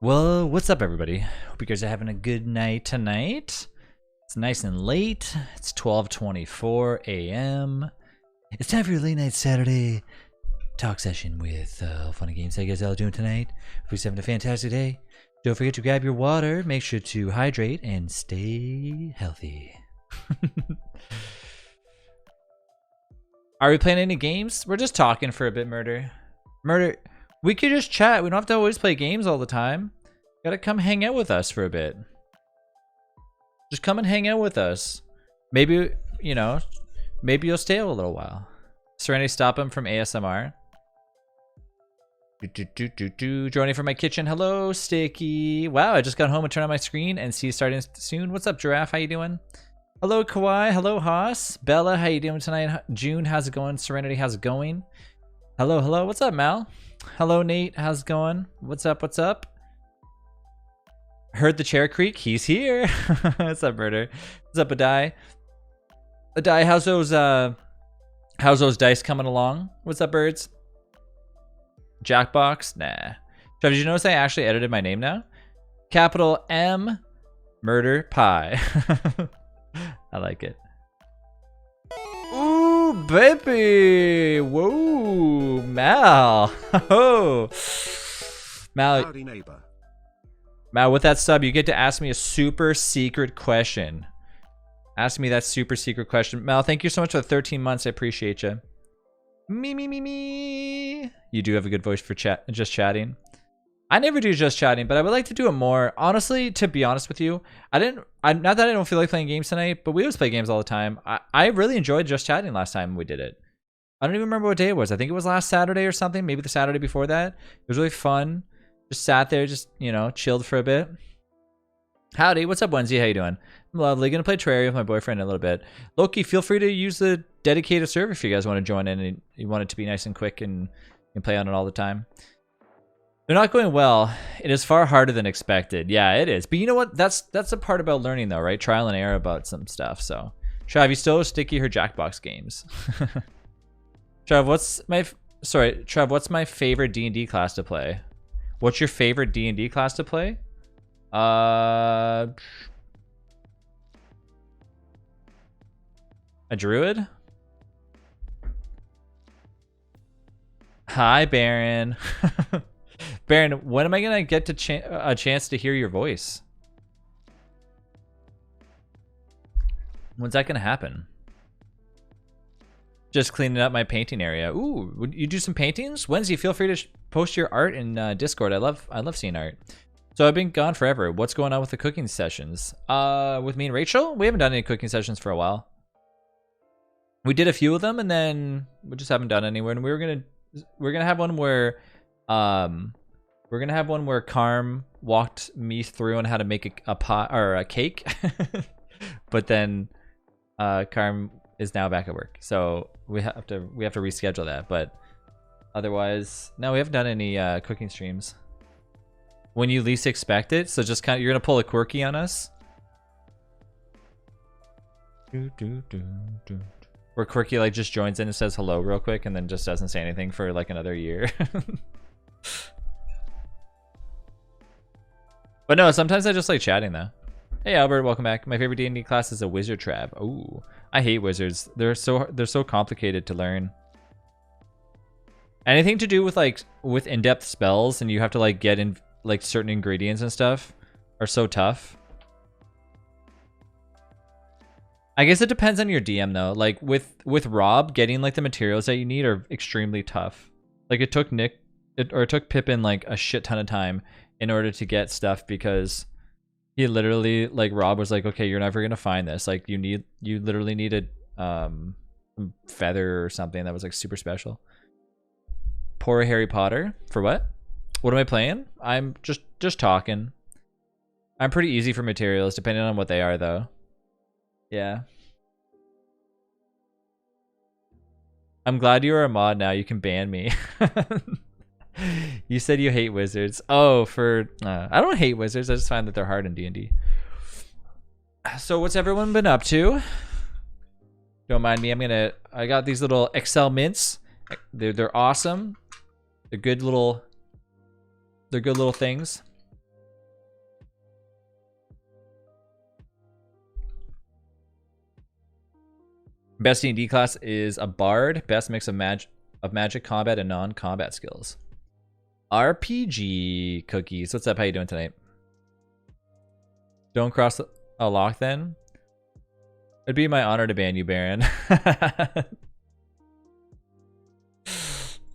Well, what's up, everybody? Hope you guys are having a good night tonight. It's nice and late. It's 12:24 a.m. It's time for your late night Saturday talk session with Funny Games. How you guys all doing tonight? Hope you're having a fantastic day. Don't forget to grab your water. Make sure to hydrate and stay healthy. Are we playing any games? We're just talking for a bit, Murder. We could just chat. We don't have to always play games all the time. Gotta come hang out with us for a bit. Just come and hang out with us. Maybe, you know, maybe you'll stay a little while. Serenity, stop him from ASMR. Joining from my kitchen. Hello, Sticky. Wow, I just got home and turned on my screen and see you starting soon. What's up, Giraffe? How you doing? Hello, Kawhi. Hello, Haas. Bella, how you doing tonight? June, how's it going? Serenity, how's it going? Hello, hello. What's up, Mal? Hello, Nate. How's it going? What's up? What's up? Heard the chair creak. He's here. What's up, Murder? What's up, Adai? Adai, how's those dice coming along? What's up, birds? Jackbox? Nah. Trev, did you notice I actually edited my name now? Capital M, Murder Pie. I like it. Ooh, baby! Whoa, Mal! Oh, Mal. Howdy, neighbor. Mal, with that sub, you get to ask me a super secret question. Ask me that super secret question. Mal, thank you so much for the 13 months. I appreciate you. Me. You do have a good voice for just chatting. I never do just chatting, but I would like to do it more. Honestly, to be honest with you, not that I don't feel like playing games tonight, but we always play games all the time. I really enjoyed just chatting last time we did it. I don't even remember what day it was. I think it was last Saturday or something. Maybe the Saturday before that. It was really fun. Just sat there, just, you know, chilled for a bit. Howdy, what's up, Wednesday? How you doing? I'm lovely. Gonna play Terraria with my boyfriend in a little bit. Loki, feel free to use the dedicated server if you guys want to join in and you want it to be nice and quick and play on it all the time. They're not going well. It is far harder than expected. Yeah, it is. But you know what? That's the part about learning, though, right? Trial and error about some stuff. So, Trav, you still sticky her Jackbox games. Trav, what's my favorite D&D class to play? What's your favorite D&D class to play? A druid? Hi, Baron. Baron, when am I gonna get to a chance to hear your voice? When's that gonna happen? Just cleaning up my painting area. Ooh, would you do some paintings? Wednesday, feel free to post your art in Discord. I love seeing art. So I've been gone forever. What's going on with the cooking sessions? With me and Rachel, we haven't done any cooking sessions for a while. We did a few of them, and then we just haven't done anywhere. And we're gonna have one where Carm walked me through on how to make a pie or a cake, but then Carm is now back at work, so we have to reschedule that. But otherwise, no, we haven't done any cooking streams. When you least expect it, so just you're gonna pull a quirky on us. Where quirky like just joins in and says hello real quick, and then just doesn't say anything for like another year. But no, sometimes I just like chatting though. Hey Albert, welcome back. My favorite D&D class is a wizard trap. Ooh, I hate wizards. They're so complicated to learn. Anything to do with in-depth spells and you have to like get in like certain ingredients and stuff are so tough. I guess it depends on your DM though. Like with Rob, getting like the materials that you need are extremely tough. Like it took Pippin like a shit ton of time in order to get stuff, because he literally, like, Rob was like, okay, you're never gonna find this. Like you literally needed some feather or something that was like super special. Poor Harry Potter. For what? What am I playing? I'm just talking. I'm pretty easy for materials, depending on what they are though. Yeah. I'm glad you're a mod now. You can ban me. You said you hate wizards. Oh, I don't hate wizards. I just find that they're hard in D&D. So what's everyone been up to? Don't mind me. I got these little Excel mints. They're awesome. They're good little things. Best D&D class is a bard. Best mix of magic, combat, and non-combat skills. RPG cookies. What's up? How you doing tonight? Don't cross a lock then. It'd be my honor to ban you, Baron.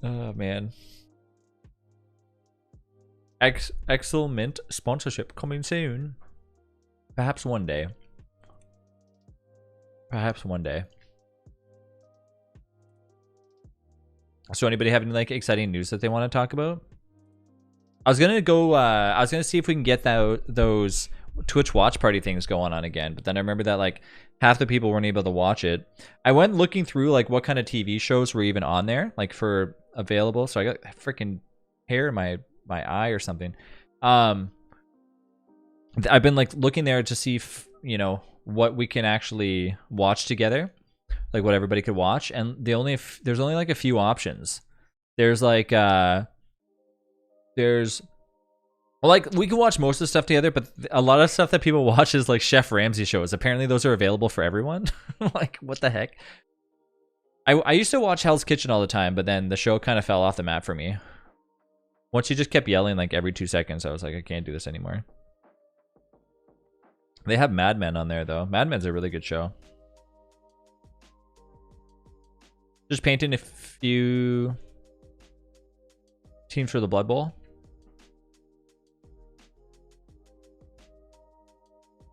Oh man. Excellent sponsorship coming soon. Perhaps one day. Perhaps one day. So anybody have any like exciting news that they want to talk about? I was gonna go I was gonna see if we can get those Twitch watch party things going on again, but then I remember that like half the people weren't able to watch it. I went looking through like what kind of TV shows were even on there, like for available. So I got freaking hair in my eye or something. I've been like looking there to see if, you know, what we can actually watch together, like what everybody could watch, and there's only like a few options. There's like like we can watch most of the stuff together, but a lot of stuff that people watch is like Chef Ramsay shows. Apparently those are available for everyone. Like what the heck? I used to watch Hell's Kitchen all the time, but then the show kind of fell off the map for me. Once he just kept yelling like every 2 seconds, I was like, I can't do this anymore. They have Mad Men on there though. Mad Men's a really good show. Just painting a few teams for the Blood Bowl.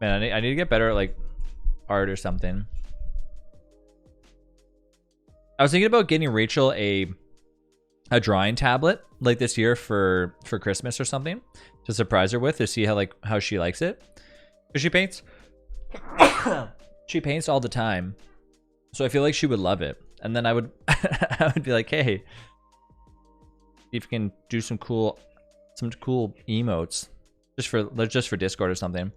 Man, I need to get better at like art or something. I was thinking about getting Rachel a drawing tablet like this year for Christmas or something to surprise her with, to see how she likes it. Because she paints she paints all the time. So I feel like she would love it. And then I would I would be like, hey, see if you can do some cool emotes just for Discord or something.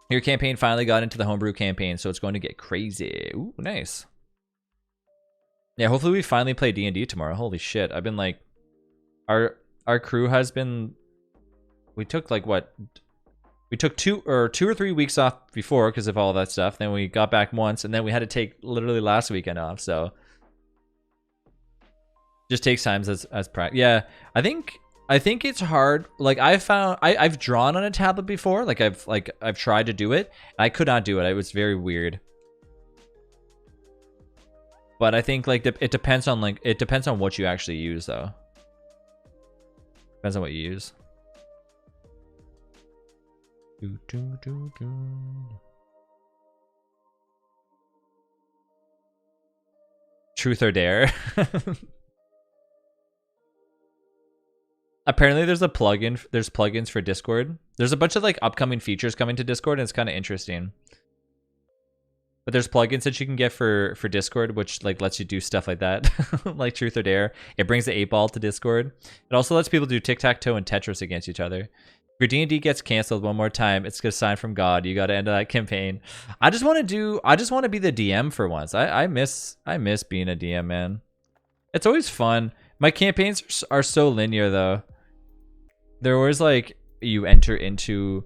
Your campaign finally got into the homebrew campaign, so it's going to get crazy. Ooh, nice. Yeah, hopefully we finally play D&D tomorrow. Holy shit. I've been like, our crew has been, we took like what? We took 2 or 3 weeks off before because of all that stuff. Then we got back once, and then we had to take literally last weekend off. So just takes time as practice. Yeah, I think it's hard. Like I've drawn on a tablet before. Like I've tried to do it. I could not do it. It was very weird. But I think like it depends on what you actually use though. Depends on what you use. Truth or dare. Apparently there's plugins for Discord. There's a bunch of like upcoming features coming to Discord, and it's kind of interesting. But there's plugins that you can get for Discord, which like lets you do stuff like that, like Truth or Dare. It brings the 8-ball to Discord. It also lets people do tic-tac-toe and Tetris against each other. If your D&D gets canceled one more time, it's a sign from God. You got to end that campaign. I just want to be the DM for once. I miss being a DM, man. It's always fun. My campaigns are so linear though. They're always like you enter into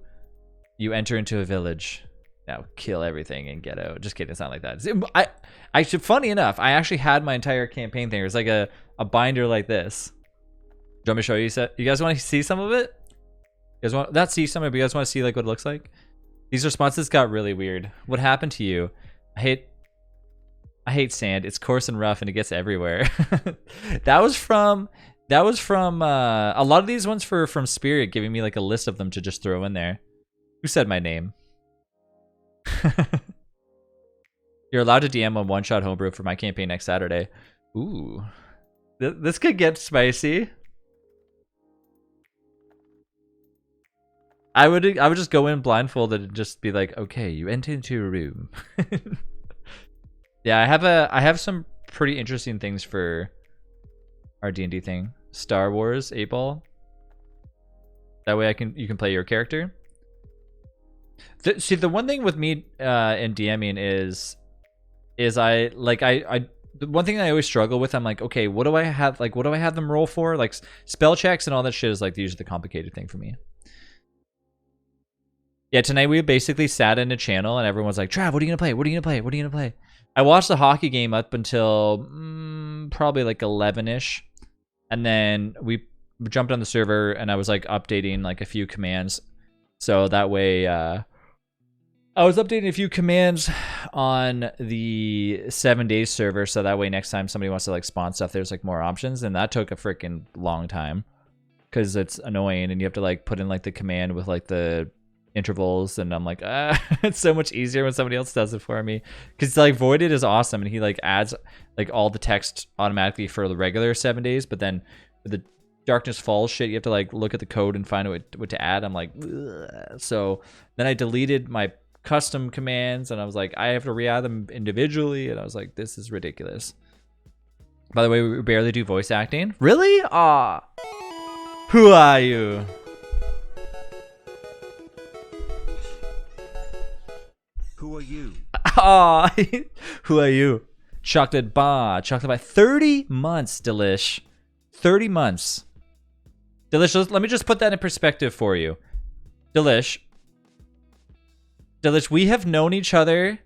a village. Now kill everything and get out. Just kidding, it's not like that. Funny enough, I actually had my entire campaign thing. It was like a binder like this. Do you want me to show you? You guys want to see some of it? You guys want not see some of it, but you guys want to see like what it looks like? These responses got really weird. What happened to you? I hate sand. It's coarse and rough and it gets everywhere. That was from a lot of these ones from Spirit giving me like a list of them to just throw in there. Who said my name? You're allowed to DM on one-shot homebrew for my campaign next Saturday. Ooh. This could get spicy. I would just go in blindfolded and just be like, okay, you enter into a room. Yeah, I have some pretty interesting things for our D&D thing. Star Wars 8-ball. That way you can play your character. See, the one thing with me in DMing is the one thing I always struggle with, I'm like, okay, what do I have them roll for? Like spell checks and all that shit is like usually the complicated thing for me. Yeah, tonight we basically sat in a channel and everyone was like, Trav, what are you gonna play? What are you gonna play? What are you gonna play? I watched the hockey game up until probably like 11ish, and then we jumped on the server and I was like updating like a few commands, so that way I was updating a few commands on the 7 days server, so that way next time somebody wants to like spawn stuff, there's like more options, and that took a freaking long time because it's annoying and you have to like put in like the command with like the intervals, and I'm like, it's so much easier when somebody else does it for me, because like Voided is awesome and he like adds like all the text automatically for the regular 7 days, but then with the Darkness Falls shit you have to like look at the code and find what to add. I'm like, ugh. So then I deleted my custom commands and I was like, I have to re-add them individually, and I was like, this is ridiculous. By the way, we barely do voice acting. Really? Ah, who are you? Who are you? Ah, who are you? Chocolate bar. 30 months, Delish. 30 months. Delish, let me just put that in perspective for you. Delish, we have known each other.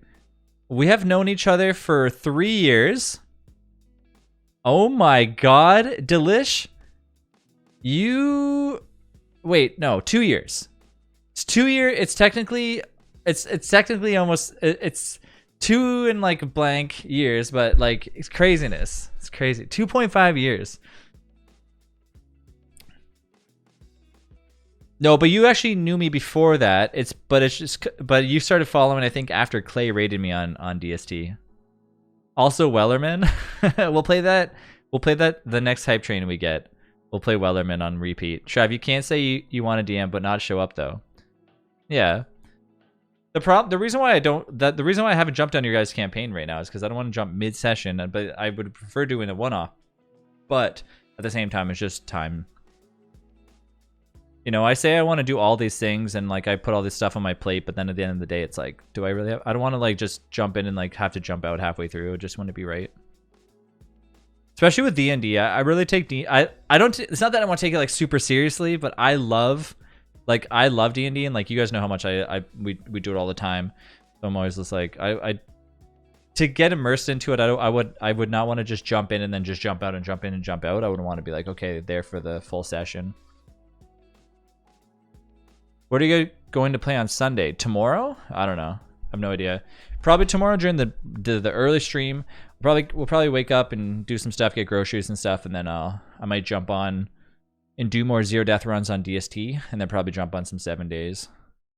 We have known each other for 3 years. Oh my god, Delish. You... Wait, no, 2 years. It's 2 year. It's technically almost, it's 2 and like blank years, but like it's craziness. It's crazy. 2.5 years. No, but you actually knew me before that. But you started following, I think, after Clay rated me on DST. Also, Wellerman. We'll play that the next hype train we get. We'll play Wellerman on repeat. Trav, you can't say you want to DM but not show up though. Yeah. The reason why I haven't jumped on your guys' campaign right now is because I don't want to jump mid-session, but I would prefer doing a one-off. But at the same time, it's just time. You know, I say I want to do all these things and like I put all this stuff on my plate, but then at the end of the day, it's like, do I really have? I don't want to like just jump in and like have to jump out halfway through. I just want to be right. Especially with D&D, I really take I don't. It's not that I want to take it like super seriously, but I love D&D, and like you guys know how much we do it all the time. So I'm always just like I to get immersed into it. I would not want to just jump in and then just jump out and jump in and jump out. I would want to be like, okay, there for the full session. What are you going to play on Sunday? Tomorrow? I don't know. I have no idea. Probably tomorrow during the early stream. We'll probably wake up and do some stuff, get groceries and stuff, and then I might jump on and do more zero death runs on DST, and then probably jump on some 7 days.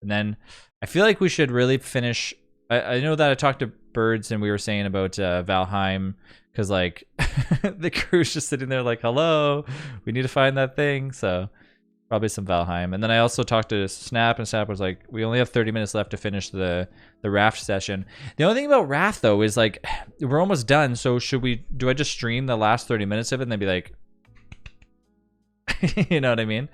And then I feel like we should really finish. I know that I talked to Birds and we were saying about Valheim, because like the crew's just sitting there like, hello, we need to find that thing. So probably some Valheim. And then I also talked to Snap, and Snap was like, we only have 30 minutes left to finish the raft session. The only thing about raft though is like we're almost done. So do I just stream the last 30 minutes of it and then be like, you know what I mean?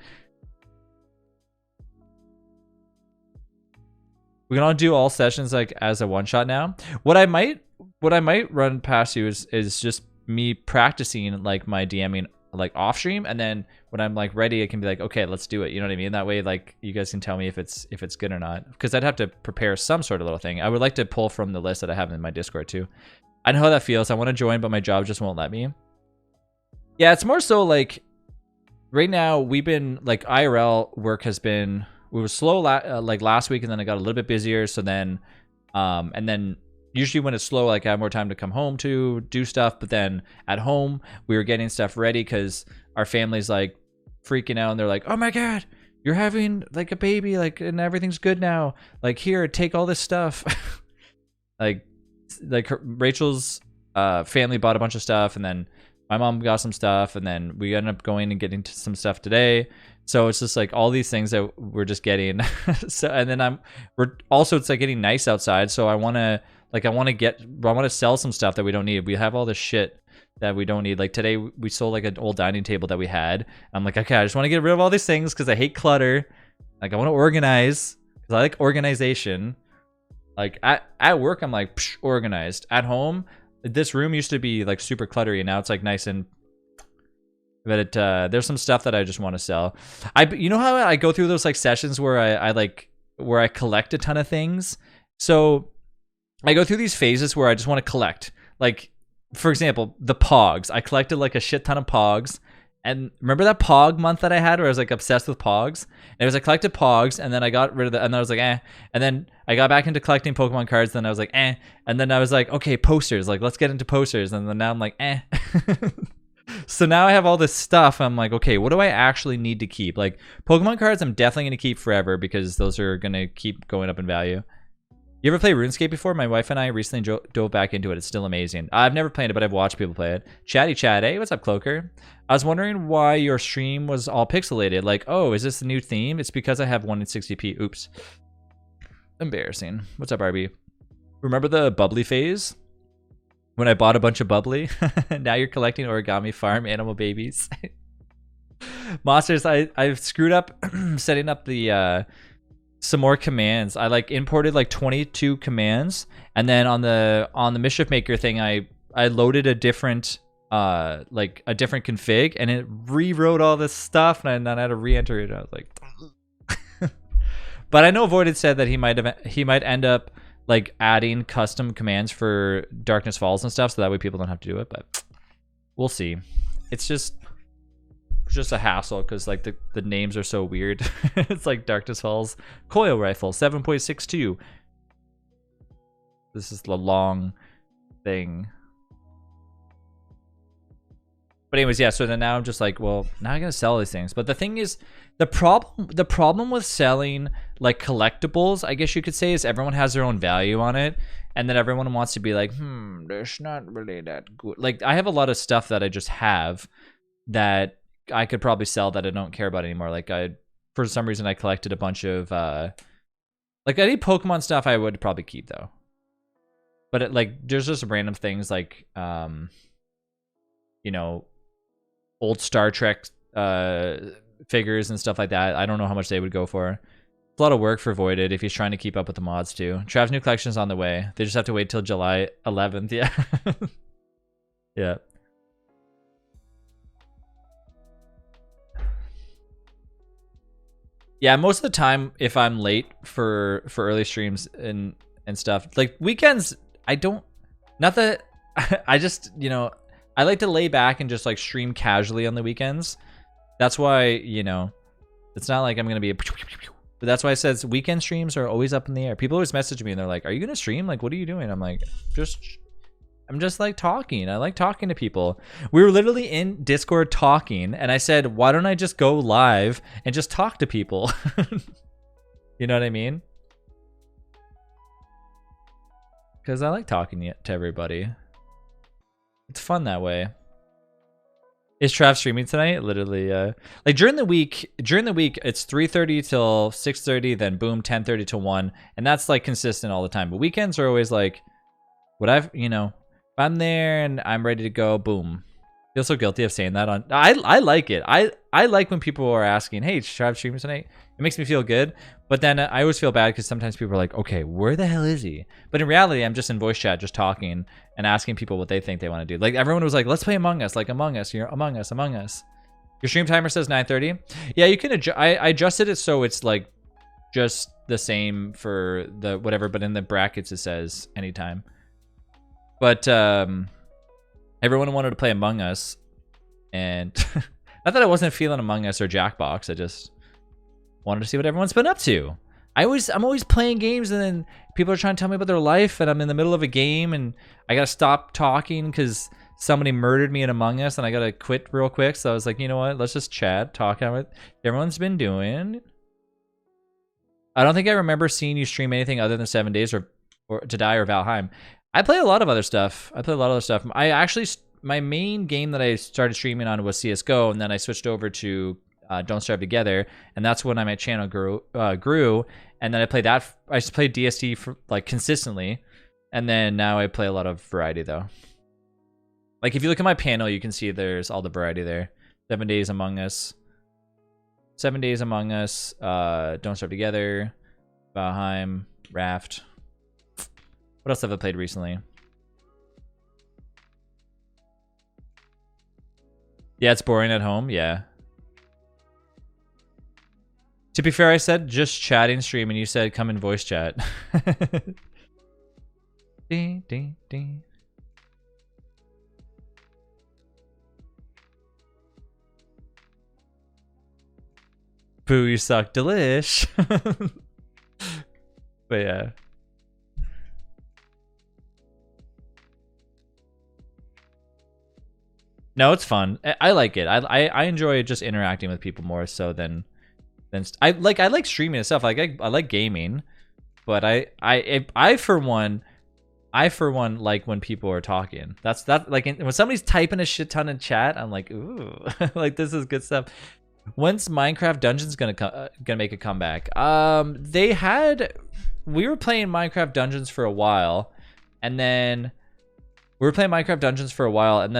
We can all do all sessions like as a one shot now. What I might run past you is just me practicing like my DMing like off stream, and then when I'm like ready, I can be like, okay, let's do it. You know what I mean? That way, like you guys can tell me if it's good or not. Because I'd have to prepare some sort of little thing. I would like to pull from the list that I have in my Discord too. I know how that feels. I want to join, but my job just won't let me. Yeah, it's more so like right now we've been like IRL work has been, we were slow like last week, and then I got a little bit busier. So then, and then usually when it's slow, like I have more time to come home to do stuff. But then at home, we were getting stuff ready because our family's like freaking out, and they're like, oh my God, you're having like a baby, like, and everything's good now. Like, here, take all this stuff. like Rachel's family bought a bunch of stuff, and then my mom got some stuff, and then we ended up going and getting to some stuff today. So it's just like all these things that we're just getting. So, and then it's like getting nice outside. So I want to sell some stuff that we don't need. We have all this shit that we don't need. Like today we sold like an old dining table that we had. I'm like, okay, I just want to get rid of all these things because I hate clutter. Like I want to organize because I like organization. Like at work, I'm like organized. At home, this room used to be like super cluttery, and now it's like nice and. But there's some stuff that I just want to sell. You know how I go through those like sessions where I like where I collect a ton of things. So I go through these phases where I just want to collect. Like, for example, the Pogs. I collected like a shit ton of Pogs. And remember that Pog month that I had where I was like obsessed with Pogs? And it was I collected Pogs, and then I got rid of and then I was like, eh. And then I got back into collecting Pokemon cards, then I was like, eh. And then I was like, okay, posters. Like, let's get into posters. And then now I'm like, eh. So now I have all this stuff. I'm like, okay, what do I actually need to keep? Like, Pokemon cards I'm definitely going to keep forever because those are going to keep going up in value. You ever play RuneScape before? My wife and I recently dove back into it. It's still amazing. I've never played it, but I've watched people play it. Chatty Chat, hey, what's up, Cloaker? I was wondering why your stream was all pixelated. Like, oh, is this the new theme? It's because I have 1 in 60p. Oops. Embarrassing. What's up, RB? Remember the bubbly phase? When I bought a bunch of bubbly? Now you're collecting origami farm animal babies. Monsters, I've screwed up setting up the... some more commands. I like imported like 22 commands, and then on the Mischief Maker thing, I loaded a different like a different config, and it rewrote all this stuff, and then I had to re-enter it. I was like, but I know Voided said that he might end up like adding custom commands for Darkness Falls and stuff, so that way people don't have to do it. But we'll see. It's just a hassle because like the names are so weird. It's like Darkness Falls coil rifle 7.62. This is the long thing. But anyways, yeah, so then now I'm just like, well, now I gotta sell these things. But the thing is, the problem with selling like collectibles, I guess you could say, is everyone has their own value on it, and then everyone wants to be like, there's not really that good. Like, I have a lot of stuff that I just have that I could probably sell that I don't care about anymore. Like, for some reason, I collected a bunch of like any Pokemon stuff I would probably keep though. But like, there's just random things like you know, old Star Trek figures and stuff like that. I don't know how much they would go for. It's a lot of work for Voided if he's trying to keep up with the mods too. Trav's new collection is on the way. They just have to wait till July 11th. Yeah. Yeah. Yeah, most of the time, if I'm late for early streams and stuff, like weekends, I don't. Not that I just, you know, I like to lay back and just like stream casually on the weekends. That's why, you know, it's not like I'm gonna be. But that's why I said weekend streams are always up in the air. People always message me and they're like, "Are you gonna stream? Like, what are you doing?" I'm like, I'm just like talking. I like talking to people. We were literally in Discord talking, and I said, why don't I just go live and just talk to people? You know what I mean? Because I like talking to everybody. It's fun that way. Is Trav streaming tonight? Literally, like during the week, it's 3:30 till 6:30, then boom, 10:30 to 1, and that's like consistent all the time. But weekends are always like, you know, if I'm there and I'm ready to go, boom. Feel so guilty of saying that on. I like it. I like when people are asking, "Hey, should I have streamers tonight?" It makes me feel good. But then I always feel bad because sometimes people are like, "Okay, where the hell is he?" But in reality, I'm just in voice chat, just talking and asking people what they think they want to do. Like everyone was like, "Let's play Among Us." Like Among Us, you're Among Us, Among Us. Your stream timer says 9:30. Yeah, you can adjust. I adjusted it so it's like just the same for the whatever, but in the brackets it says anytime. But everyone wanted to play Among Us, and not that I wasn't feeling Among Us or Jackbox. I just wanted to see what everyone's been up to. I'm always playing games, and then people are trying to tell me about their life, and I'm in the middle of a game, and I gotta stop talking because somebody murdered me in Among Us, and I gotta quit real quick. So I was like, you know what? Let's just chat, talk about what everyone's been doing. I don't think I remember seeing you stream anything other than 7 Days or To Die or Valheim. I play a lot of other stuff. I actually, my main game that I started streaming on was CSGO, and then I switched over to Don't Starve Together, and that's when my channel grew. And then I played that. I just played DST for like consistently, and then now I play a lot of variety though. Like if you look at my panel, you can see there's all the variety there. 7 Days Among Us, 7 Days Among Us, Don't Starve Together, Valheim, Raft. What else have I played recently? Yeah, it's boring at home. Yeah. To be fair, I said just chatting stream, and you said come in voice chat. Ding, ding, ding. Boo, you suck. Delish. But yeah. No, it's fun. I like it. I enjoy just interacting with people more so than I like streaming and stuff. I like gaming, but I for one like when people are talking. That's like when somebody's typing a shit ton in chat, I'm like, ooh, like this is good stuff. When's Minecraft Dungeons gonna make a comeback? We were playing Minecraft Dungeons for a while, and then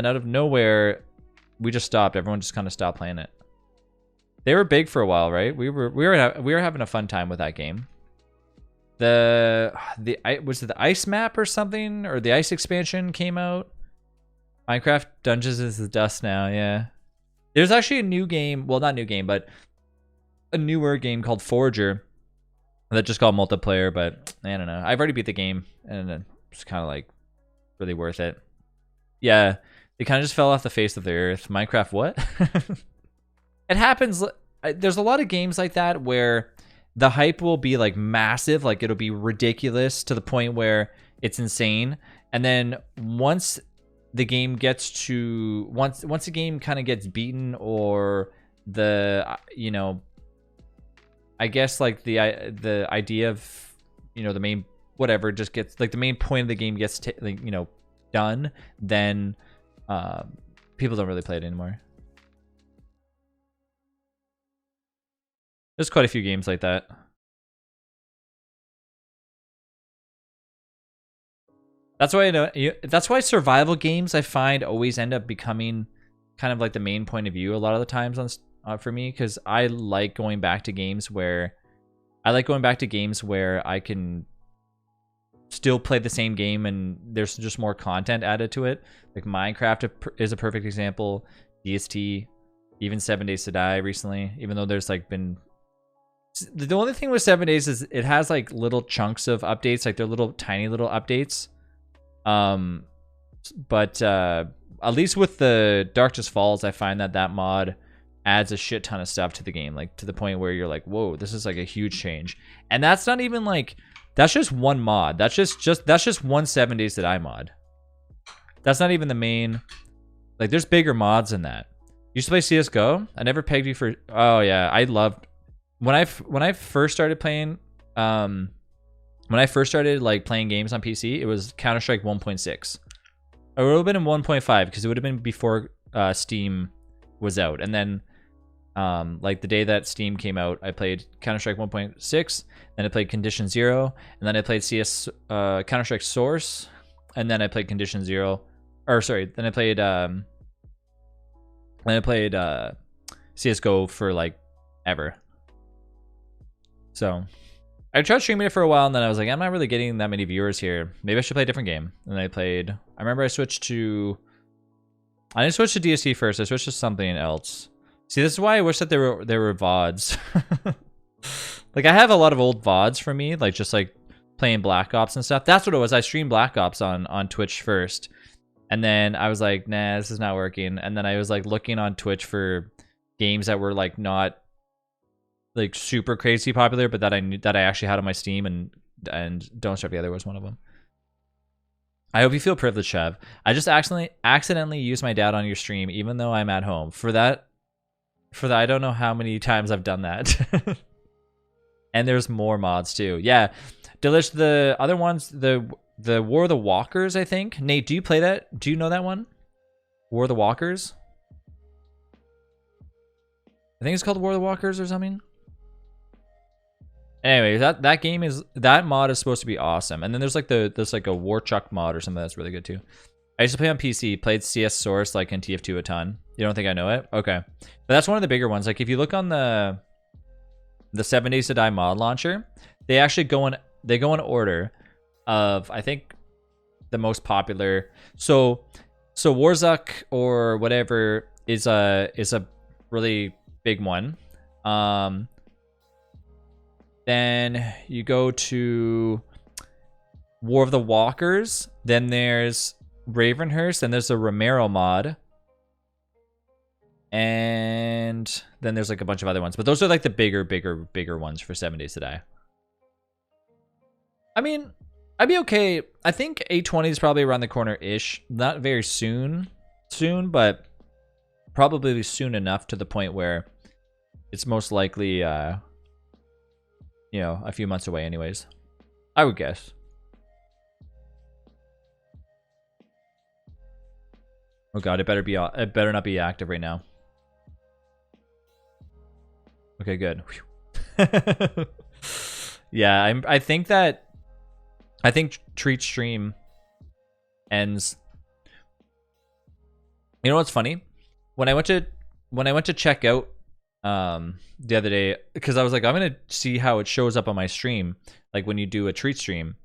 out of nowhere, we just stopped. Everyone just kind of stopped playing it. They were big for a while, right? We were having a fun time with that game. Was it the ice map or something, or the ice expansion came out? Minecraft Dungeons is the dust now. Yeah. There's actually a new game, well, not new game, but a newer game called Forager that just called multiplayer, but I don't know. I've already beat the game, and it's kind of like really worth it. Yeah, they kind of just fell off the face of the earth. Minecraft what? It happens. There's a lot of games like that where the hype will be like massive, like it'll be ridiculous to the point where it's insane, and then once the game gets to once the game kind of gets beaten, or the I guess like the idea of the main whatever just gets like the main point of the game gets done, then people don't really play it anymore. There's quite a few games like that. That's why that's why survival games I find always end up becoming kind of like the main point of view a lot of the times for me, because I like going back to games where I can still play the same game and there's just more content added to it. Like Minecraft is a perfect example. DST, even 7 Days to Die recently, even though there's like been. The only thing with 7 Days is it has like little chunks of updates, like they're little tiny little updates. But at least with the Darkness Falls, I find that mod adds a shit ton of stuff to the game, like to the point where you're like, whoa, this is like a huge change. And that's not even like, that's just one mod. That's just one 7 Days to Die mod. That's not even the main. Like, there's bigger mods than that. You used to play CS:GO? I never pegged you for. Oh yeah, I loved when I first started playing. When I first started like playing games on PC, it was Counter-Strike 1.6. It would have been in 1.5 because it would have been before Steam was out. And then like the day that Steam came out, I played Counter-Strike 1.6, then I played Condition Zero, and then I played Counter-Strike Source, and then I played Condition Zero. Or sorry, then I played CS:GO for like ever. So I tried streaming it for a while, and then I was like, I'm not really getting that many viewers here. Maybe I should play a different game. And I remember I didn't switch to DST first. I switched to something else. See, this is why I wish that there were VODs. Like, I have a lot of old VODs for me, like just like playing Black Ops and stuff. That's what it was. I streamed Black Ops on Twitch first. And then I was like, nah, this is not working. And then I was like looking on Twitch for games that were like not like super crazy popular, but that I actually had on my Steam, and Don't Starve the Other was one of them. I hope you feel privileged, Chev. I just accidentally used my dad on your stream, even though I'm at home. For that, I don't know how many times I've done that. And there's more mods too. Yeah, Delish. The other ones, the War of the Walkers, I think. Nate, do you play that? Do you know that one? War of the Walkers. I think it's called War of the Walkers or something. Anyway, that mod is supposed to be awesome. And then there's like a Warchuck mod or something that's really good too. I used to play on PC, played CS Source like in TF2 a ton. You don't think I know it? Okay. But that's one of the bigger ones. Like if you look on the 7 Days to Die mod launcher, they actually go in order of, I think, the most popular. So Warzuk or whatever is a really big one. Then you go to War of the Walkers. Then there's Ravenhurst. Then there's a Romero mod. And then there's like a bunch of other ones. But those are like the bigger ones for 7 Days to Die. I mean, I'd be okay. I think 820 is probably around the corner-ish. Not very soon, but probably soon enough to the point where it's most likely, a few months away anyways. I would guess. Oh god, it better not be active right now. Okay, good. Yeah, I think Treat stream ends. You know what's funny? When I went to check out the other day, because I was like, I'm gonna see how it shows up on my stream, like when you do a Treat stream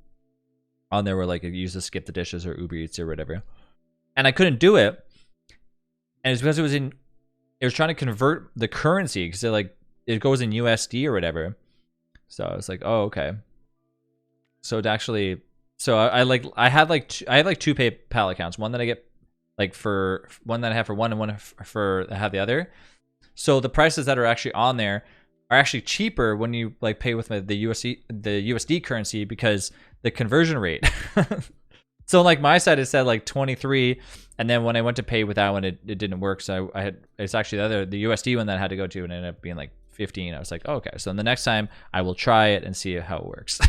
on there where like you use to skip the dishes or Uber Eats or whatever, and I couldn't do it, and it's because it was trying to convert the currency because it goes in USD or whatever. So I was like, oh, okay. So it actually, I had like two PayPal accounts. One that I get like for one that I have for one, and one for I have the other. So the prices that are actually on there are actually cheaper when you like pay with the USD currency because the conversion rate. So like my side it said like 23, and then when I went to pay with that one, it didn't work. So it's actually the USD one that I had to go to, and it ended up being like 15. I was like, oh, okay. So the next time I will try it and see how it works.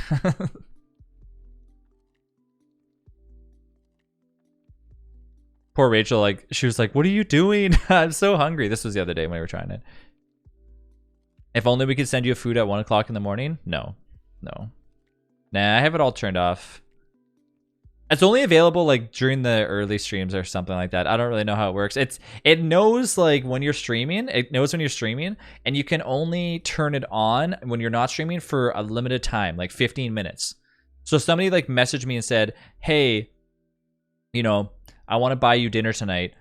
Poor Rachel, like she was like, what are you doing? I'm so hungry. This was the other day when we were trying it. If only we could send you food at 1 o'clock in the morning. No. Nah, I have it all turned off. It's only available like during the early streams or something like that. I don't really know how it works. It knows like when you're streaming. It knows when you're streaming, and you can only turn it on when you're not streaming for a limited time, like 15 minutes. So somebody like messaged me and said, "Hey, I want to buy you dinner tonight."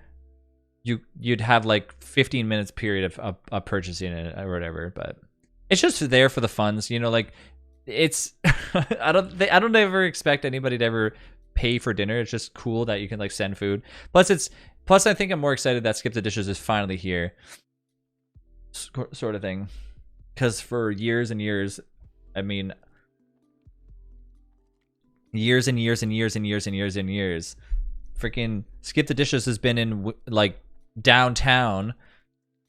You'd have like 15 minutes period of purchasing it or whatever, but it's just there for the funds, like it's I don't ever expect anybody to ever pay for dinner. It's just cool that you can like send food. Plus I think I'm more excited that Skip the Dishes is finally here, sort of thing, because for years and years, I mean years and years and years and years and years and years, freaking Skip the Dishes has been in like downtown.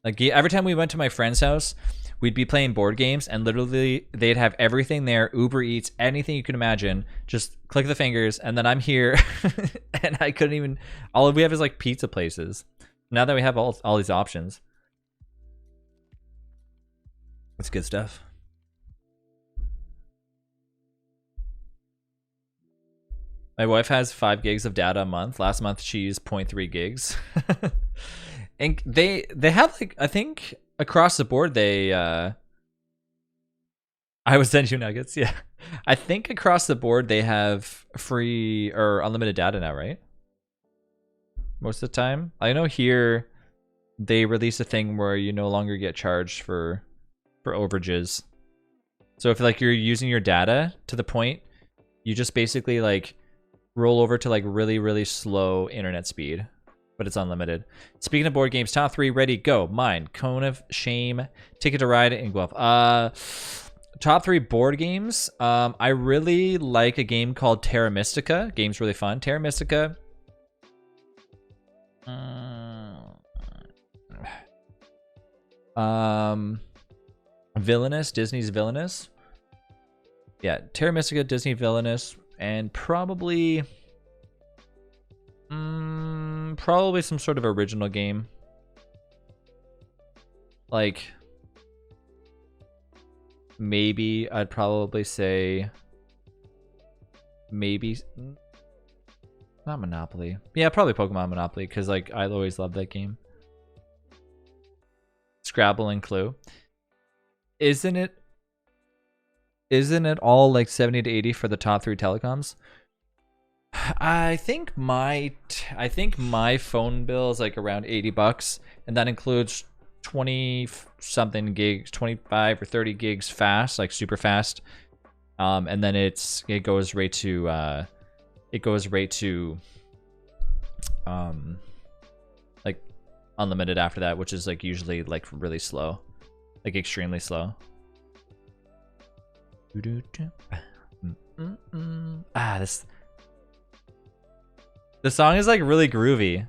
Like every time we went to my friend's house, we'd be playing board games, and literally they'd have everything there, Uber Eats, anything you can imagine. Just click the fingers, and then I'm here, and I couldn't even. All we have is like pizza places. Now that we have all these options, it's good stuff. My wife has 5 gigs of data a month. Last month she used 0.3 gigs. And they have like, I think across the board they I would send you nuggets, yeah. I think across the board they have free or unlimited data now, right? Most of the time. I know here they release a thing where you no longer get charged for overages. So if like you're using your data to the point, you just basically like roll over to like really slow internet speed, but it's unlimited. Speaking of board games, top 3 ready, go. Mine, Cone of Shame, Ticket to Ride, and Guelph. Top 3 board games. I really like a game called Terra Mystica. Game's really fun. Terra Mystica. Villainous, Disney's Villainous. Yeah, Terra Mystica, Disney Villainous, and probably some sort of original game. Like maybe I'd probably say maybe not Monopoly. Yeah, probably Pokemon Monopoly, because like I always loved that game. Scrabble and Clue. Isn't it all like 70 to 80 for the top 3 telecoms? I think my phone bill is like around $80, and that includes 20 something gigs, 25 or 30 gigs fast, like super fast. And then it goes right to like unlimited after that, which is like usually like really slow, like extremely slow. The song is like really groovy.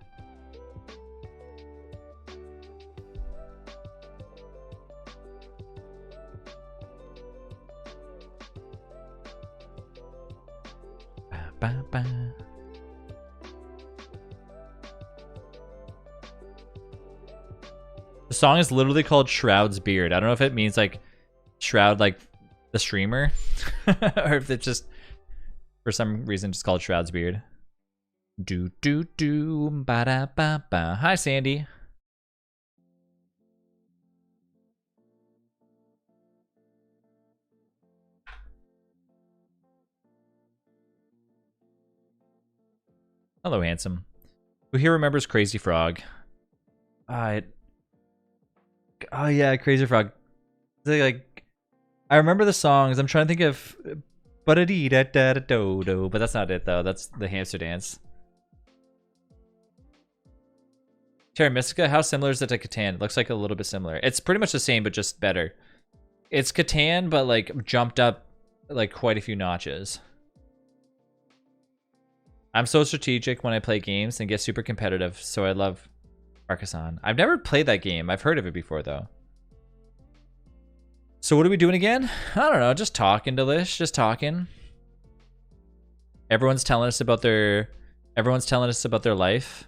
The song is literally called Shroud's Beard. I don't know if it means like Shroud like the streamer or if it's just for some reason just called Shroud's Beard. Do do do ba da ba ba. Hi Sandy. Hello, handsome. Who here remembers Crazy Frog? Oh yeah, Crazy Frog. Like, I remember the songs. I'm trying to think of, but that's not it though. That's the hamster dance. Terra Mystica, how similar is it to Catan? It looks like a little bit similar. It's pretty much the same, but just better. It's Catan, but like jumped up like quite a few notches. I'm so strategic when I play games and get super competitive, so I love Carcassonne. I've never played that game. I've heard of it before, though. So what are we doing again? I don't know. Just talking, Delish. Just talking. Everyone's telling us about their life.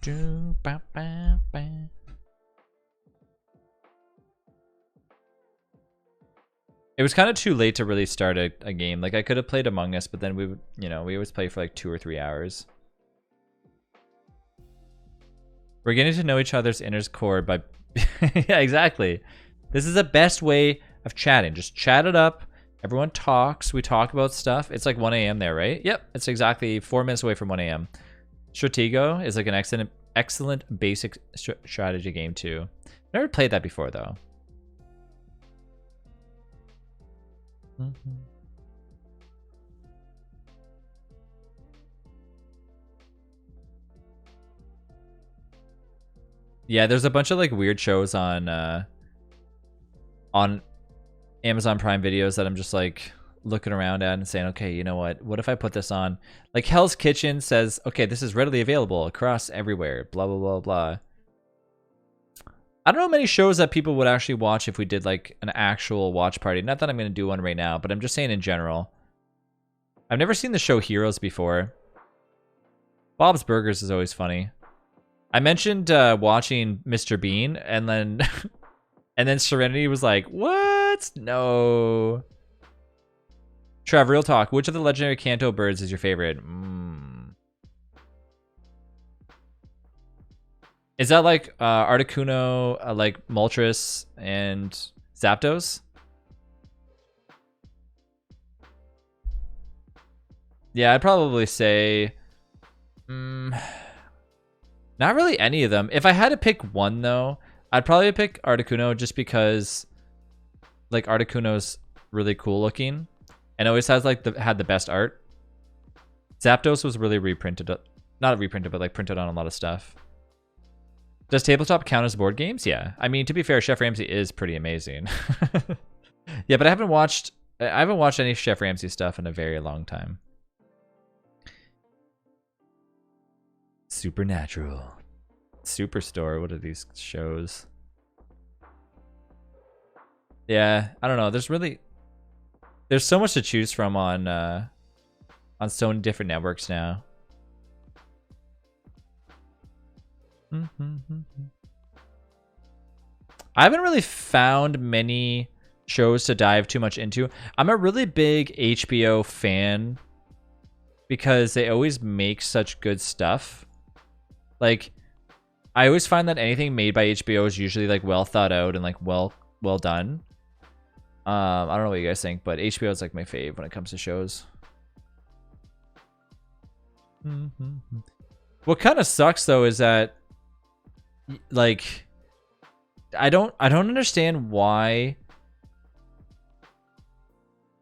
Do ba ba ba. It was kind of too late to really start a game. Like I could have played Among Us, but then we would, we always play for like 2 or 3 hours. We're getting to know each other's inner core by, yeah, exactly. This is the best way of chatting. Just chat it up. Everyone talks. We talk about stuff. It's like 1 a.m. there, right? Yep. It's exactly 4 minutes away from 1 a.m. Stratego is like an excellent basic strategy game too. I've never played that before though. Yeah, there's a bunch of like weird shows on Amazon Prime videos that I'm just like looking around at and saying, okay, you know what if I put this on? Like Hell's Kitchen says, okay, this is readily available across everywhere, blah blah blah blah. I don't know many shows that people would actually watch if we did like an actual watch party. Not that I'm going to do one right now, but I'm just saying in general. I've never seen the show Heroes before. Bob's Burgers is always funny. I mentioned watching Mr. Bean, and then and then Serenity was like, "What? No." Trev, real talk. Which of the legendary Kanto birds is your favorite? Is that like Articuno, like Moltres, and Zapdos? Yeah, I'd probably say... not really any of them. If I had to pick one, though, I'd probably pick Articuno just because like Articuno's really cool looking and always has like had the best art. Zapdos was really reprinted. Not reprinted, but like printed on a lot of stuff. Does tabletop count as board games? Yeah. I mean, to be fair, Chef Ramsay is pretty amazing. Yeah, but I haven't watched any Chef Ramsay stuff in a very long time. Supernatural. Superstore. What are these shows? Yeah, I don't know. There's so much to choose from on so many different networks now. I haven't really found many shows to dive too much into. I'm a really big HBO fan because they always make such good stuff. Like, I always find that anything made by HBO is usually like well thought out and like well done. I don't know what you guys think, but HBO is like my fave when it comes to shows. What kind of sucks though is that like I don't understand why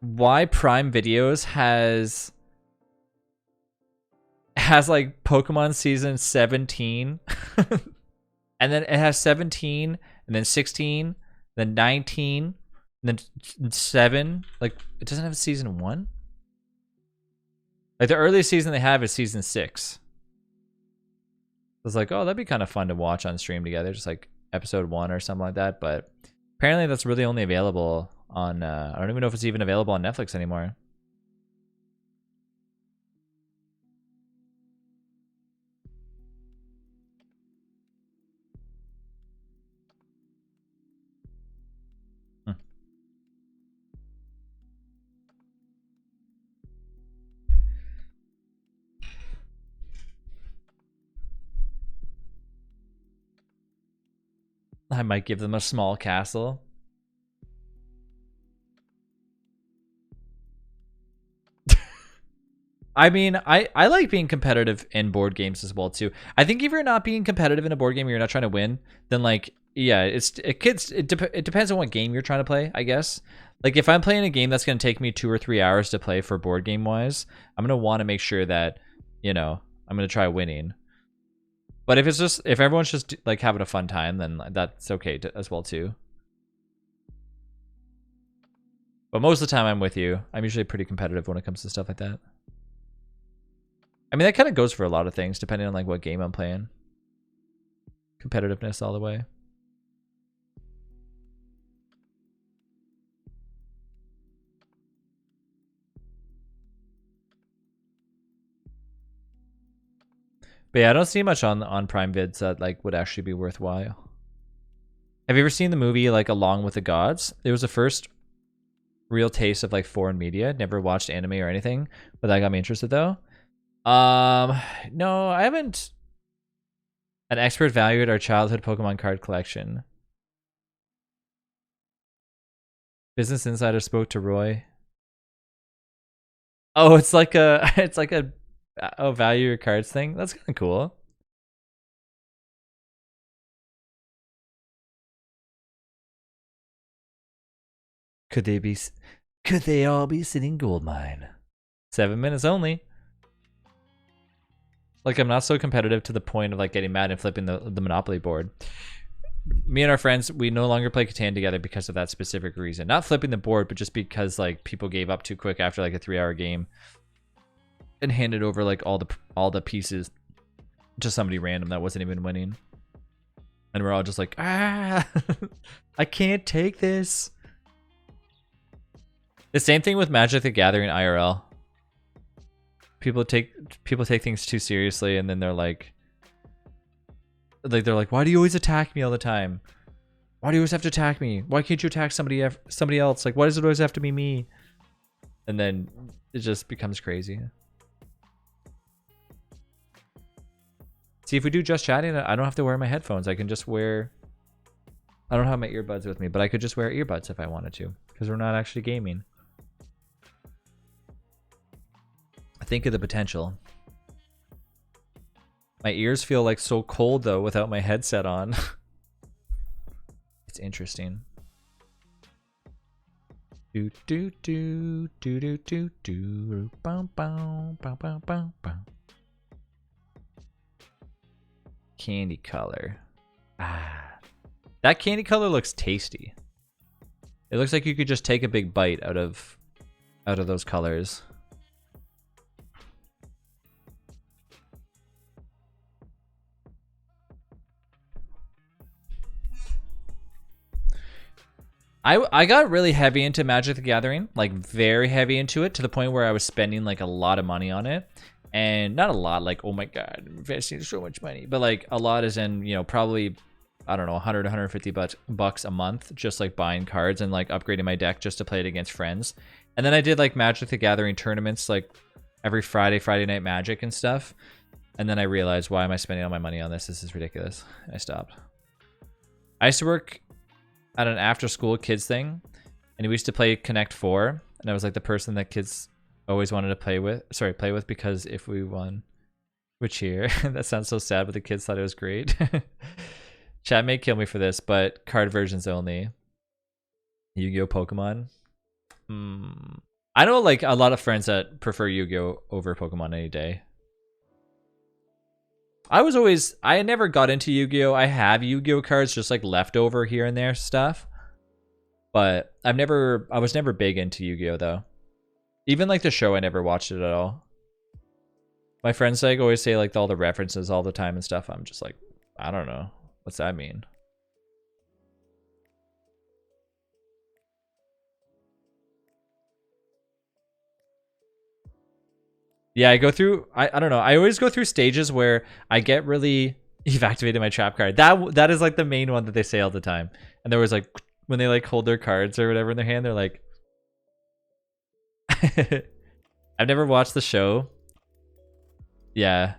Prime Videos has like Pokemon season 17 and then it has 17 and then 16 then 19 and then 7. Like it doesn't have a season 1. Like the earliest season they have is season 6. I was like, oh, that'd be kind of fun to watch on stream together, just like episode 1 or something like that. But apparently that's really only available on I don't even know if it's even available on Netflix anymore. I might give them a small castle. I mean, I like being competitive in board games as well too. I think if you're not being competitive in a board game, you're not trying to win, then like yeah, it depends on what game you're trying to play, I guess. Like if I'm playing a game that's going to take me 2 or 3 hours to play for board game wise, I'm going to want to make sure that, you know, I'm going to try winning. But if everyone's just like having a fun time, then that's okay as well too. But most of the time I'm with you. I'm usually pretty competitive when it comes to stuff like that. I mean, that kind of goes for a lot of things, depending on like what game I'm playing. Competitiveness all the way. But yeah, I don't see much on Prime Vids that like would actually be worthwhile. Have you ever seen the movie like Along with the Gods? It was the first real taste of like foreign media. Never watched anime or anything, but that got me interested though. No, I haven't. An expert valued our childhood Pokemon card collection. Business Insider spoke to Roy. Oh, it's like a value your cards thing. That's kind of cool. Could they all be sitting gold mine? 7 minutes only. Like I'm not so competitive to the point of like getting mad and flipping the Monopoly board. Me and our friends, we no longer play Catan together because of that specific reason. Not flipping the board, but just because like people gave up too quick after like a 3-hour game and handed over like all the pieces to somebody random that wasn't even winning. And we're all just like, ah, I can't take this. The same thing with Magic the Gathering IRL. People take things too seriously, and then they're like, why do you always attack me all the time? Why do you always have to attack me? Why can't you attack somebody else? Like, why does it always have to be me? And then it just becomes crazy. See, if we do just chatting, I don't have to wear my headphones. I can just wear. I don't have my earbuds with me, but I could just wear earbuds if I wanted to, because we're not actually gaming. Think of the potential. My ears feel like so cold though without my headset on. It's interesting. Do do do do do do do bum bum bum bum bum bum. Candy color. Ah, that candy color looks tasty. It looks like you could just take a big bite out of those colors. I got really heavy into Magic the Gathering, like very heavy into it, to the point where I was spending like a lot of money on it. And not a lot, like, oh my god, I'm investing so much money, but like a lot is in, you know, probably, I don't know, 100, 150 bucks a month, just like buying cards and like upgrading my deck just to play it against friends. And then I did like Magic the Gathering tournaments like every Friday night Magic and stuff. And then I realized, why am I spending all my money on this? This is ridiculous. I stopped. I used to work at an after school kids thing, and we used to play Connect 4, and I was like the person that kids always wanted to play with because if we won, we'd cheer. That sounds so sad, but the kids thought it was great. Chat may kill me for this, but card versions only. Yu-Gi-Oh! Pokemon. I know like a lot of friends that prefer Yu-Gi-Oh! Over Pokemon any day. I never got into Yu-Gi-Oh! I have Yu-Gi-Oh! Cards just like leftover here and there stuff. But I was never big into Yu-Gi-Oh! Though. Even like the show, I never watched it at all. My friends like always say like all the references all the time and stuff. I'm just like, I don't know. What's that mean? Yeah, I don't know. I always go through stages where I get really you've activated my trap card. That is like the main one that they say all the time. And there was like when they like hold their cards or whatever in their hand, they're like I've never watched the show. Yeah.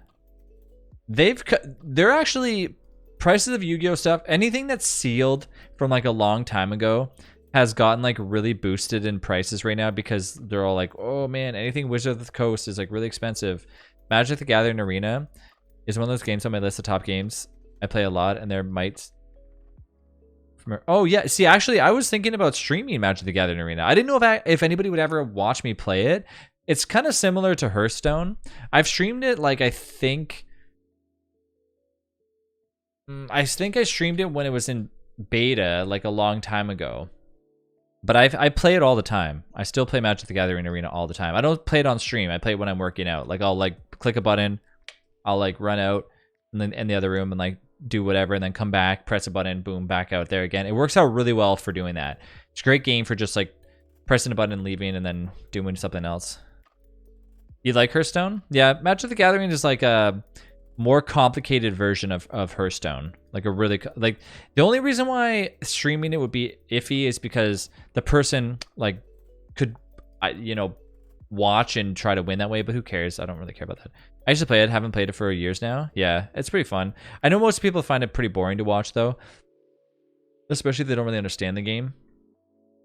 They're actually prices of Yu-Gi-Oh stuff, anything that's sealed from like a long time ago has gotten like really boosted in prices right now because they're all like, oh man, anything Wizard of the Coast is like really expensive. Magic the Gathering Arena is one of those games on my list of top games I play a lot, and there might oh yeah, see actually I was thinking about streaming Magic the Gathering Arena. I didn't know if anybody would ever watch me play it. It's kind of similar to Hearthstone. I've streamed it like I think I streamed it when it was in beta like a long time ago. But I play it all the time. I still play Magic the Gathering Arena all the time. I don't play it on stream. I play it when I'm working out. Like I'll like click a button, I'll like run out and then in the other room and like do whatever and then come back, press a button, boom, back out there again. It works out really well for doing that. It's a great game for just like pressing a button and leaving and then doing something else. You like Hearthstone? Yeah, Magic the Gathering is like a more complicated version of Hearthstone. Like a really like the only reason why streaming it would be iffy is because the person like could watch and try to win that way, but who cares? I don't really care about that. I used to play it, haven't played it for years now. Yeah, it's pretty fun. I know most people find it pretty boring to watch though, especially if they don't really understand the game.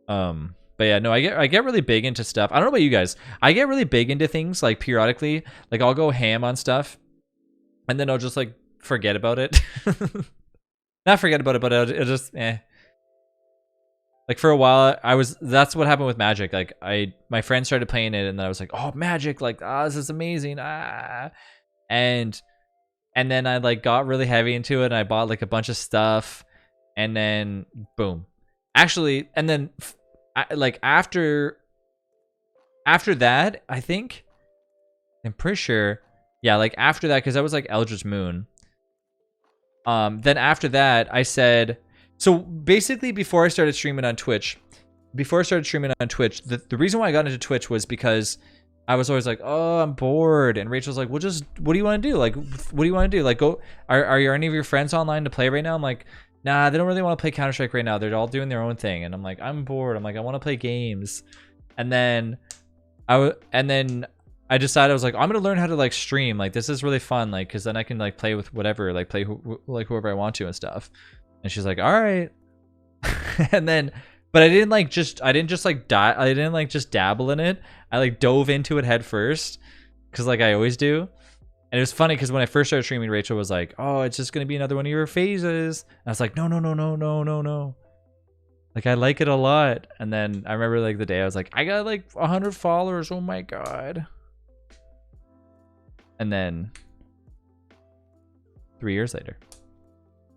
But yeah, no, I get really big into stuff. I don't know about you guys. I get really big into things like periodically. Like I'll go ham on stuff and then I'll just like forget about it. Not forget about it, but it'll just like for a while that's what happened with Magic. Like my friend started playing it and then I was like, oh, Magic, like this is amazing. And then I like got really heavy into it and I bought like a bunch of stuff and then boom. Actually, and then like after that, I'm pretty sure, yeah, like after that, because that was like Eldritch Moon. Then after that, I said, so basically before I started streaming on Twitch, the reason why I got into Twitch was because I was always like, oh, I'm bored. And Rachel's like, well, just, what do you want to do? Like, what do you want to do? Like, go, are any of your friends online to play right now? I'm like, nah, they don't really want to play Counter-Strike right now. They're all doing their own thing. And I'm like, I'm bored. I'm like, I want to play games. And then I decided I was like, I'm gonna learn how to like stream. Like this is really fun. Like, cause then I can like play with whatever, like play whoever I want to and stuff. And she's like, all right. And then, but I didn't just dabble in it. I like dove into it head first, cause like I always do. And it was funny because when I first started streaming, Rachel was like, oh, it's just gonna be another one of your phases. And I was like, no. Like I like it a lot. And then I remember like the day I was like, I got like 100 followers. Oh my God. And then 3 years later.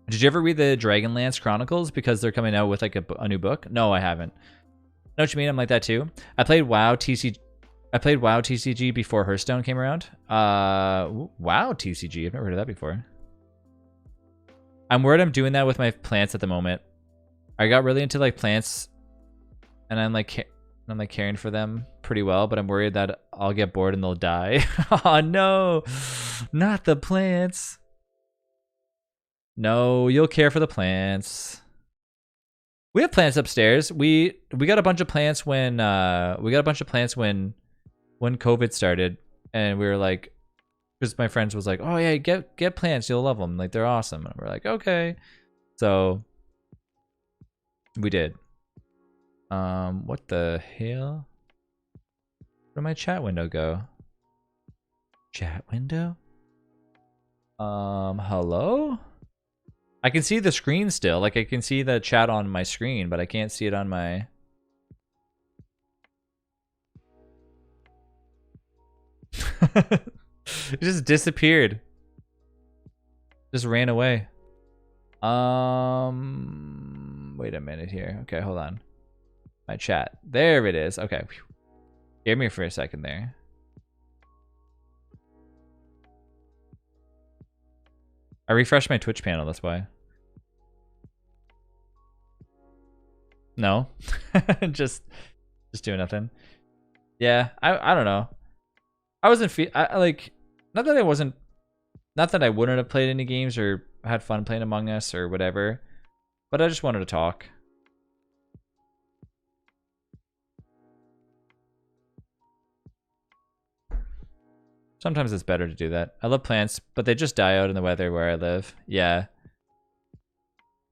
Did you ever read the Dragonlance Chronicles? Because they're coming out with like a new book. No, I haven't. Know what you mean? I'm like that too. I played WoW TCG before Hearthstone came around. WoW TCG. I've never heard of that before. I'm worried I'm doing that with my plants at the moment. I got really into like plants, and I'm like caring for them pretty well, but I'm worried that I'll get bored and they'll die. Oh no, not the plants. No, you'll care for the plants. We have plants upstairs. We got a bunch of plants when COVID started, and we were like, because my friends was like, oh yeah, get plants, you'll love them, like they're awesome. And we're like, okay, so we did. What the hell? Where'd my chat window go? Chat window? Hello? I can see the screen still. Like, I can see the chat on my screen, but I can't see it on my... It just disappeared. Just ran away. Wait a minute here. Okay, hold on. My chat. There it is. Okay. Give me for a second there. I refreshed my Twitch panel, that's why. No. just doing nothing. Yeah, I don't know. I wasn't like, not that I wouldn't have played any games or had fun playing Among Us or whatever, but I just wanted to talk. Sometimes it's better to do that. I love plants, but they just die out in the weather where I live. Yeah.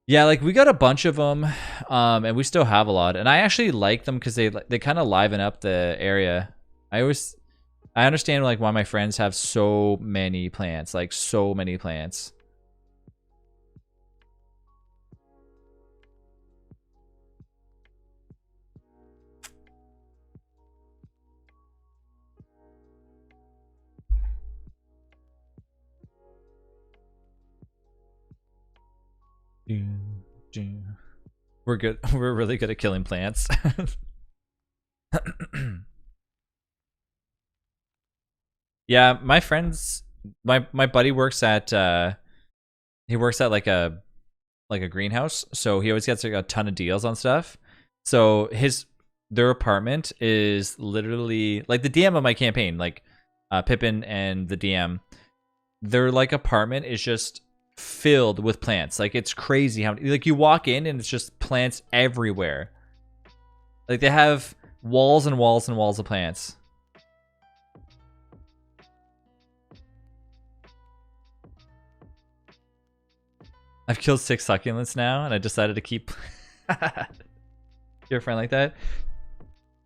Yeah, like we got a bunch of them, and we still have a lot. And I actually like them because they kind of liven up the area. I understand like why my friends have so many plants, like so many plants. We're good. We're really good at killing plants. Yeah, my friends, my buddy works at he works at like a greenhouse, so he always gets like a ton of deals on stuff. So their apartment is literally like the DM of my campaign, like Pippin and the DM. Their like apartment is just filled with plants. Like it's crazy how like you walk in and it's just plants everywhere. Like they have walls and walls and walls of plants. I've killed 6 succulents now, and I decided to keep. You're a friend like that?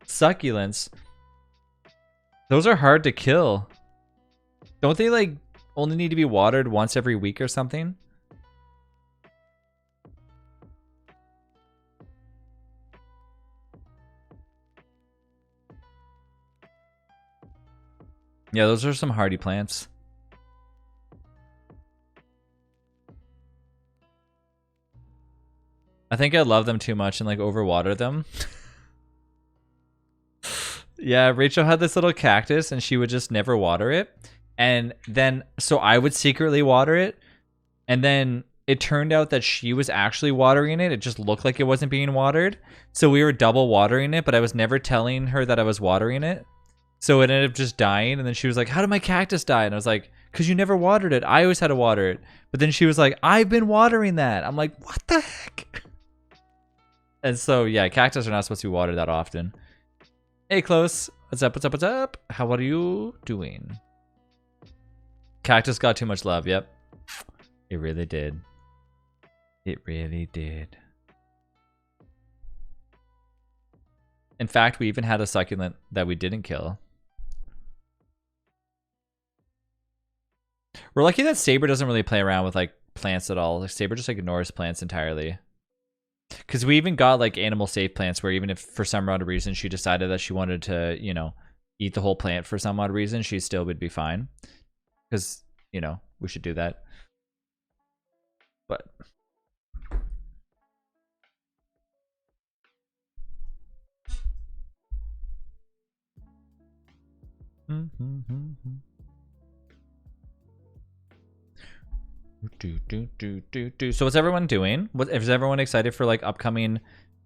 Succulents. Those are hard to kill. Don't they like only need to be watered once every week or something? Yeah, those are some hardy plants. I think I love them too much and like overwater them. Yeah, Rachel had this little cactus and she would just never water it. And then, so I would secretly water it. And then it turned out that she was actually watering it. It just looked like it wasn't being watered. So we were double watering it, but I was never telling her that I was watering it. So it ended up just dying. And then she was like, how did my cactus die? And I was like, because you never watered it. I always had to water it. But then she was like, I've been watering that. I'm like, what the heck? And so, yeah, cactus are not supposed to be watered that often. Hey, Close. What's up, what's up, what's up? How are you doing? Cactus got too much love, yep. It really did. It really did. In fact, we even had a succulent that we didn't kill. We're lucky that Saber doesn't really play around with like plants at all. Like, Saber just like ignores plants entirely. Because we even got like animal safe plants where even if for some odd reason she decided that she wanted to, you know, eat the whole plant for some odd reason, she still would be fine. Because, you know, we should do that. But So what's everyone doing? What is everyone excited for like upcoming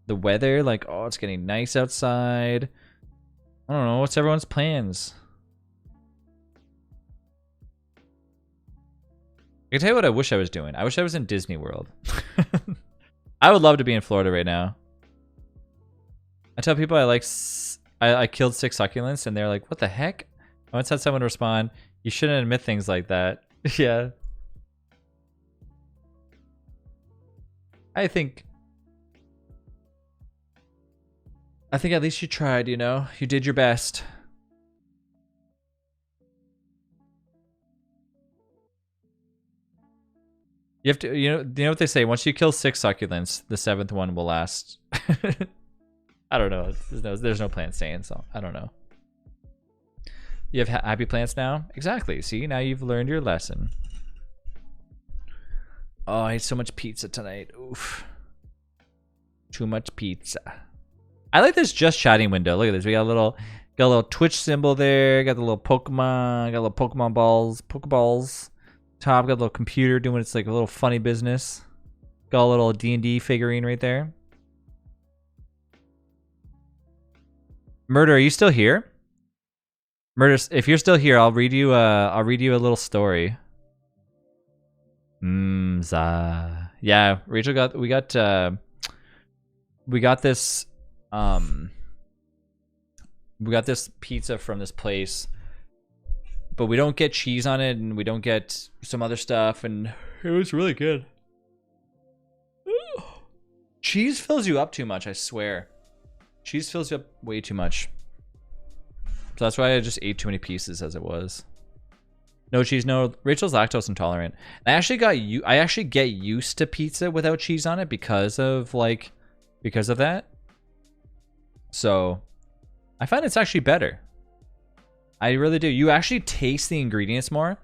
the weather? Like, oh, it's getting nice outside. I don't know, what's everyone's plans? I can tell you what I wish I was doing. I wish I was in Disney World. I would love to be in Florida right now. I tell people I killed 6 succulents and they're like, what the heck? I once had someone respond, you shouldn't admit things like that. Yeah. I think I think at least you tried, you know? You did your best. You have to, you know what they say? Once you kill 6 succulents, the 7th one will last. I don't know. There's no plant saying, so I don't know. You have happy plants now? Exactly. See, now you've learned your lesson. Oh, I ate so much pizza tonight. Oof. Too much pizza. I like this just chatting window. Look at this. We got a little Twitch symbol there. Got the little Pokemon. Got a little Pokemon balls. Pokeballs. Top. Got a little computer doing its like a little funny business. Got a little D&D figurine right there. Murder, are you still here? Murder, if you're still here, I'll read you a little story. Yeah, Rachel we got this pizza from this place, but we don't get cheese on it and we don't get some other stuff, and it was really good. Cheese fills you up too much, I swear. Cheese fills you up way too much. So that's why I just ate too many pieces as it was. No cheese, no. Rachel's lactose intolerant. I actually get used to pizza without cheese on it because of that. So I find it's actually better. I really do. You actually taste the ingredients more.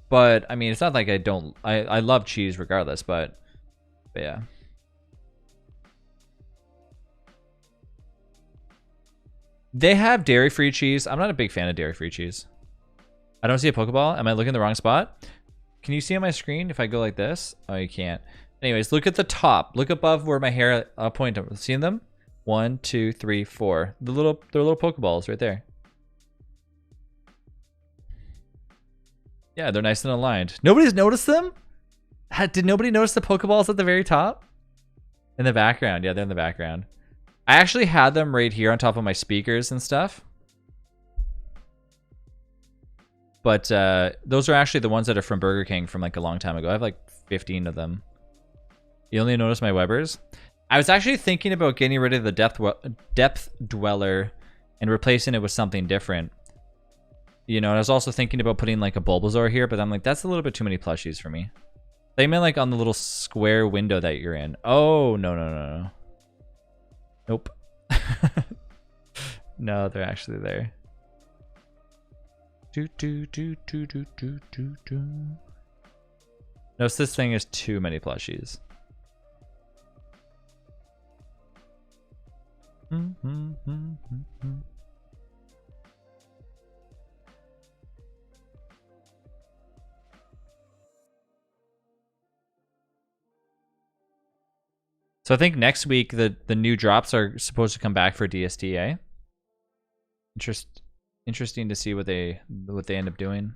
But I mean, it's not like I love cheese regardless, but yeah. They have dairy-free cheese. I'm not a big fan of dairy-free cheese. I don't see a Pokeball. Am I looking in the wrong spot? Can you see on my screen if I go like this? Oh, you can't. Anyways, look at the top. Look above where my hair point. Seeing them? 1, 2, 3, 4. They're little Pokeballs right there. Yeah, they're nice and aligned. Nobody's noticed them? Did nobody notice the Pokeballs at the very top? In the background. Yeah, they're in the background. I actually had them right here on top of my speakers and stuff. But those are actually the ones that are from Burger King from like a long time ago. I have like 15 of them. You only notice my Webbers? I was actually thinking about getting rid of the Depth Dweller and replacing it with something different. You know, I was also thinking about putting like a Bulbasaur here, but I'm like, that's a little bit too many plushies for me. They meant like on the little square window that you're in. Oh, no. Nope. No, they're actually there. Notice this thing is too many plushies. So I think next week the new drops are supposed to come back for DST, eh? Interesting to see what they end up doing.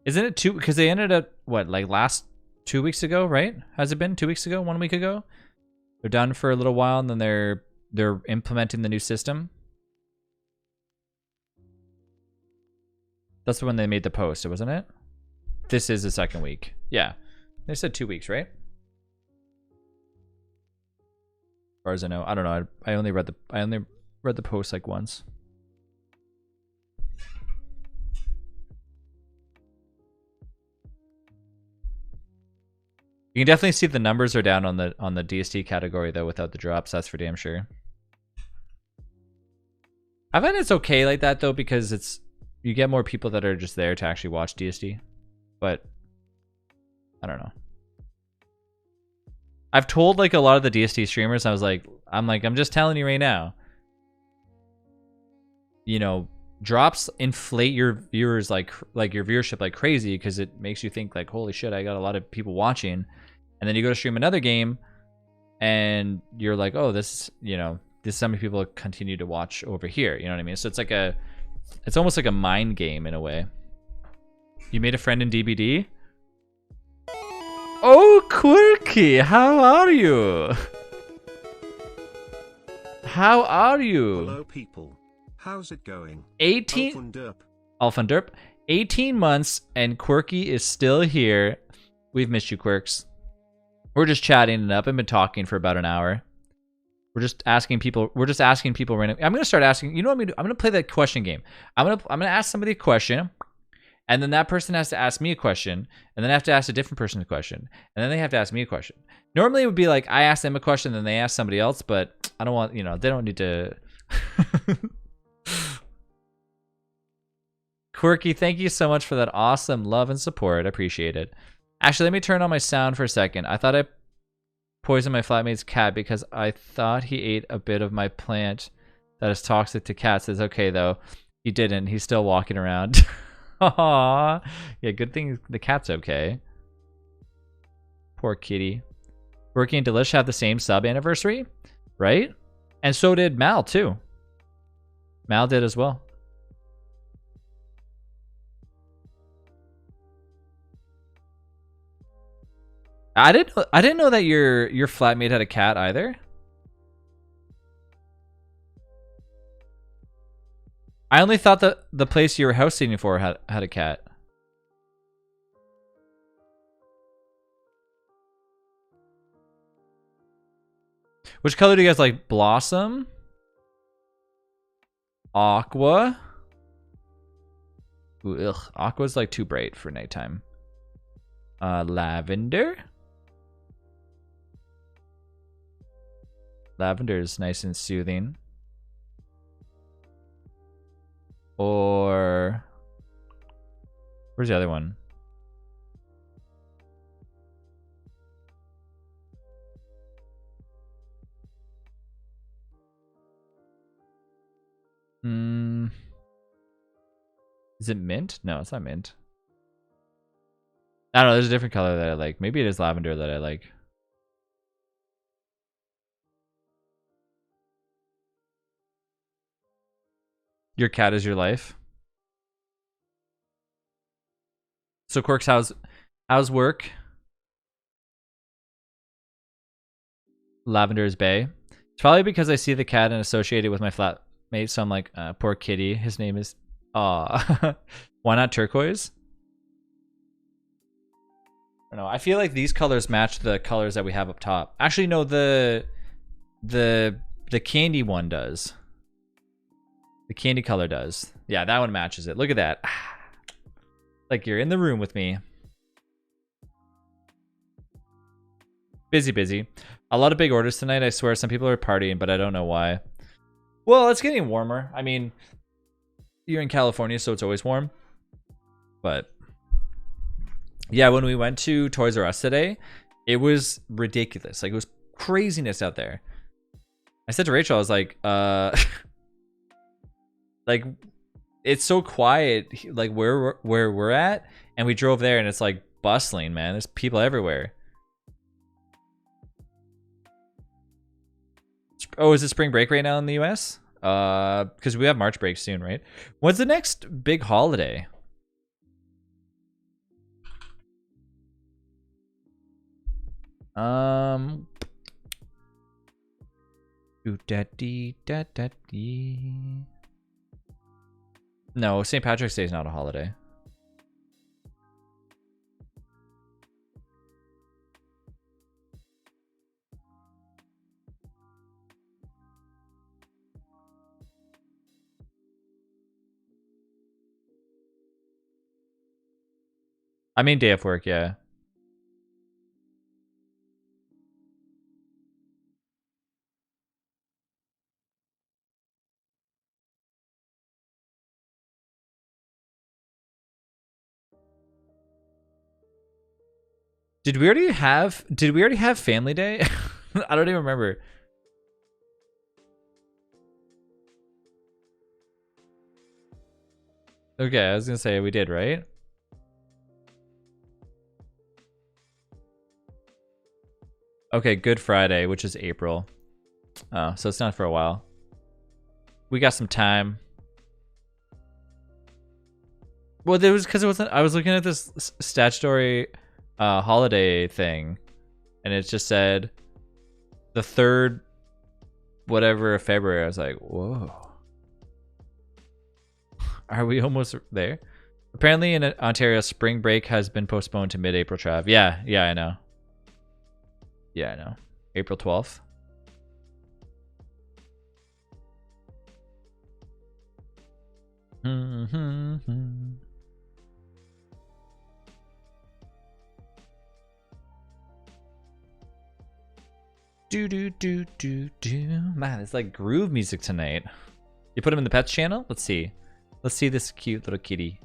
Isn't it two? Because they ended up what, like last 2 weeks ago, right? Has it been 2 weeks ago? 1 week ago? They're done for a little while, and then they're implementing the new system. That's when they made the post, wasn't it? This is the second week. Yeah, they said 2 weeks, right? As far as I know, I don't know. I only read the post like once. You can definitely see the numbers are down on the DST category though without the drops. That's for damn sure. I find it's okay like that though because you get more people that are just there to actually watch DST. But I don't know. I've told like a lot of the DST streamers, I'm just telling you right now. You know, drops inflate your viewers like your viewership like crazy because it makes you think like, holy shit, I got a lot of people watching. And then you go to stream another game and you're like, oh, this so many people continue to watch over here. You know what I mean? So it's almost like a mind game in a way. You made a friend in DBD? Oh, Quirky, how are you? How are you? Hello, people. How's it going? 18 Alphanderp. 18 months and Quirky is still here. We've missed you, Quirks. We're just chatting it up. I've been talking for about an hour. We're just asking people. We're just asking people random. I'm gonna start asking. You know what I'm gonna do? I'm gonna play that question game. I'm gonna ask somebody a question, and then that person has to ask me a question, and then I have to ask a different person a question, and then they have to ask me a question. Normally it would be like I ask them a question, then they ask somebody else, but I don't want, you know, they don't need to. Quirky, thank you so much for that awesome love and support. I appreciate it. Actually, let me turn on my sound for a second. I thought I poisoned my flatmate's cat because I thought he ate a bit of my plant that is toxic to cats. It's okay though. He didn't. He's still walking around. Aww. Yeah, good thing the cat's okay. Poor kitty. Quirky and Delish have the same sub anniversary, right? And so did Mal too. Mal did as well. I didn't know that your flatmate had a cat either. I only thought that the place you were house sitting for had a cat. Which color do you guys like? Blossom? Aqua? Ooh, ugh. Aqua's like too bright for nighttime. Lavender? Lavender is nice and soothing. Or where's the other one? Is it mint? No, it's not mint. I don't know, there's a different color that I like. Maybe it is lavender that I like. Your cat is your life. So Quirks, how's work? Lavender is Bay. It's probably because I see the cat and associate it with my flatmate, so I'm like, poor kitty. His name is Why not turquoise? I don't know. I feel like these colors match the colors that we have up top. Actually, no, the candy one does. The candy color does. Yeah, that one matches it. Look at that. Like you're in the room with me. Busy. A lot of big orders tonight. I swear some people are partying, but I don't know why. Well, it's getting warmer. I mean, you're in California, so it's always warm. But yeah, when we went to Toys R Us today, it was ridiculous. Like, it was craziness out there. I said to Rachel, I was like, like, it's so quiet, like where we're at, and we drove there, and it's like bustling, man. There's people everywhere. Oh, is it spring break right now in the US? Because we have March break soon, right? What's the next big holiday? No, St. Patrick's Day is not a holiday. I mean, day of work, yeah. Did we already have Family Day? I don't even remember. Okay, I was gonna say we did, right? Okay, Good Friday, which is April. Oh, so it's not for a while. We got some time. Well, it was because it wasn't. I was looking at this statutory holiday thing, and it just said the 3rd whatever of February. I was like, whoa. Are we almost there? Apparently in Ontario, spring break has been postponed to mid-April, Trav. Yeah, I know. Yeah, I know. April 12th. Do do do do do. Man, it's like groove music tonight. You put him in the pets channel? Let's see. Let's see this cute little kitty.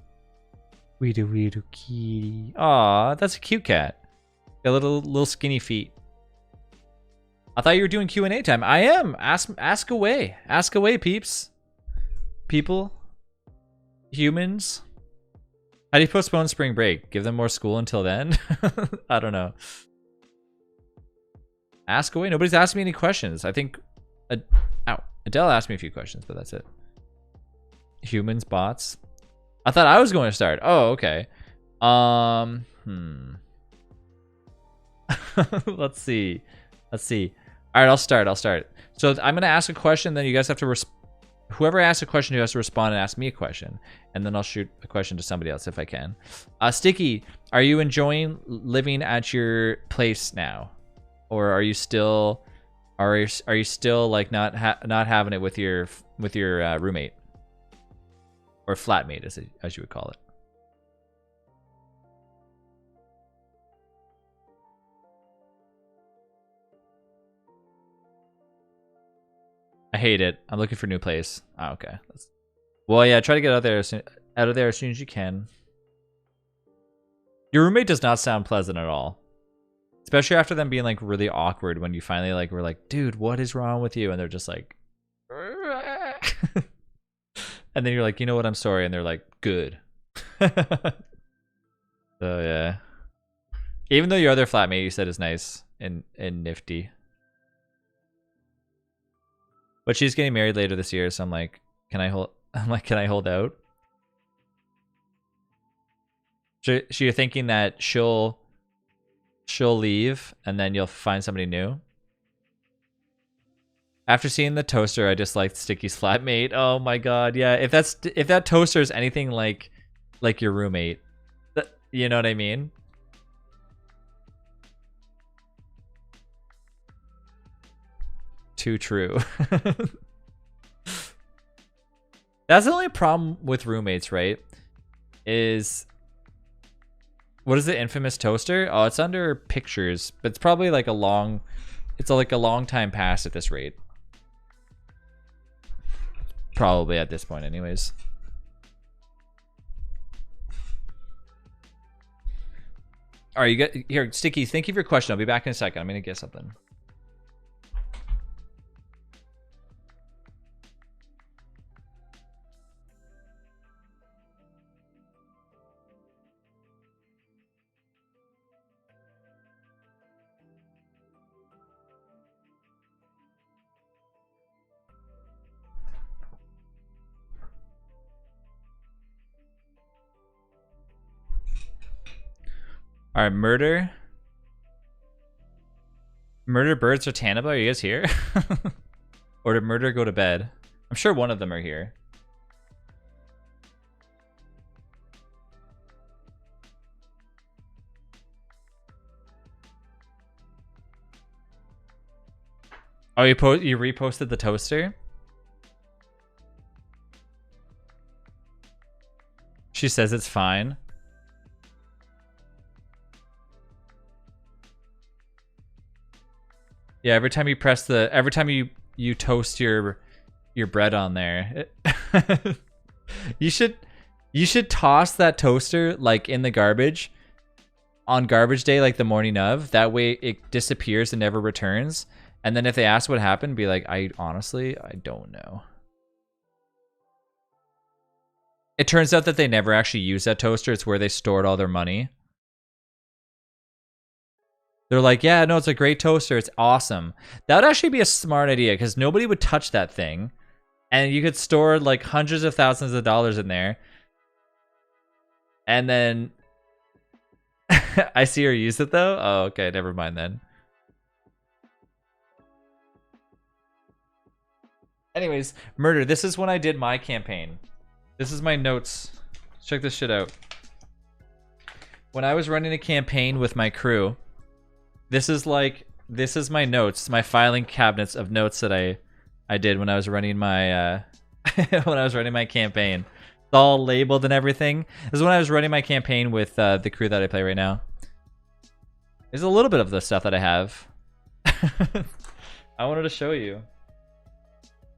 Weedoo kitty. Aw, that's a cute cat. Got little skinny feet. I thought you were doing Q&A time. I am. Ask away. Ask away, peeps. People. Humans. How do you postpone spring break? Give them more school until then? I don't know. Ask away. Nobody's asked me any questions. I think... Adele asked me a few questions, but that's it. Humans, bots. I thought I was going to start. Oh, okay. Let's see. All right, I'll start. So I'm going to ask a question, then you guys have to... Whoever asks a question, who has to respond and ask me a question. And then I'll shoot a question to somebody else if I can. Sticky, are you enjoying living at your place now? Or are you still... Are you still like not having it with your roommate? Or flatmate, as you would call it. I hate it. I'm looking for a new place. Oh, okay. Well, yeah. Try to get out of there as soon as you can. Your roommate does not sound pleasant at all, especially after them being like really awkward when you finally like were like, dude, what is wrong with you? And they're just like, and then you're like, you know what? I'm sorry. And they're like, good. So yeah. Even though your other flatmate you said is nice and nifty. But she's getting married later this year, so I'm like, can I hold out? So you're thinking that she'll leave and then you'll find somebody new? After seeing the toaster, I disliked Sticky's flatmate. Oh my god, yeah. If that toaster is anything like your roommate, you know what I mean? Too true. That's the only problem with roommates, right? Is what is the infamous toaster? Oh, it's under pictures, but it's probably like it's like a long time past at this rate. Probably at this point anyways. All right, you got here, Sticky, thank you for your question. I'll be back in a second. I'm gonna get something. All right, murder birds or Tannibal, are you guys here? Or did murder go to bed? I'm sure one of them are here. Oh, you reposted the toaster? She says it's fine. Yeah, every time you toast your bread on there, you should toss that toaster like in the garbage on garbage day, like the morning of. That way it disappears and never returns. And then if they ask what happened, be like, I don't know. It turns out that they never actually used that toaster. It's where they stored all their money. They're like, yeah, no, it's a great toaster. It's awesome. That would actually be a smart idea because nobody would touch that thing. And you could store like hundreds of thousands of dollars in there. And then I see her use it though. Oh, okay. Never mind then. Anyways, murder. This is when I did my campaign. This is my notes. Check this shit out. When I was running a campaign with my crew, this is like this is my notes, my filing cabinets of notes that I did when I was running my when I was running my campaign. It's all labeled and everything. This is when I was running my campaign with the crew that I play right now. There's a little bit of the stuff that I have. I wanted to show you.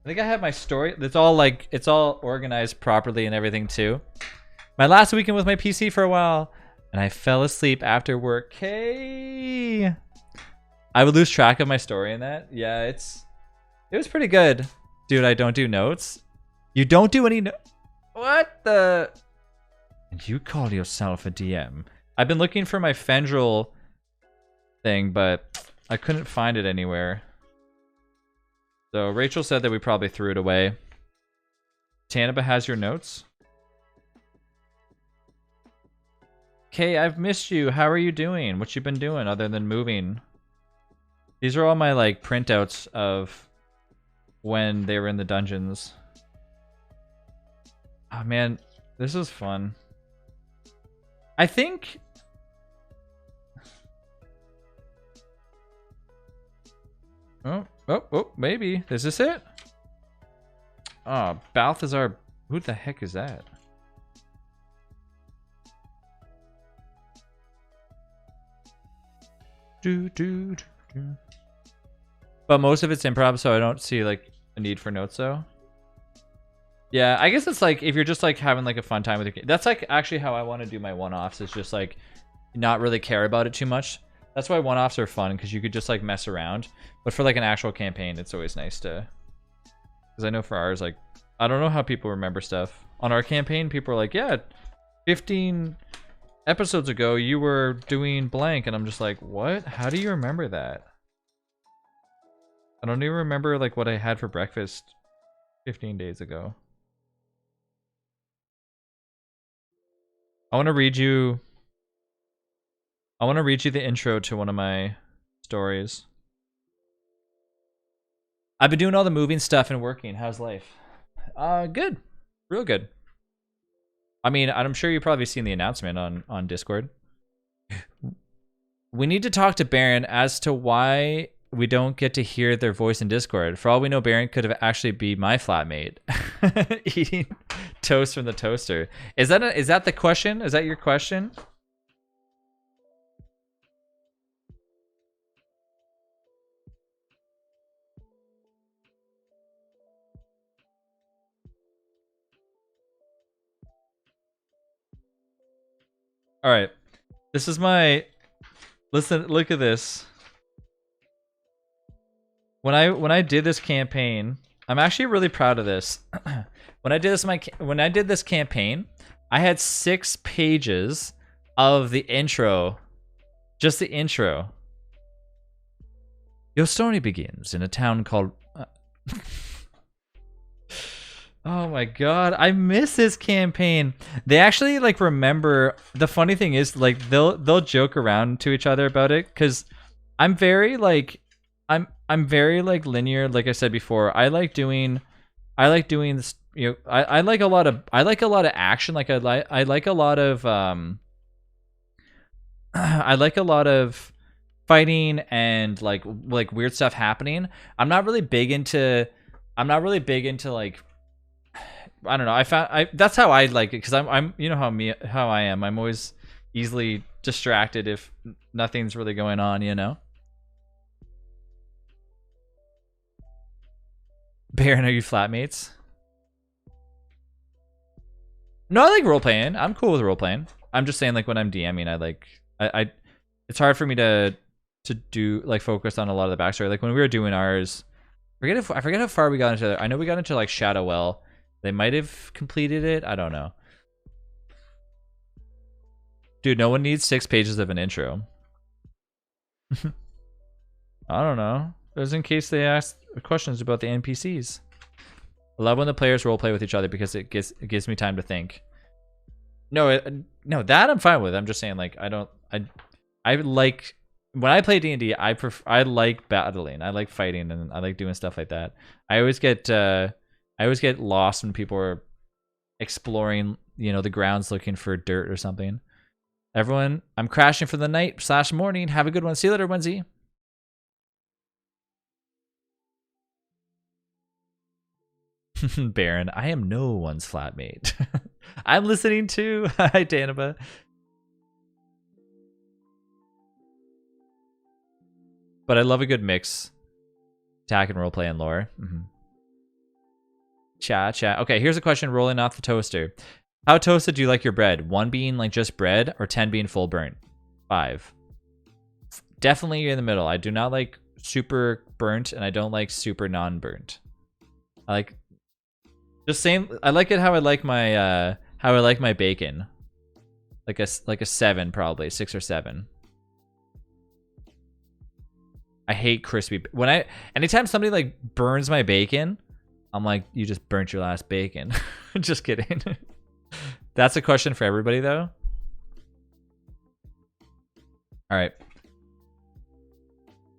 I think I have my story. It's all organized properly and everything too. My last weekend with my PC for a while, and I fell asleep after work. Hey, I would lose track of my story in that. Yeah, it was pretty good, dude. I don't do notes. You don't do any what the? And you call yourself a DM? I've been looking for my Fendril thing, but I couldn't find it anywhere. So Rachel said that we probably threw it away. Tanaba has your notes. Okay, I've missed you. How are you doing? What you been doing other than moving? These are all my like printouts of when they were in the dungeons. Oh man, this is fun. I think Oh, maybe. Is this it? Oh, Balthazar. Who the heck is that? But most of it's improv, so I don't see like a need for notes though. Yeah, I guess it's like if you're just like having like a fun time with your game. That's like actually how I want to do my one-offs. It's just like not really care about it too much. That's why one-offs are fun, because you could just like mess around. But for like an actual campaign, it's always nice to, because I know for ours, like, I don't know how people remember stuff. On our campaign, people are like, yeah, 15 episodes ago, you were doing blank. And I'm just like, what? How do you remember that? I don't even remember like what I had for breakfast 15 days ago. I want to read you the intro to one of my stories. I've been doing all the moving stuff and working. How's life? Good. Real good. I mean, I'm sure you've probably seen the announcement on Discord. We need to talk to Baron as to why we don't get to hear their voice in Discord. For all we know, Baron could have actually be my flatmate. Eating toast from the toaster. Is that the question? Is that your question? All right, this is my. Listen, look at this. When I did this campaign, I'm actually really proud of this. When I did this campaign, I had 6 pages of the intro, just the intro. Your story begins in a town called. Oh my god, I miss this campaign. They actually like remember. The funny thing is like they'll joke around to each other about it, cuz I'm very like I'm very like linear, like I said before. I like doing this, you know, I like a lot of action, like I like a lot of I like a lot of fighting and like weird stuff happening. I'm not really big into like, I don't know. That's how I like it, because I'm you know how I am. I'm always easily distracted if nothing's really going on, you know. Baron, are you flatmates? No, I like role playing. I'm cool with role playing. I'm just saying, like when I'm DMing, I it's hard for me to do like focus on a lot of the backstory. Like when we were doing ours, I forget how far we got into. I know we got into like Shadowwell. They might have completed it. I don't know. Dude, no one needs 6 pages of an intro. I don't know. It was in case they asked questions about the NPCs. I love when the players roleplay with each other because it gives me time to think. No, no, that I'm fine with. I'm just saying, like, I like when I play D&D. I like battling. I like fighting, and I like doing stuff like that. I always get lost when people are exploring, you know, the grounds looking for dirt or something. Everyone, I'm crashing for the night/morning. Have a good one. See you later, Wednesday. Baron, I am no one's flatmate. I'm listening to. Hi, Danaba. But I love a good mix. Attack and roleplay and lore. Chat. Okay, here's a question rolling off the toaster. How toasted do you like your bread? 1 being like just bread or 10 being full burnt? 5. Definitely in the middle. I do not like super burnt and I don't like super non-burnt. I like just same. I like it how I like my bacon. Like a 7 probably, 6 or 7. I hate crispy. Anytime somebody like burns my bacon, I'm like, you just burnt your last bacon. Just kidding. That's a question for everybody though. All right.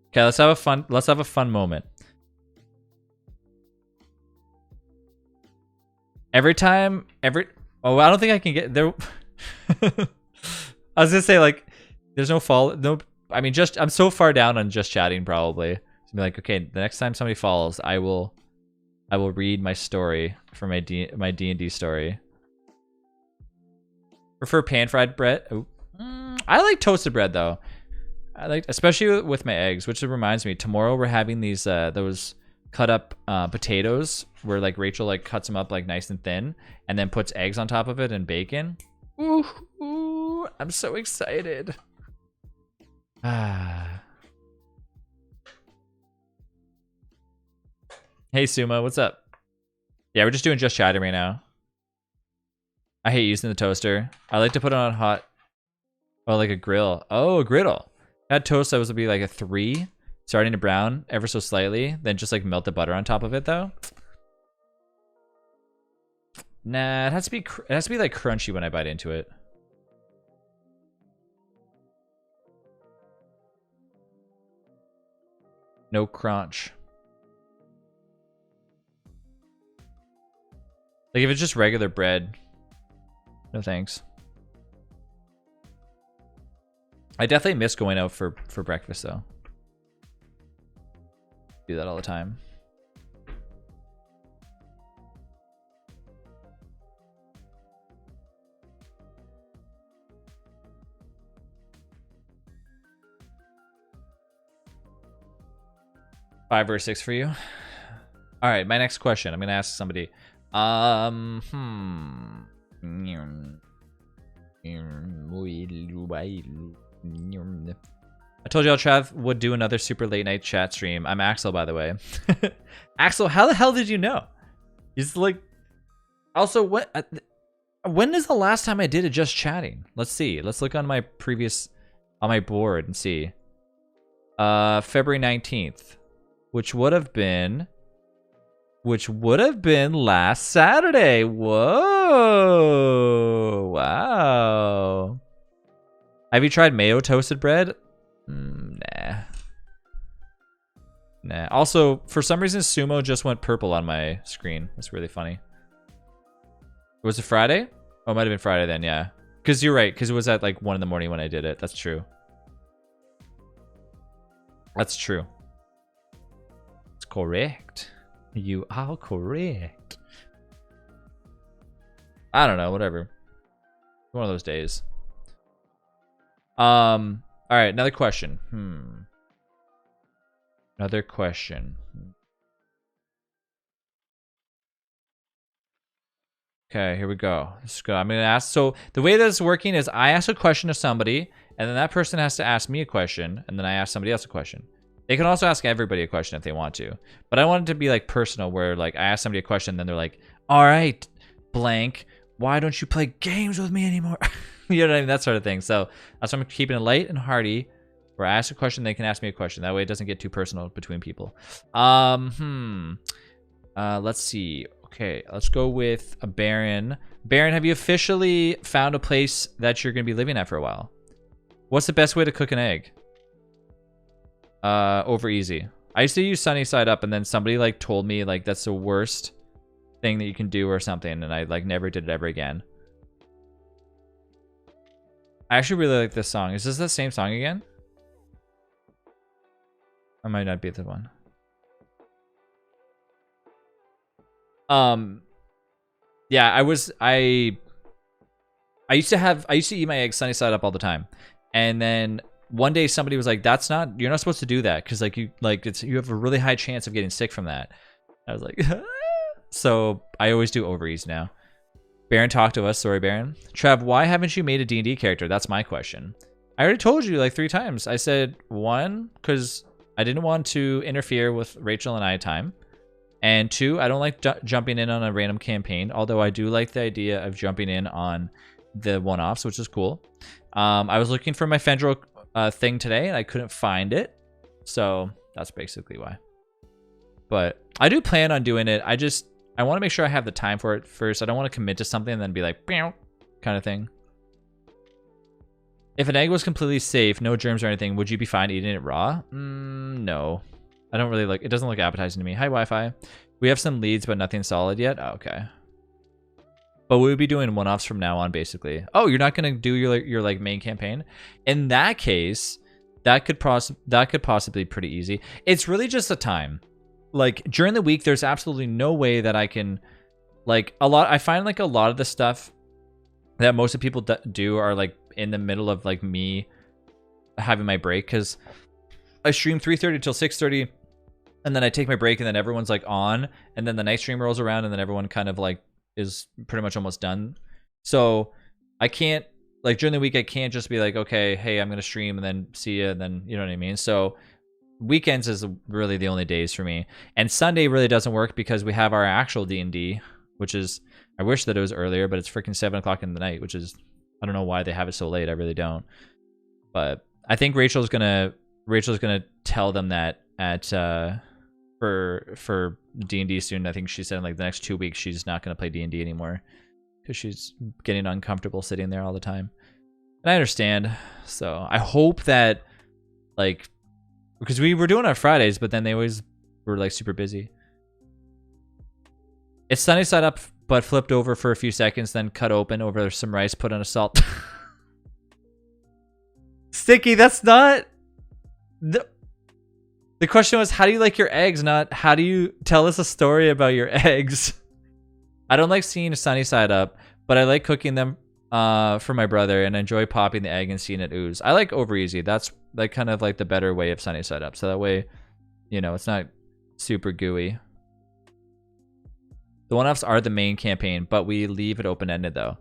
Okay, let's have a fun moment. Oh, I don't think I can get there. I was gonna say like, there's no. I mean, I'm so far down on just chatting probably. To be like, okay, the next time somebody follows, I will read my story for my D&D story. Prefer pan-fried bread. Ooh. I like toasted bread though. Especially with my eggs, which reminds me, tomorrow we're having these those cut up potatoes where like Rachel like cuts them up like nice and thin and then puts eggs on top of it and bacon. Ooh, I'm so excited. Hey Sumo, what's up? Yeah, we're just doing just chatting right now. I hate using the toaster. I like to put it on hot. Oh, like a grill. Oh, a griddle. That toast that was to be like a 3, starting to brown ever so slightly, then just like melt the butter on top of it though. Nah, it has to be like crunchy when I bite into it. No crunch. Like if it's just regular bread, no thanks. I definitely miss going out for breakfast though. Do that all the time. Five or 6 for you. All right, my next question. I'm gonna ask somebody. I told y'all Trav would do another super late night chat stream. I'm Axel, by the way. Axel, how the hell did you know? He's like, also, when is the last time I did it just chatting? Let's see. Let's look on my board and see. February 19th, which would have been last Saturday. Whoa. Wow. Have you tried mayo toasted bread? Nah. Also, for some reason, Sumo just went purple on my screen. That's really funny. Was it Friday? Oh, it might have been Friday then, yeah. Because you're right, because it was at like 1 in the morning when I did it. That's true. That's true. It's correct. You are correct. I don't know, whatever. One of those days. All right, another question. Another question. Okay, here we go. Let's go. I'm gonna ask. So the way that it's working is I ask a question to somebody, and then that person has to ask me a question, and then I ask somebody else a question. They can also ask everybody a question if they want to, but I want it to be like personal, where like I ask somebody a question, then they're like, "All right, blank, why don't you play games with me anymore?" You know what I mean? That sort of thing. So that's why I'm keeping it light and hearty. Where I ask a question, they can ask me a question. That way, it doesn't get too personal between people. Let's see. Okay, let's go with a Baron. Baron, have you officially found a place that you're gonna be living at for a while? What's the best way to cook an egg? Over easy. I used to use sunny side up, and then somebody like told me like that's the worst thing that you can do or something, and I like never did it ever again. I actually really like this song. Is this the same song again? I might not be the one. Yeah, I used to eat my eggs sunny side up all the time. And then one day somebody was like, you're not supposed to do that because you have a really high chance of getting sick from that. I was like, so I always do ovaries now. Baron talked to us. Sorry, Baron. Trev, why haven't you made a D&D character? That's my question. I already told you like 3 times. I said 1, because I didn't want to interfere with Rachel and I time. And 2, I don't like jumping in on a random campaign, although I do like the idea of jumping in on the one-offs, which is cool. I was looking for my Fendril thing today, and I couldn't find it. So that's basically why. But I do plan on doing it. I want to make sure I have the time for it first. I don't want to commit to something and then be like, kind of thing. If an egg was completely safe, no germs or anything, would you be fine eating it raw? No. I don't really like it. Doesn't look appetizing to me. Hi, Wi-Fi. We have some leads, but nothing solid yet. Oh, okay. But we would be doing one-offs from now on, basically. Oh, you're not going to do your like main campaign? In that case, that could possibly be pretty easy. It's really just a time. Like during the week, there's absolutely no way that I can, like I find like a lot of the stuff that most of people do are like in the middle of like me having my break, because I stream 3:30 till 6:30, and then I take my break, and then everyone's like on, and then the night stream rolls around, and then everyone kind of like is pretty much almost done. So I can't, like during the week, I can't just be like, okay, hey, I'm gonna stream and then see you, and then you know what I mean. So weekends is really the only days for me, and Sunday really doesn't work because we have our actual D&D, which is, I wish that it was earlier, but it's freaking 7 o'clock in the night, which is, I don't know why they have it so late. I really don't. But I think Rachel's gonna tell them that at for D&D soon. I think she said in like the next 2 weeks she's not gonna play D&D anymore because she's getting uncomfortable sitting there all the time. And I understand. So I hope that, like, because we were doing it on Fridays, but then they always were like super busy. It's sunny side up, but flipped over for a few seconds, then cut open over some rice, put on a salt. Sticky, that's not... The question was, how do you like your eggs, not how do you tell us a story about your eggs? I don't like seeing a sunny side up, but I like cooking them for my brother, and enjoy popping the egg and seeing it ooze. I like over easy. That's like kind of like the better way of sunny side up. So that way, you know, it's not super gooey. The one-offs are the main campaign, but we leave it open-ended though.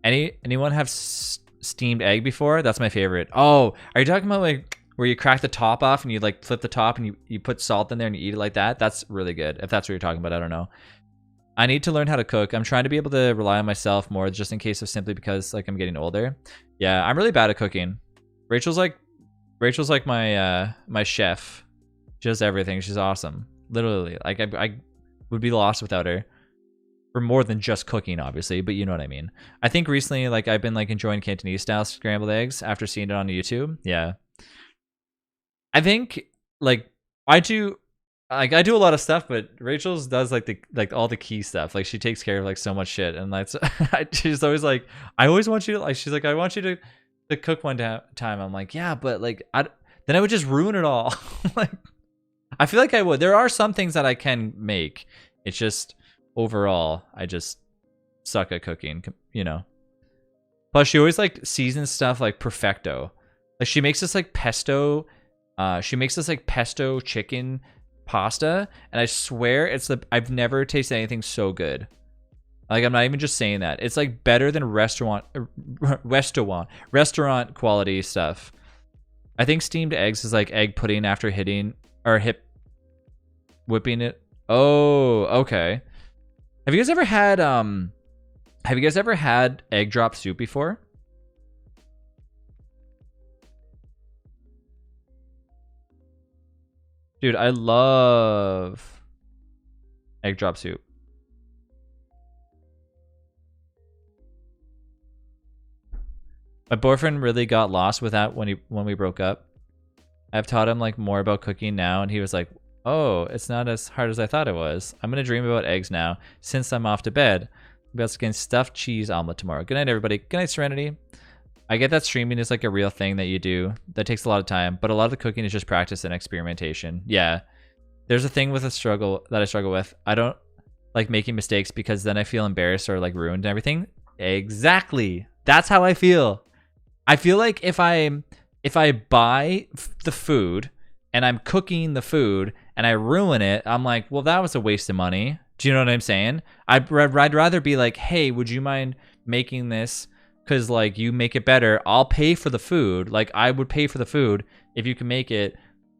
Anyone have steamed egg before? That's my favorite. Oh, are you talking about like where you crack the top off and you like flip the top and you put salt in there and you eat it like that? That's really good. If that's what you're talking about, I don't know. I need to learn how to cook. I'm trying to be able to rely on myself more, just in case of simply because like I'm getting older. Yeah, I'm really bad at cooking. Rachel's like my my chef. She does everything. She's awesome. Literally, like I would be lost without her. For more than just cooking, obviously, but you know what I mean. I think recently, like I've been like enjoying Cantonese style scrambled eggs after seeing it on YouTube. Yeah, I think like I do a lot of stuff, but Rachel's does like all the key stuff. Like she takes care of like so much shit, and like she's always like, I always want you to like. She's like, I want you to cook one time. I'm like, yeah, but like then I would just ruin it all. Like I feel like I would. There are some things that I can make. It's just overall, I just suck at cooking, you know. Plus, she always like seasons stuff like perfecto. Like she makes this like pesto. She makes this like pesto chicken pasta, and I swear I've never tasted anything so good. Like I'm not even just saying that. It's like better than restaurant quality stuff. I think steamed eggs is like egg pudding after whipping it. Oh, okay. Have you guys ever had egg drop soup before? Dude, I love egg drop soup. My boyfriend really got lost with that when we broke up. I've taught him like more about cooking now, and he was like, oh, it's not as hard as I thought it was. I'm going to dream about eggs now since I'm off to bed. I'm about to get stuffed cheese omelet tomorrow. Good night, everybody. Good night, Serenity. I get that streaming is like a real thing that you do. That takes a lot of time, but a lot of the cooking is just practice and experimentation. Yeah. There's a thing with I struggle with. I don't like making mistakes because then I feel embarrassed or like ruined and everything. Exactly. That's how I feel. I feel like if I buy the food and I'm cooking the food and I ruin it, I'm like, well, that was a waste of money. Do you know what I'm saying? I'd rather be like, hey, would you mind making this? Because like you make it better. I'll pay for the food. Like I would pay for the food if you can make it.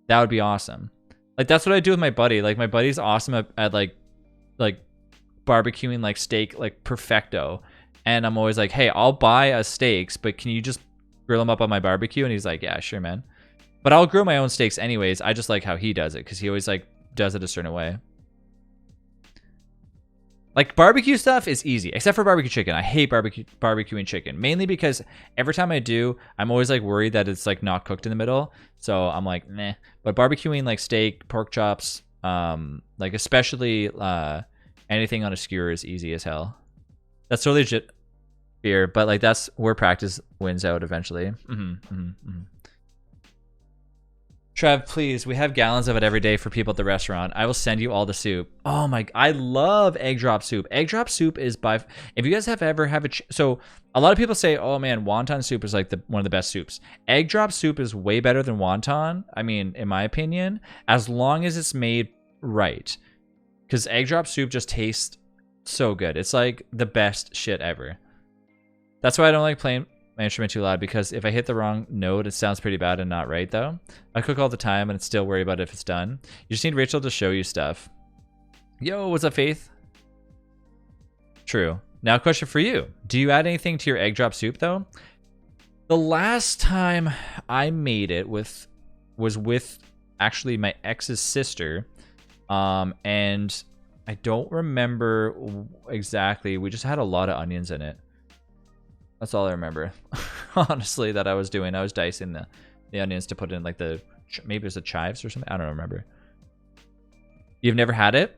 That would be awesome. Like that's what I do with my buddy. Like my buddy's awesome at like barbecuing like steak like perfecto. And I'm always like, hey, I'll buy us steaks, but can you just grill them up on my barbecue? And he's like, yeah, sure, man. But I'll grill my own steaks anyways. I just like how he does it because he always like does it a certain way. Like barbecue stuff is easy, except for barbecue chicken. I hate barbecuing chicken, mainly because every time I do, I'm always like worried that it's like not cooked in the middle. So I'm like, meh. But barbecuing like steak, pork chops, like especially anything on a skewer is easy as hell. That's totally legit fear, but like that's where practice wins out eventually. Trev, please, we have gallons of it every day for people at the restaurant. I will send you all the soup. Oh my, I love egg drop soup. Egg drop soup is if you guys have ever have so a lot of people say, oh man, wonton soup is like one of the best soups. Egg drop soup is way better than wonton. I mean, in my opinion, as long as it's made right. Because egg drop soup just tastes so good. It's like the best shit ever. That's why I don't like playing my instrument too loud, because if I hit the wrong note, it sounds pretty bad and not right though. I cook all the time and still worry about if it's done. You just need Rachel to show you stuff. Yo, what's up, Faith? True. Now, question for you. Do you add anything to your egg drop soup though? The last time I made it was with actually my ex's sister. And I don't remember exactly. We just had a lot of onions in it. That's all I remember. Honestly, that I was doing. I was dicing the onions to put in like maybe it was the chives or something. I don't remember. You've never had it?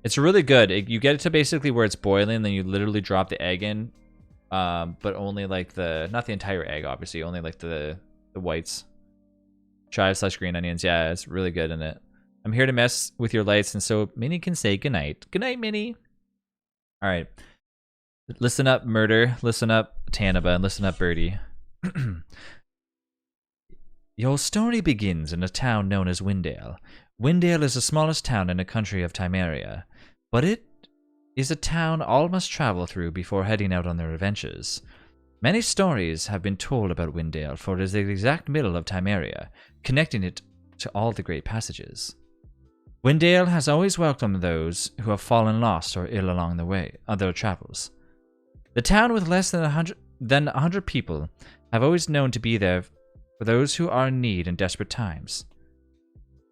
It's really good. You get it to basically where it's boiling, then you literally drop the egg in, but only like not the entire egg, obviously, only like the whites. Chives / green onions. Yeah, it's really good in it. I'm here to mess with your lights, and so Minnie can say goodnight. Good night, Minnie. All right. Listen up, Murder. Listen up, Tanaba, and listen up, Birdie. Your story begins in a town known as Windale. Windale is the smallest town in the country of Timeria, but it is a town all must travel through before heading out on their adventures. Many stories have been told about Windale, for it is the exact middle of Timeria, connecting it to all the great passages. Windale has always welcomed those who have fallen lost or ill along the way on their travels. The town, with less than 100 people, have always known to be there for those who are in need in desperate times.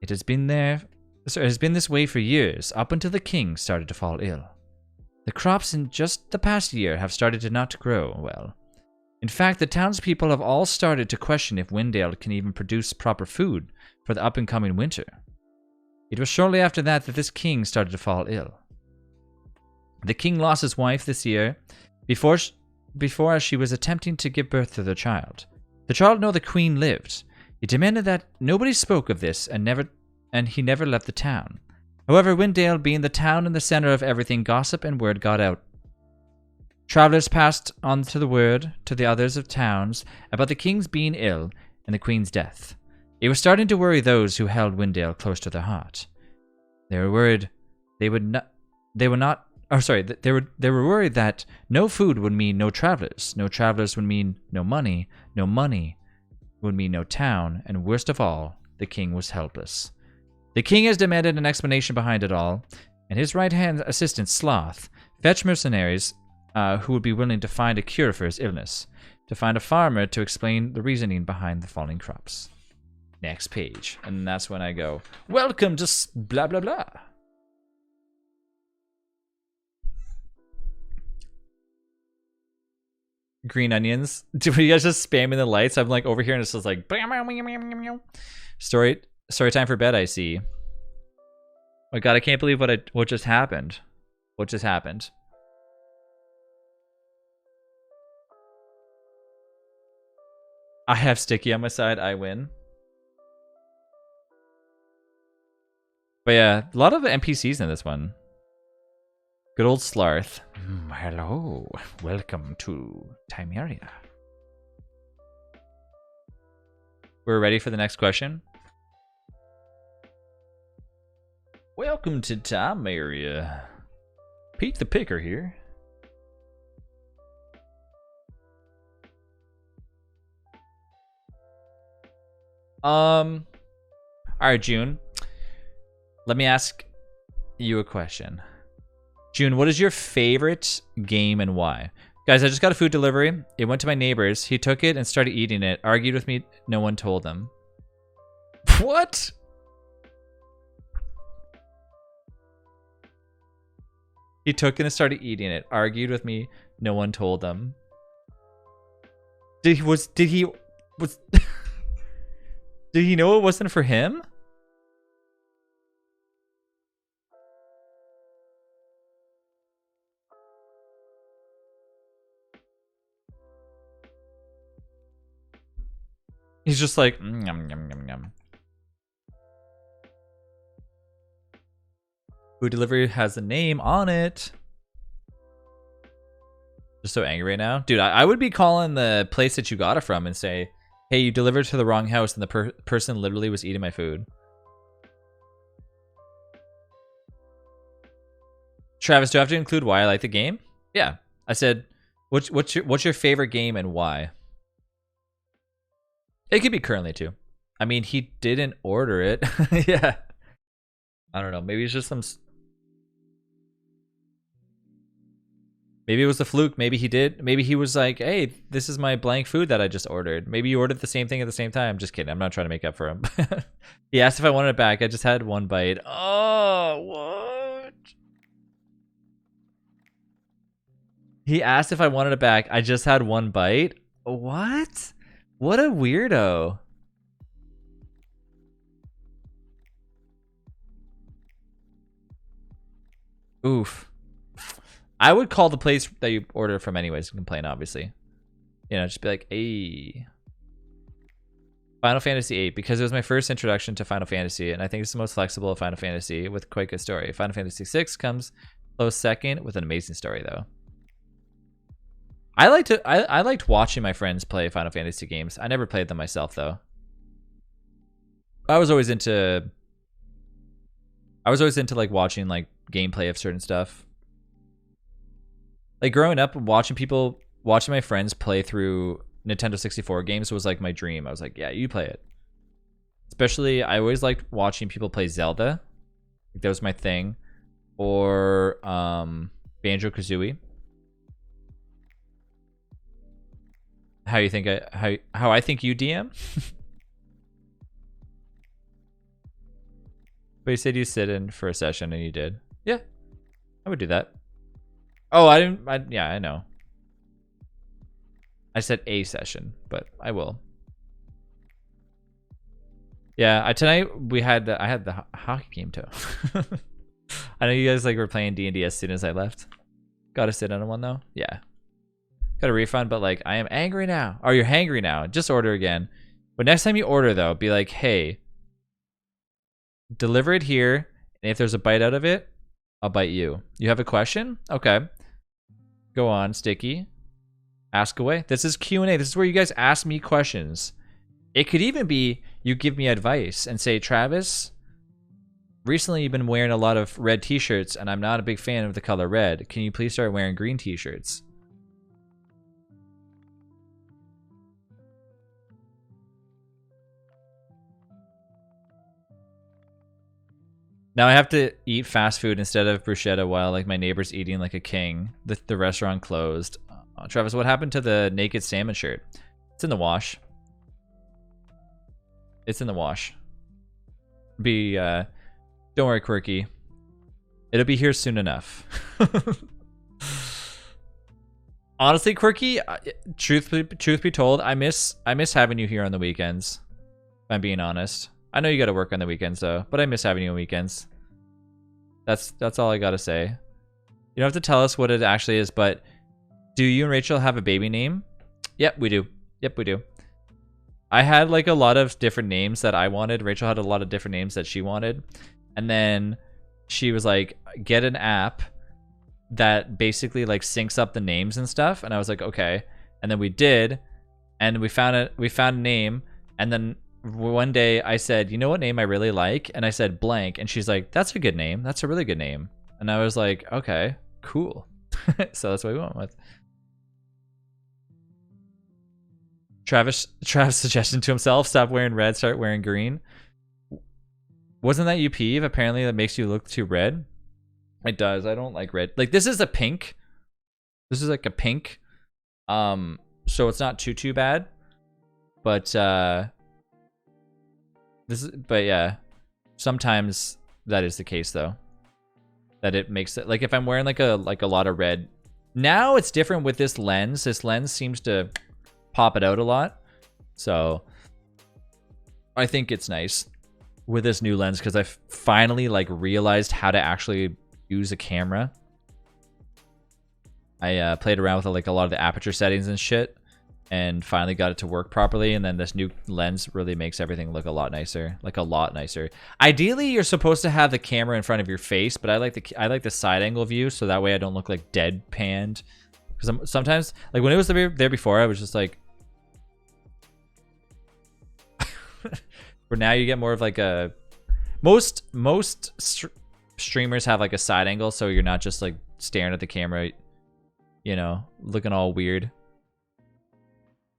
It has been this way for years, up until the king started to fall ill. The crops in just the past year have started to not grow well. In fact, the townspeople have all started to question if Windale can even produce proper food for the up-and-coming winter. It was shortly after that this king started to fall ill. The king lost his wife this year, before as she was attempting to give birth to their child. The child knew the queen lived. He demanded that nobody spoke of this, and he never left the town. However, Windale, being the town in the center of everything, gossip and word got out. Travelers passed on the word to the others of towns about the king's being ill and the queen's death. It was starting to worry those who held Windale close to their heart. They were worried they were worried that no food would mean no travelers would mean no money would mean no town, and worst of all, the king was helpless. The king has demanded an explanation behind it all, and his right-hand assistant, Sloth, fetched mercenaries who would be willing to find a cure for his illness, to find a farmer to explain the reasoning behind the falling crops. Next page. And that's when I go, welcome to blah, blah, blah. Green onions. Do you guys just spamming the lights? I'm like over here and it's just like story time for bed. I see. Oh my god, I can't believe what just happened. What just happened? I have Sticky on my side. I win. But yeah, a lot of NPCs in this one. Good old Slarth. Hello. Welcome to Timeria. We're ready for the next question. Welcome to Timeria. Pete the Picker here. All right, June. Let me ask you a question. June, what is your favorite game and why? Guys, I just got a food delivery. It went to my neighbor's. He took it and started eating it. Argued with me. No one told him. What? He took it and started eating it. Argued with me. No one told him. Did he Did he know it wasn't for him? He's just like, yum, yum, yum, yum. Food delivery has a name on it. Just so angry right now. Dude, I would be calling the place that you got it from and say, hey, you delivered to the wrong house and the person literally was eating my food. Travis, do I have to include why I like the game? Yeah. I said, what's your favorite game and why? It could be currently too. I mean, he didn't order it. Yeah. I don't know. Maybe it's just some... Maybe it was a fluke. Maybe he did. Maybe he was like, hey, this is my blank food that I just ordered. Maybe you ordered the same thing at the same time. Just kidding. I'm not trying to make up for him. He asked if I wanted it back. I just had one bite. Oh, what? He asked if I wanted it back. I just had one bite. What? What a weirdo. Oof. I would call the place that you ordered from anyways and complain, obviously. You know, just be like, hey. Final Fantasy VIII, because it was my first introduction to Final Fantasy, and I think it's the most flexible of Final Fantasy with quite a good story. Final Fantasy VI comes close second with an amazing story, though. I liked watching my friends play Final Fantasy games. I never played them myself, though. I was always into like watching like gameplay of certain stuff. Like growing up, watching my friends play through Nintendo 64 games was like my dream. I was like, yeah, you play it. Especially, I always liked watching people play Zelda. Like, that was my thing. Or Banjo-Kazooie. How you think how I think you DM? But you said you sit in for a session and you did. Yeah, I would do that. Oh, yeah, I know. I said a session, but I will. Yeah, tonight I had the hockey game too. I know you guys like were playing D&D as soon as I left. Got to sit on one though. Yeah. Got a refund, but like I am angry now. Or you're hangry now. Just order again. But next time you order though, be like, hey, deliver it here, and if there's a bite out of it, I'll bite you. You have a question? Okay. Go on, Sticky. Ask away. This is Q&A. This is where you guys ask me questions. It could even be you give me advice and say, Travis, recently you've been wearing a lot of red t-shirts and I'm not a big fan of the color red. Can you please start wearing green t-shirts? Now I have to eat fast food instead of bruschetta while like my neighbor's eating like a king. The restaurant closed. Travis, what happened to the naked salmon shirt? It's in the wash. It's in the wash. Don't worry, Quirky. It'll be here soon enough. Honestly, Quirky, truth be told, I miss having you here on the weekends. If I'm being honest. I know you got to work on the weekends though, but I miss having you on weekends. That's all I got to say. You don't have to tell us what it actually is, but do you and Rachel have a baby name? Yep, we do. Yep, we do. I had like a lot of different names that I wanted. Rachel had a lot of different names that she wanted. And then she was like, get an app that basically like syncs up the names and stuff. And I was like, okay. And then we did, and we found a name. And then one day I said, you know what name I really like? And I said blank. And she's like, that's a good name. That's a really good name. And I was like, okay, cool. So that's what we went with. Travis suggestion to himself, stop wearing red, start wearing green. Wasn't that you, Peeve? Apparently that makes you look too red. It does. I don't like red. Like, this is a pink. This is like a pink. So it's not too bad. But but yeah. Sometimes that is the case though. That it makes it like if I'm wearing like a lot of red. Now it's different with this lens. This lens seems to pop it out a lot. So I think it's nice with this new lens because I finally like realized how to actually use a camera. I played around with like a lot of the aperture settings and shit and finally got it to work properly, and then this new lens really makes everything look a lot nicer. Like a lot nicer. Ideally you're supposed to have the camera in front of your face, but I like the side angle view so that way I don't look like deadpanned. Because sometimes, like when it was there before, I was just like, where now you get more of like a most streamers have like a side angle, so you're not just like staring at the camera, you know, looking all weird.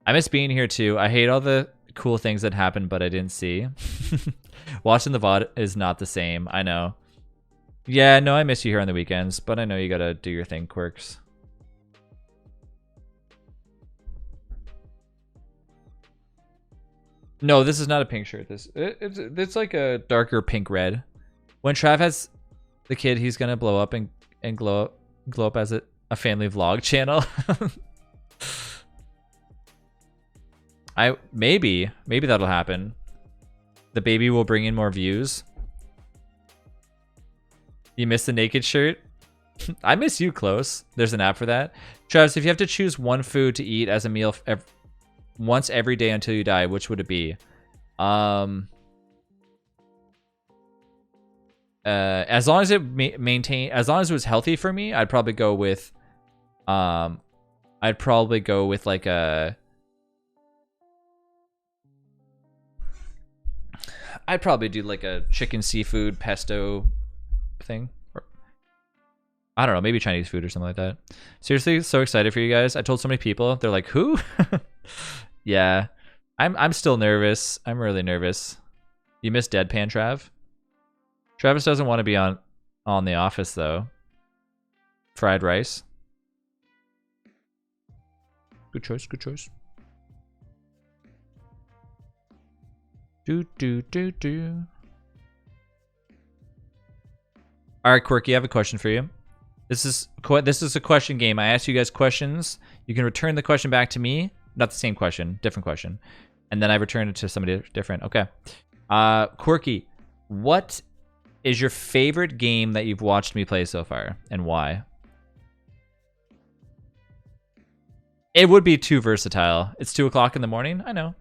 I miss being here too. I hate all the cool things that happened, but I didn't see. Watching the VOD is not the same. I know. Yeah, no, I miss you here on the weekends, but I know you gotta do your thing, Quirks. No, this is not a pink shirt. It's like a darker pink red. When Trav has the kid, he's gonna blow up and glow up as a family vlog channel. Maybe that'll happen. The baby will bring in more views. You missed the naked shirt? I miss you, Close. There's an app for that. Travis, if you have to choose one food to eat as a meal once every day until you die, which would it be? As long as it as long as it was healthy for me, I'd probably go with like a I'd probably do like a chicken seafood pesto thing. Or, I don't know, maybe Chinese food or something like that. Seriously, so excited for you guys. I told so many people. They're like, who? Yeah. I'm still nervous. I'm really nervous. You missed Deadpan, Trav? Travis doesn't want to be on The Office, though. Fried rice. Good choice, good choice. Do. All right, Quirky, I have a question for you. This is a question game. I ask you guys questions. You can return the question back to me. Not the same question, different question. And then I return it to somebody different. Okay. Quirky, what is your favorite game that you've watched me play so far, and why? It would be too versatile. It's 2 o'clock in the morning. I know.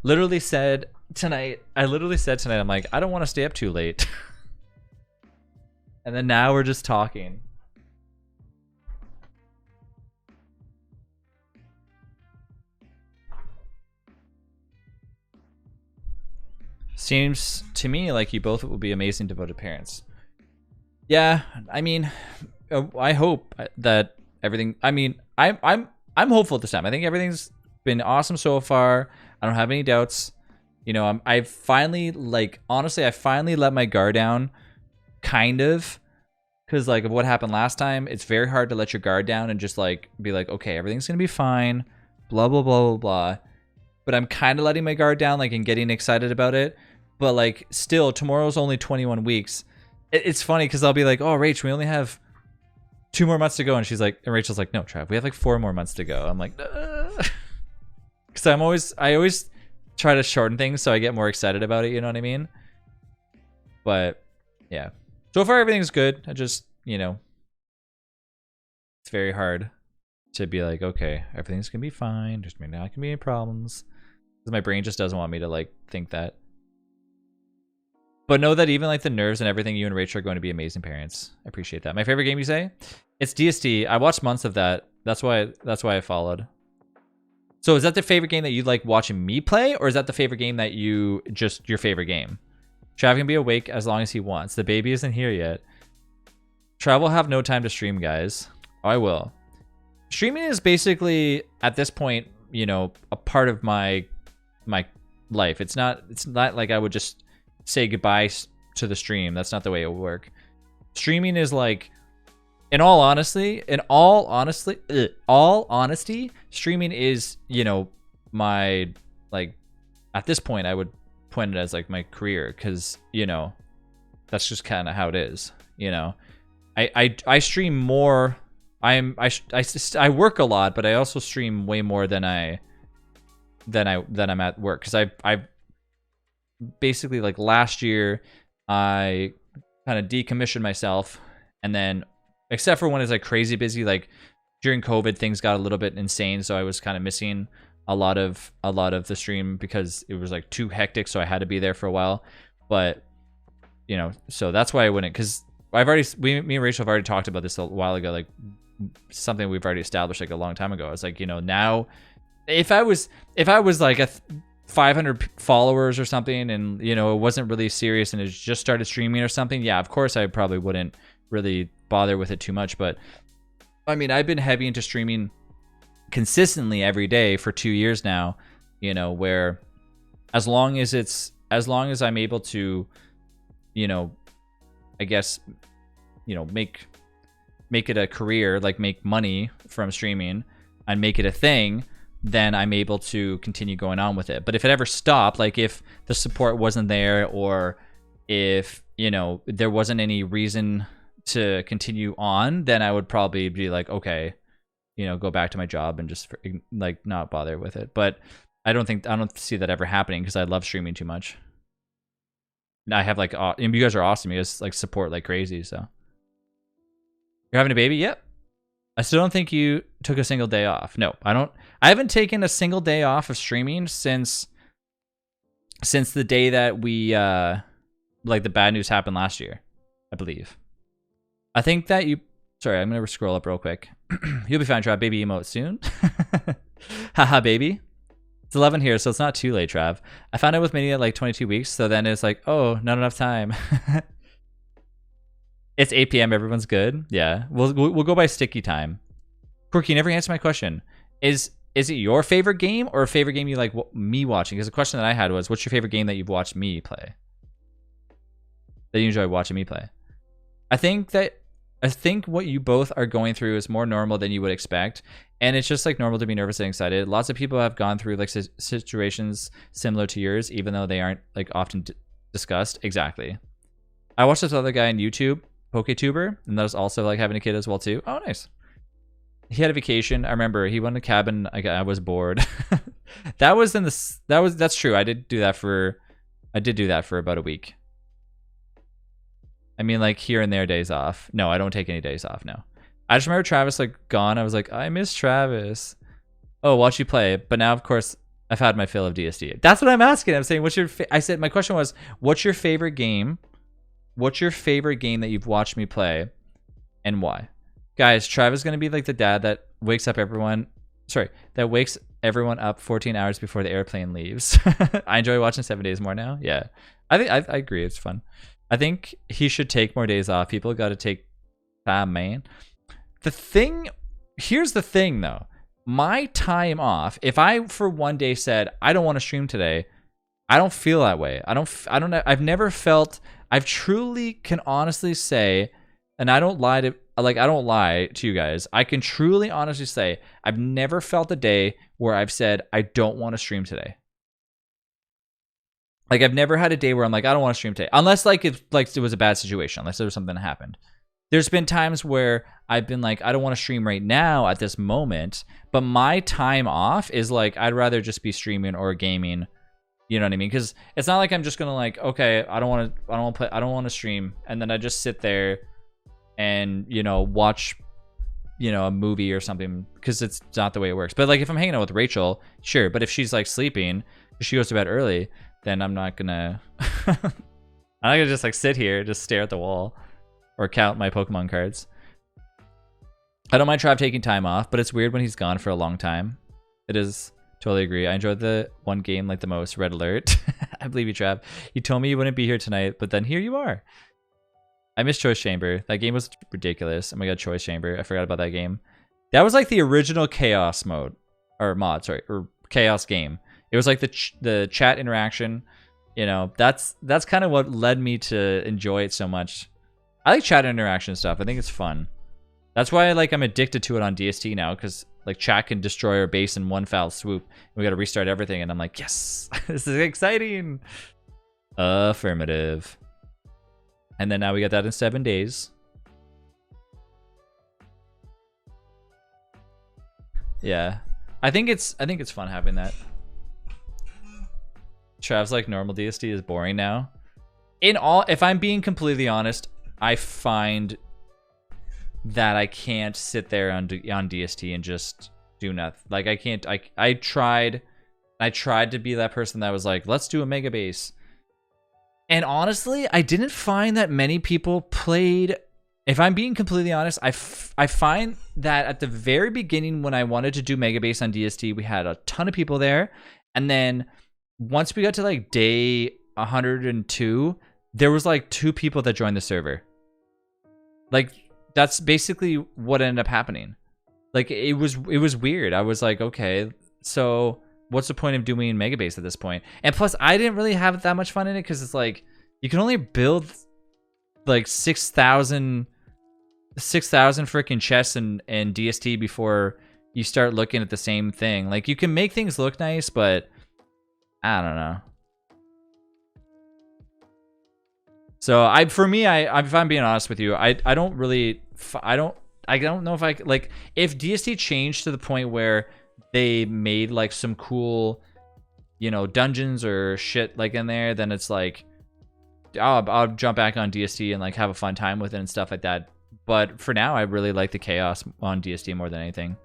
I literally said tonight, I'm like, I don't want to stay up too late. And then now we're just talking. Seems to me like you both will be amazing devoted parents. Yeah, I mean, I hope that everything. I mean, I'm hopeful at this time. I think everything's been awesome so far. I don't have any doubts. You know, I've finally, like, honestly, I finally let my guard down, kind of, because like of what happened last time. It's very hard to let your guard down and just like be like, okay, everything's gonna be fine, blah blah blah blah blah. But I'm kind of letting my guard down, like, and getting excited about it. But like, still, tomorrow's only 21 weeks. It's funny because I'll be like, oh, Rach, we only have 2 more months to go, and she's like, and Rachel's like, no, Trav, we have like 4 more months to go. I'm like, because I always try to shorten things so I get more excited about it. You know what I mean? But yeah, so far everything's good. I just, you know, it's very hard to be like, okay, everything's gonna be fine. There's not gonna be any problems. Because my brain just doesn't want me to like think that. But know that even like the nerves and everything, you and Rachel are going to be amazing parents. I appreciate that. My favorite game, you say? It's DSD. I watched months of that. That's why I followed. So is that the favorite game that you like watching me play, or is that the favorite game that you just your favorite game? Trav can be awake as long as he wants. The baby isn't here yet. Trav will have no time to stream, guys. Oh, I will. Streaming is basically at this point, you know, a part of my life. It's not like I would just say goodbye to the stream. That's not the way it would work. Streaming is like, in all honesty, streaming is, you know, my, like, at this point I would point it as like my career, because, you know, that's just kind of how it is. You know, I stream more. I work a lot, but I also stream way more than I'm at work, because I basically, like, last year I kind of decommissioned myself, and then except for when it's like crazy busy, like during COVID, things got a little bit insane, so I was kind of missing a lot of the stream because it was like too hectic, so I had to be there for a while. But, you know, so that's why I wouldn't, because me and Rachel have already talked about this a while ago, like something we've already established like a long time ago. It's like, you know, now if I was like a 500 followers or something, and, you know, it wasn't really serious and it just started streaming or something, yeah, of course I probably wouldn't really bother with it too much. But I mean, I've been heavy into streaming consistently every day for 2 years now, you know, where as long as I'm able to, you know, I guess, you know, make it a career, like make money from streaming and make it a thing, then I'm able to continue going on with it. But if it ever stopped, like if the support wasn't there, or if, you know, there wasn't any reason to continue on, then I would probably be like, okay, you know, go back to my job and just like not bother with it. But I don't see that ever happening, because I love streaming too much. And I have like, and you guys are awesome. You guys like support like crazy. So you're having a baby? Yep. I still don't think you took a single day off. No, I don't. I haven't taken a single day off of streaming since the day that we like the bad news happened last year, I believe. I think that you. Sorry, I'm gonna scroll up real quick. You'll be fine, Trav. Baby emote soon. Haha, baby. It's 11 here, so it's not too late, Trav. I found out with Mini at like 22 weeks, so then it's like, oh, not enough time. It's 8 p.m. Everyone's good. Yeah, we'll go by sticky time. Quirky, you never answered my question. Is it your favorite game, or a favorite game you like me watching? Because the question that I had was, what's your favorite game that you've watched me play? That you enjoy watching me play? I think what you both are going through is more normal than you would expect, and it's just like normal to be nervous and excited. Lots of people have gone through like situations similar to yours, even though they aren't like often discussed. Exactly. I watched this other guy on YouTube, PokeTuber, and that was also like having a kid as well too. Oh, nice. He had a vacation. I remember he went to a cabin. I was bored. That's true. I did do that for about a week. I mean, like here and there days off. No, I don't take any days off. No. I just remember Travis like gone. I was like, I miss Travis. Oh, watch you play. But now, of course, I've had my fill of DSD. That's what I'm asking. I'm saying, I said, my question was, what's your favorite game? What's your favorite game that you've watched me play, and why? Guys, Travis is going to be like the dad that wakes everyone up 14 hours before the airplane leaves. I enjoy watching 7 Days More now. Yeah. I think I agree. It's fun. I think he should take more days off. People got to take time, man. Here's the thing though. My time off, if I for one day said, I don't want to stream today, I don't feel that way. I don't know. I've truly can honestly say, and I don't lie to you guys. I can truly honestly say, I've never felt a day where I've said, I don't want to stream today. Like, I've never had a day where I'm like, I don't want to stream today. Unless like it was a bad situation, unless there was something that happened. There's been times where I've been like, I don't want to stream right now at this moment, but my time off is like, I'd rather just be streaming or gaming. You know what I mean? Because it's not like I'm just gonna like, okay, I don't want to stream, and then I just sit there and, you know, watch, you know, a movie or something, because it's not the way it works. But like if I'm hanging out with Rachel, sure. But if she's like sleeping, if she goes to bed early, then I'm not gonna I'm not gonna just like sit here, just stare at the wall, or count my Pokemon cards. I don't mind Trav taking time off, but it's weird when he's gone for a long time. It is. Totally agree. I enjoyed the one game like the most, Red Alert. I believe you, Trav. You told me you wouldn't be here tonight, but then here you are. I miss Choice Chamber. That game was ridiculous. Oh my god, Choice Chamber. I forgot about that game. That was like the original Chaos mode. Or mod, sorry. Or Chaos game. It was like the chat interaction. You know, that's kind of what led me to enjoy it so much. I like chat interaction stuff. I think it's fun. That's why I'm addicted to it on DST now, because like chat can destroy our base in one foul swoop. We got to restart everything, and I'm like, yes, this is exciting. Affirmative. And then now we got that in 7 days. Yeah, I think it's fun having that. Trav's like normal DST is boring now. If I'm being completely honest, I find that I can't sit there on DST and just do nothing. Like I can't. I tried to be that person that was like, let's do a mega base. And honestly, I didn't find that many people played. If I'm being completely honest, I find that at the very beginning when I wanted to do mega base on DST, we had a ton of people there, and then once we got to like day 102, there was like 2 people that joined the server. Like. That's basically what ended up happening. Like it was weird. I was like, okay, so what's the point of doing Mega Base at this point? And plus, I didn't really have that much fun in it because it's like you can only build like 6,000 freaking chests and DST before you start looking at the same thing. Like you can make things look nice, but I don't know. So if I'm being honest with you, I don't know if I like if DST changed to the point where they made like some cool, you know, dungeons or shit like in there, then it's like I'll jump back on DST and like have a fun time with it and stuff like that. But for now, I really like the chaos on DST more than anything.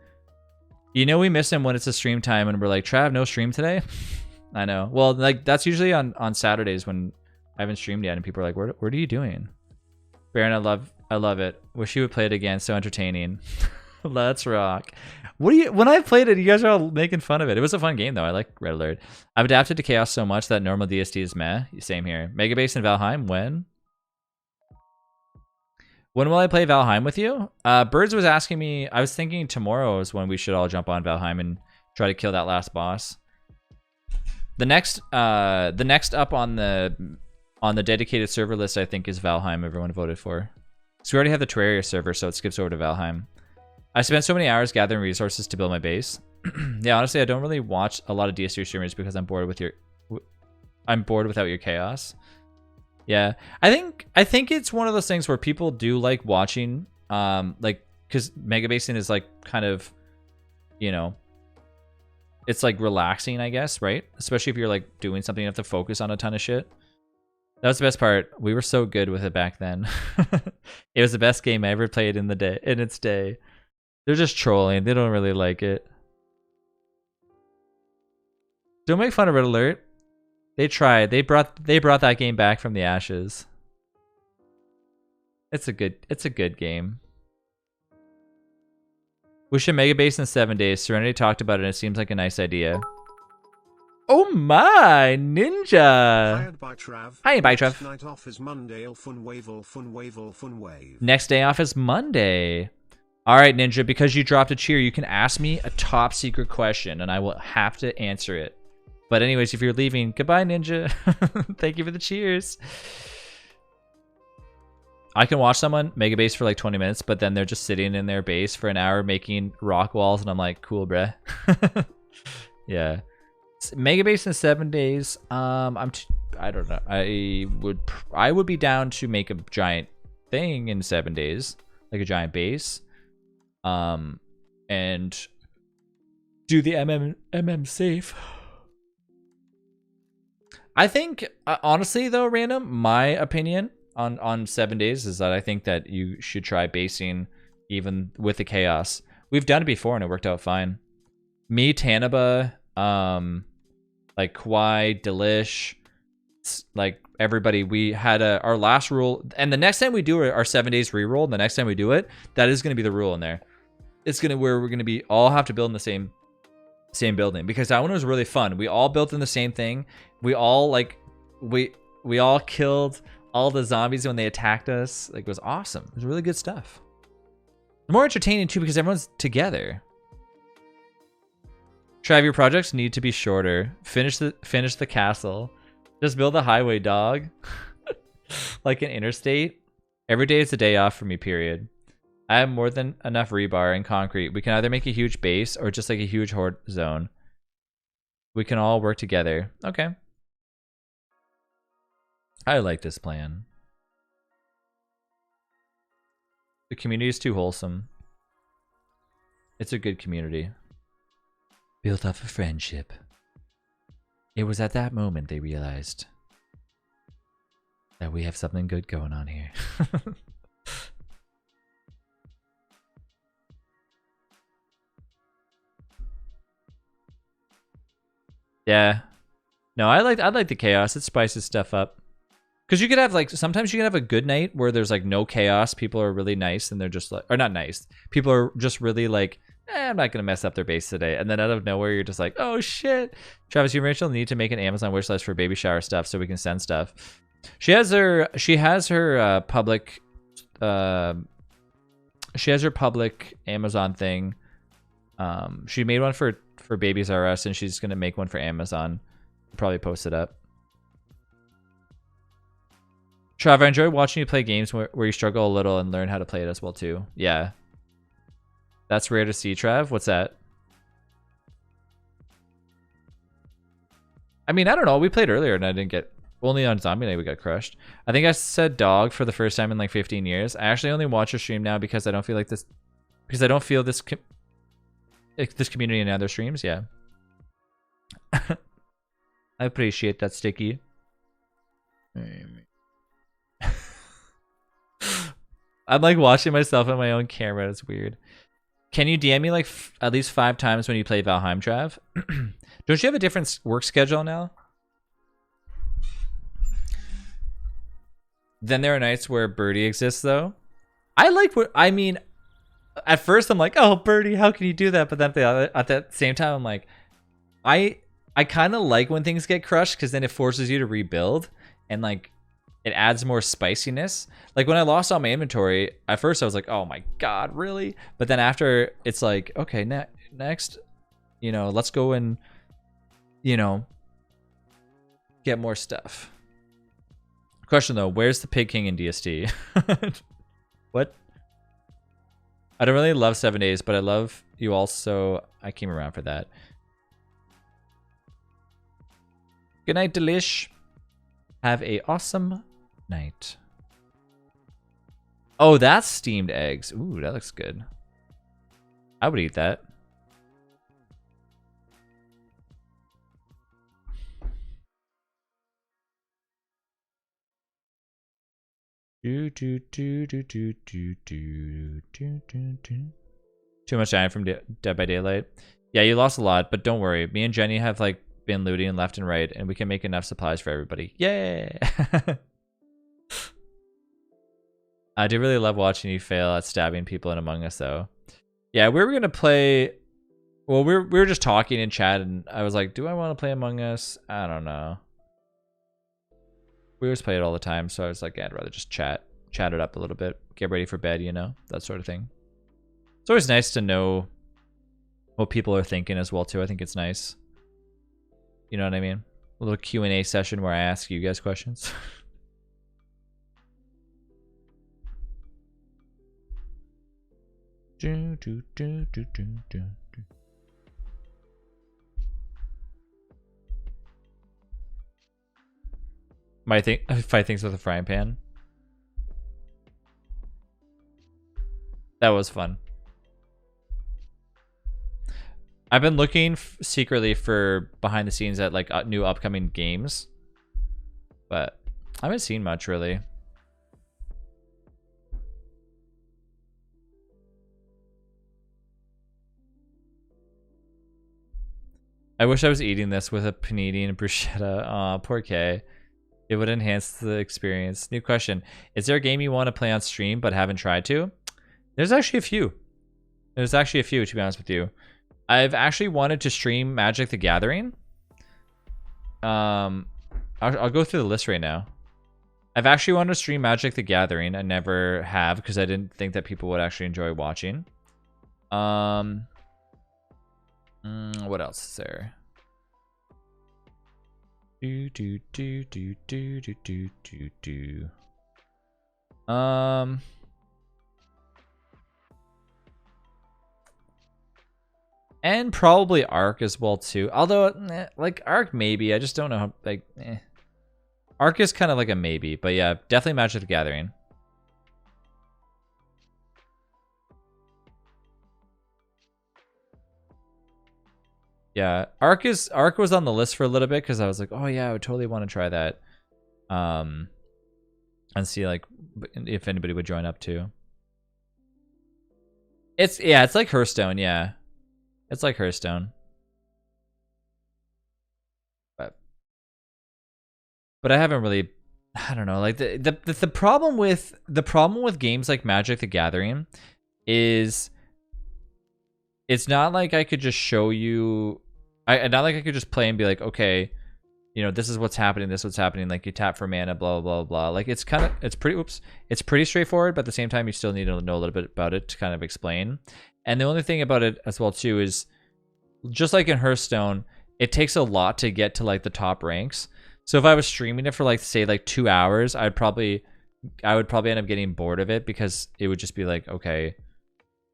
You know, we miss him when it's a stream time and we're like, Trav, no stream today. I know. Well, like that's usually on Saturdays when I haven't streamed yet, and people are like, "What are you doing?" Baron, I love it. Wish you would play it again. So entertaining. Let's rock. When I played it, you guys are all making fun of it. It was a fun game though. I like Red Alert. I've adapted to Chaos so much that normal DST is meh. Same here. Mega Base and Valheim. When will I play Valheim with you? Birds was asking me. I was thinking tomorrow is when we should all jump on Valheim and try to kill that last boss. The next up on the dedicated server list, I think, is Valheim. Everyone voted for. So we already have the Terraria server, so it skips over to Valheim. I spent so many hours gathering resources to build my base. Yeah, honestly, I don't really watch a lot of DST streamers because I'm bored without your chaos. Yeah, I think it's one of those things where people do like watching, like because mega basing is like kind of, you know, it's like relaxing, I guess, right? Especially if you're like doing something you have to focus on a ton of shit. That was the best part. We were so good with it back then. It was the best game I ever played in its day. They're just trolling. They don't really like it. Don't make fun of Red Alert. They tried. They brought that game back from the ashes. It's a good game. We should mega base in 7 days. Serenity talked about it and it seems like a nice idea. Oh my, Ninja! Hired by Trav. Hi, bye, Trav. Next night off is Monday. All fun wave, all fun wave, all fun wave. Next day off is Monday. All right, Ninja, because you dropped a cheer, you can ask me a top secret question and I will have to answer it. But anyways, if you're leaving, goodbye, Ninja. Thank you for the cheers. I can watch someone mega base for like 20 minutes, but then they're just sitting in their base for an hour making rock walls, and I'm like, cool, bruh. Yeah. Mega base in 7 days. I don't know. I would be down to make a giant thing in 7 days, like a giant base, and do the MM safe. I think honestly though, random, my opinion on 7 days is that I think that you should try basing even with the chaos. We've done it before and it worked out fine. Me, Tanaba, like Kwai, Delish, like everybody, we had our last rule, and the next time we do our 7 days reroll, and the next time we do it, that is going to be the rule in there. It's gonna where we're gonna be all have to build in the same building, because that one was really fun. We all built in the same thing. We all we all killed all the zombies when they attacked us. Like, it was awesome. It was really good stuff. More entertaining too, because everyone's together. Trav, your projects need to be shorter. Finish the castle. Just build a highway, dog. Like an interstate. Every day is a day off for me, period. I have more than enough rebar and concrete. We can either make a huge base or just like a huge horde zone. We can all work together. Okay. I like this plan. The community is too wholesome. It's a good community. Built off of friendship. It was at that moment they realized that we have something good going on here. Yeah. No, I like the chaos. It spices stuff up. Because you could have like, sometimes you can have a good night where there's like no chaos. People are really nice and they're just like, or not nice. People are just really like, I'm not going to mess up their base today. And then out of nowhere, you're just like, oh shit. Travis, you and Rachel need to make an Amazon wish list for baby shower stuff so we can send stuff. She has her public Amazon thing. She made one for Babies R Us, and she's gonna make one for Amazon. Probably post it up. Trav, I enjoy watching you play games where you struggle a little and learn how to play it as well too. Yeah. That's rare to see, Trav. What's that? I mean, I don't know. We played earlier and I didn't get... Only on Zombie Night we got crushed. I think I said dog for the first time in like 15 years. I actually only watch a stream now because I don't feel like this... Because I don't feel this community in other streams. Yeah. I appreciate that, Sticky. I'm like watching myself on my own camera. It's weird. Can you DM me like at least 5 times when you play Valheim, Trav? Don't you have a different work schedule now? Then there are nights where Birdie exists, though. I like what I mean. At first, I'm like, "Oh, Birdie, how can you do that?" But then at that same time, I'm like, I kind of like when things get crushed because then it forces you to rebuild and like it adds more spiciness. Like when I lost all my inventory, at first I was like, "Oh my god, really?" But then after, it's like, okay, next, you know, let's go and, you know, get more stuff. Question though, where's the Pig King in DST? What? I don't really love 7 days, but I love you also. I came around for that. Good night, Delish. Have a awesome night. Oh, that's steamed eggs. Ooh, that looks good. I would eat that. Too much time from Dead by Daylight. Yeah, you lost a lot, but don't worry. Me and Jenny have like been looting left and right, and we can make enough supplies for everybody. Yay! I do really love watching you fail at stabbing people in Among Us, though. Yeah, we were gonna play. Well, we were just talking in chat, and I was like, "Do I want to play Among Us? I don't know." We always play it all the time, so I was like, yeah, I'd rather just chat it up a little bit, get ready for bed, you know, that sort of thing. It's always nice to know what people are thinking as well too. I think it's nice. You know what I mean? A little Q&A session where I ask you guys questions. Fight things with a frying pan. That was fun. I've been looking secretly for behind the scenes at like new upcoming games, but I haven't seen much really. I wish I was eating this with a panini and bruschetta. Aw, poor Kay. It would enhance the experience. New question. Is there a game you want to play on stream but haven't tried to? There's actually a few. There's actually a few, to be honest with you. I've actually wanted to stream Magic the Gathering. I'll go through the list right now. I've actually wanted to stream Magic the Gathering. I never have because I didn't think that people would actually enjoy watching. What else is there? Do do do do do do do do do. And probably Arc as well too. Although, like Arc maybe. I just don't know how. Like, Arc is kind of like a maybe, but yeah, definitely Magic the Gathering. Yeah, Arc was on the list for a little bit because I was like, oh yeah, I would totally want to try that, and see like if anybody would join up too. It's like Hearthstone, yeah, it's like Hearthstone, but I haven't really, I don't know, like the problem with games like Magic the Gathering is it's not like I could just show you. Not like I could just play and be like, okay, you know, this is what's happening. This is what's happening. Like you tap for mana, blah blah blah. Like it's pretty straightforward, but at the same time, you still need to know a little bit about it to kind of explain. And the only thing about it as well too is, just like in Hearthstone, it takes a lot to get to like the top ranks. So if I was streaming it for like say like 2 hours, I would probably end up getting bored of it because it would just be like, okay,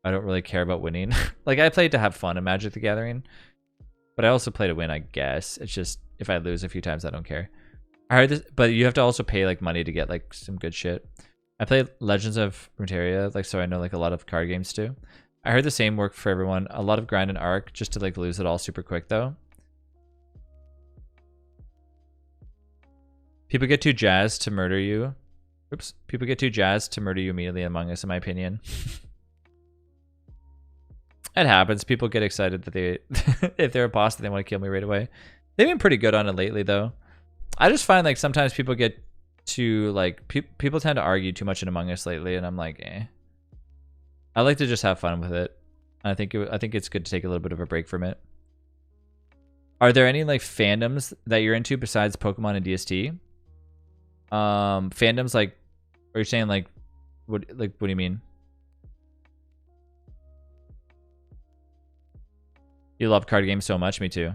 I don't really care about winning. Like I played to have fun in Magic the Gathering, but I also play to win, I guess. It's just if I lose a few times, I don't care. I heard this, but you have to also pay like money to get like some good shit. I played Legends of Runeterra, like so I know like a lot of card games too. I heard the same work for everyone. A lot of grind and Arc just to like lose it all super quick though. People get too jazzed to murder you. Oops. People get too jazzed to murder you immediately in Among Us, in my opinion. It happens. People get excited that they, if they're a boss, they want to kill me right away. They've been pretty good on it lately, though. I just find like sometimes people get too like people tend to argue too much in Among Us lately, and I'm like, eh. I like to just have fun with it. I think it's good to take a little bit of a break from it. Are there any like fandoms that you're into besides Pokemon and DST? Fandoms like, are you saying like, what do you mean? You love card games so much, me too.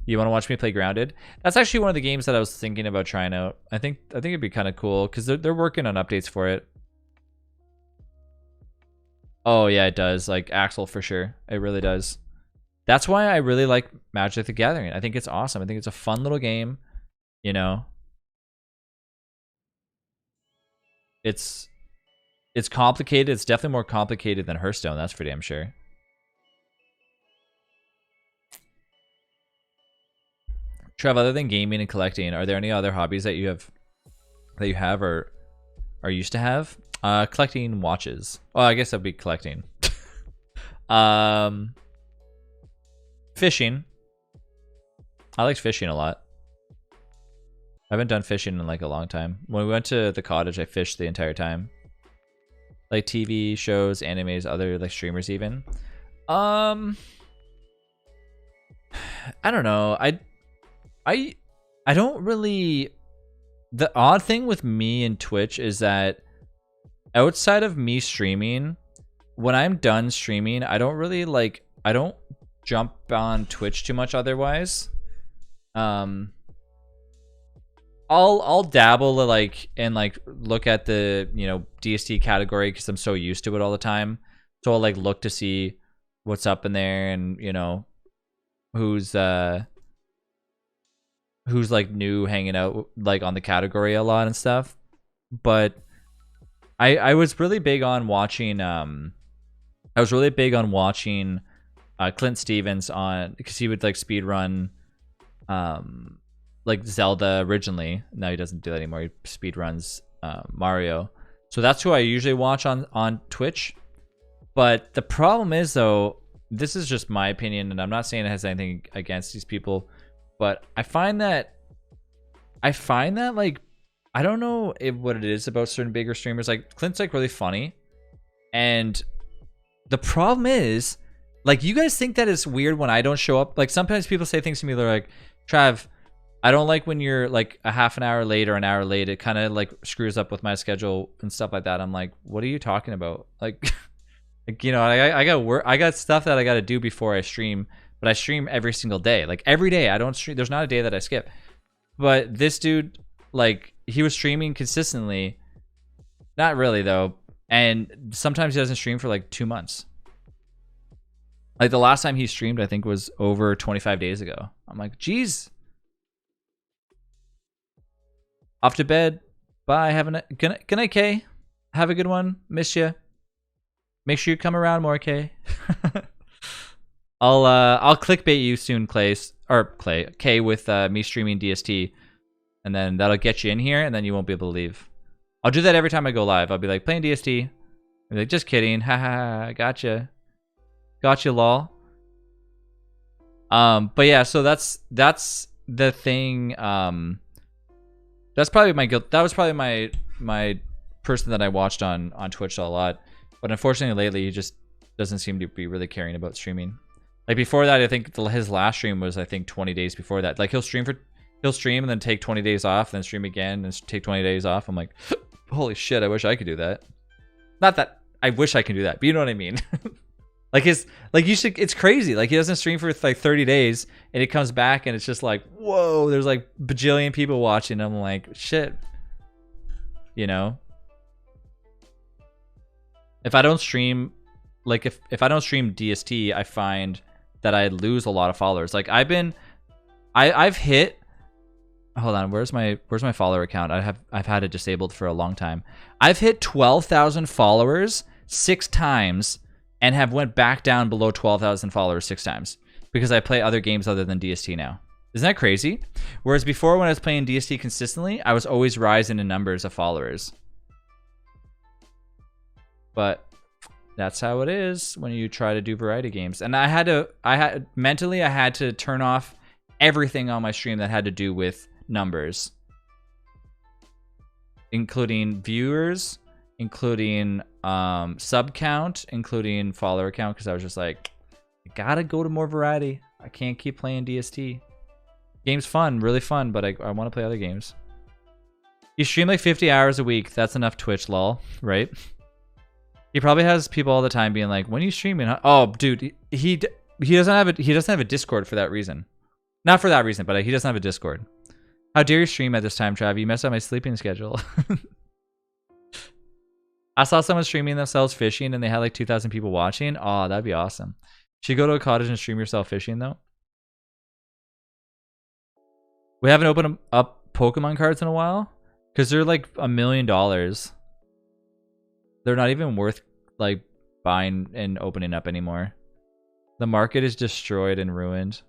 You want to watch me play Grounded? That's actually one of the games that I was thinking about trying out. I think it'd be kind of cool because they're working on updates for it. Oh yeah, it does. Like Axel for sure. It really does. That's why I really like Magic the Gathering. I think it's awesome. I think it's a fun little game. You know, it's complicated. It's definitely more complicated than Hearthstone. That's for damn sure. Trev, other than gaming and collecting, are there any other hobbies that you have or used to have? Collecting watches. Well, I guess that'd be collecting. Fishing. I liked fishing a lot. I haven't done fishing in like a long time. When we went to the cottage, I fished the entire time. Like TV shows, animes, other like streamers even. I don't know. I don't really. The odd thing with me and Twitch is that outside of me streaming, when I'm done streaming, I don't really like. I don't jump on Twitch too much. Otherwise, I'll dabble like and like look at the DST category because I'm so used to it all the time. So I'll like look to see what's up in there and who's like new hanging out like on the category a lot and stuff. But I was really big on watching Clint Stevens on, because he would like speed run like Zelda originally. Now he doesn't do that anymore. He speed runs Mario. So that's who I usually watch on Twitch. But the problem is though, this is just my opinion and I'm not saying it has anything against these people, but I find that I find that like I don't know what it is about certain bigger streamers. Like Clint's like really funny, and the problem is, like, you guys think that it's weird when I don't show up. Like sometimes people say things to me. They're like, Trav, I don't like when you're like a half an hour late or an hour late. It kind of like screws up with my schedule and stuff like that. I'm like, what are you talking about? Like, like you know, I got work. I got stuff that I got to do before I stream. But I stream every single day. Like every day, I don't stream. There's not a day that I skip. But this dude, like, he was streaming consistently. Not really though. And sometimes he doesn't stream for like 2 months. Like the last time he streamed, I think was over 25 days ago. I'm like, geez. Off to bed. Bye. Good night, Kay. Have a good one. Miss you. Make sure you come around more, Kay. I'll clickbait you soon, Kay, with me streaming DST, and then that'll get you in here, and then you won't be able to leave. I'll do that every time I go live. I'll be like, playing DST. I'll be like, just kidding. Ha, gotcha. Gotcha, lol. But yeah, so that's the thing. That's probably my guilt. That was probably my person that I watched on Twitch a lot. But unfortunately, lately, he just doesn't seem to be really caring about streaming. Like before that, I think his last stream was 20 days before that. Like he'll stream and then take 20 days off, then stream again and take 20 days off. I'm like, holy shit, I wish I could do that. Not that I wish I could do that, but you know what I mean. It's crazy. Like he doesn't stream for like 30 days and he comes back and it's just like, whoa, there's like bajillion people watching. I'm like, shit. You know? If I don't stream, like if I don't stream DST, I find that I lose a lot of followers. Like I've hit, hold on, where's my follower account? I've had it disabled for a long time. I've hit 12,000 followers 6 times and have went back down below 12,000 followers 6 times because I play other games other than DST now. Isn't that crazy? Whereas before when I was playing DST consistently, I was always rising in numbers of followers. But that's how it is when you try to do variety games. And I had to turn off everything on my stream that had to do with numbers, including viewers, including sub count, including follower count, because I was just like, I gotta go to more variety. I can't keep playing DST. Game's fun, really fun, but I want to play other games. You stream like 50 hours a week. That's enough Twitch, lol, right? He probably has people all the time being like, "When are you streaming?" Huh? Oh, dude, he doesn't have a Discord for that reason. Not for that reason, but he doesn't have a Discord. How dare you stream at this time, Trav? You messed up my sleeping schedule. I saw someone streaming themselves fishing, and they had like 2,000 people watching. Oh, that'd be awesome. Should you go to a cottage and stream yourself fishing though? We haven't opened up Pokemon cards in a while because they're like $1 million. They're not even worth like buying and opening up anymore. The market is destroyed and ruined.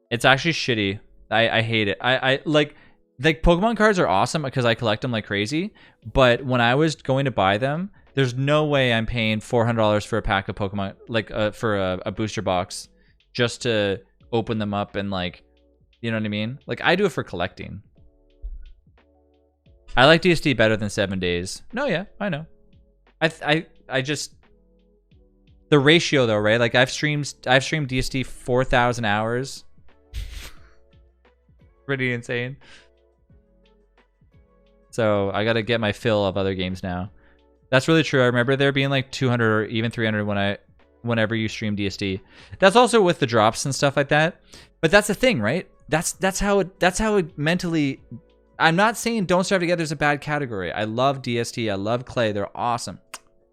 It's actually shitty. I hate it. I like Pokemon cards are awesome because I collect them like crazy. But when I was going to buy them, there's no way I'm paying $400 for a pack of Pokemon, like for a booster box, just to open them up and like, you know what I mean? Like I do it for collecting. I like DST better than 7 days. No, yeah, I know. I just the ratio though, right? Like I've streamed DST 4,000 hours. Pretty insane. So I gotta get my fill of other games now. That's really true. I remember there being like 200 or even 300 whenever you stream DST. That's also with the drops and stuff like that. But that's the thing, right? That's how it mentally. I'm not saying Don't Starve Together is a bad category. I love DST. I love Clay. They're awesome.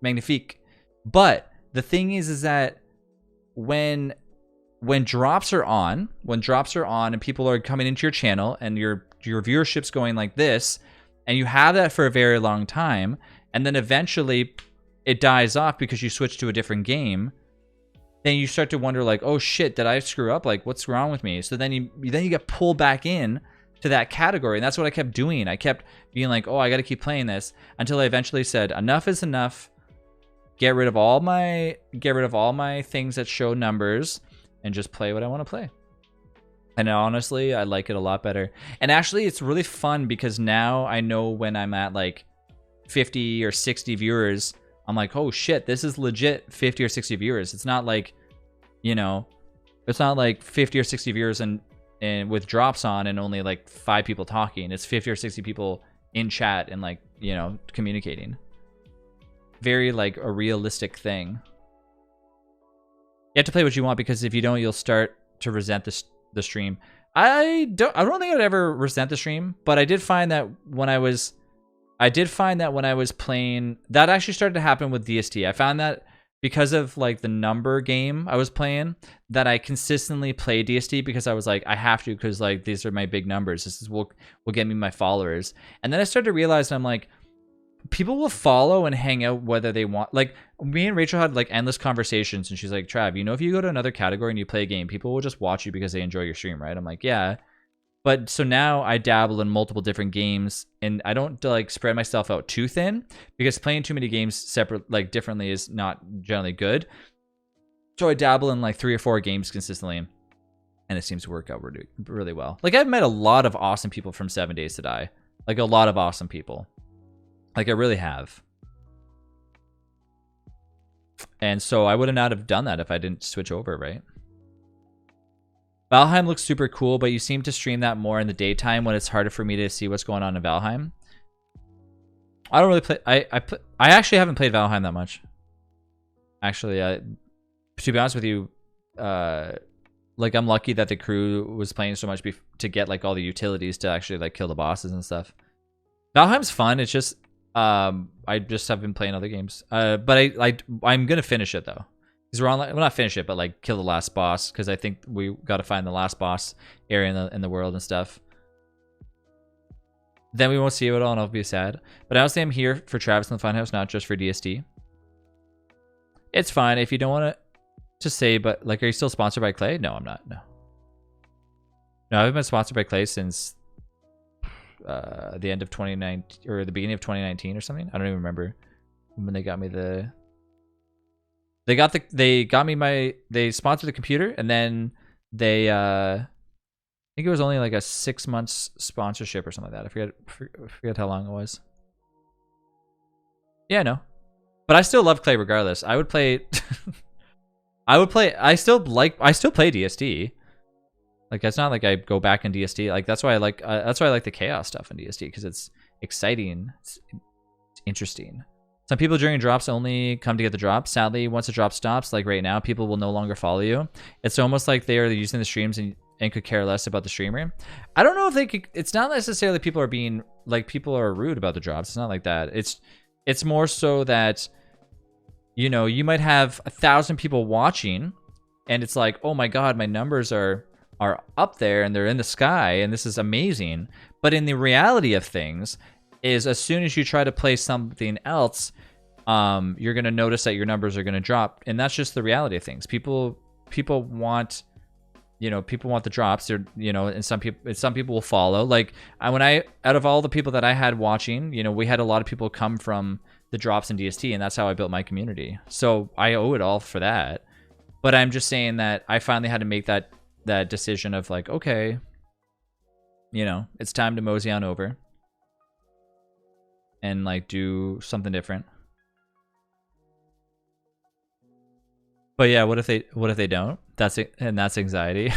Magnifique. But the thing is that when drops are on and people are coming into your channel and your viewership's going like this, and you have that for a very long time, and then eventually it dies off because you switch to a different game, then you start to wonder like, oh shit, did I screw up? Like, what's wrong with me? So then you get pulled back in to that category, and that's what I kept doing. I kept being like, oh, I got to keep playing this, until I eventually said, enough is enough. Get rid of all my things that show numbers and just play what I want to play. And honestly, I like it a lot better. And actually, it's really fun because now I know when I'm at like 50 or 60 viewers, I'm like, oh shit, this is legit 50 or 60 viewers. It's not like, you know, it's not like 50 or 60 viewers and with drops on and only like 5 people talking. It's 50 or 60 people in chat and like, you know, communicating. Very like a realistic thing. You have to play what you want, because if you don't, you'll start to resent the stream. I don't think I'd ever resent the stream, but I did find that when I was playing, that actually started to happen with DST. I found that because of like the number game I was playing, that I consistently play DST because I was like, I have to, because like these are my big numbers. This is will get me my followers. And then I started to realize that I'm like, people will follow and hang out whether they want. Like me and Rachel had like endless conversations, and she's like, Trav, you know, if you go to another category and you play a game, people will just watch you because they enjoy your stream, right? I'm like, yeah. But so now I dabble in multiple different games, and I don't like spread myself out too thin, because playing too many games separate, like differently, is not generally good. So I dabble in like 3 or 4 games consistently, and it seems to work out really, really well. Like I've met a lot of awesome people from 7 Days to Die, like a lot of awesome people. Like I really have. And so I would not have done that if I didn't switch over, right? Valheim looks super cool, but you seem to stream that more in the daytime when it's harder for me to see what's going on in Valheim. I don't really play. I actually haven't played Valheim that much. Actually, to be honest with you, like I'm lucky that the crew was playing so much to get like all the utilities to actually like kill the bosses and stuff. Valheim's fun. It's just I just have been playing other games. But I'm gonna finish it though. Because we're on, well, not finish it, but like kill the last boss, because I think we got to find the last boss area in the world and stuff. Then we won't see it all, and I'll be sad. But honestly, I'm here for Travis in the Funhouse, not just for DSD. It's fine if you don't want to say, but like, are you still sponsored by Clay? No, I'm not. No, I haven't been sponsored by Clay since the end of 2019 or the beginning of 2019 or something. I don't even remember when they got me the. They sponsored the computer, and then they I think it was only like a 6 months sponsorship or something like that. I forget how long it was. Yeah, no. But I still love Clay regardless. I would play I still play DSD. Like it's not like I go back in DSD. Like that's why I like the chaos stuff in DSD, because it's exciting. It's interesting. Some people during drops only come to get the drop. Sadly, once the drop stops, like right now, people will no longer follow you. It's almost like they are using the streams and could care less about the streamer. I don't know if they could. It's not necessarily people are being like, people are rude about the drops. It's not like that. It's more so that, you know, you might have 1,000 people watching, and it's like, oh my god, my numbers are up there and they're in the sky, and this is amazing. But in the reality of things, is as soon as you try to play something else, you're gonna notice that your numbers are gonna drop, and that's just the reality of things. People want, you know, people want the drops. They're, you know, and some people will follow. Like out of all the people that I had watching, you know, we had a lot of people come from the drops in DST, and that's how I built my community. So I owe it all for that. But I'm just saying that I finally had to make that decision of like, okay, you know, it's time to mosey on over and like do something different. But yeah, what if they don't? That's it, and that's anxiety.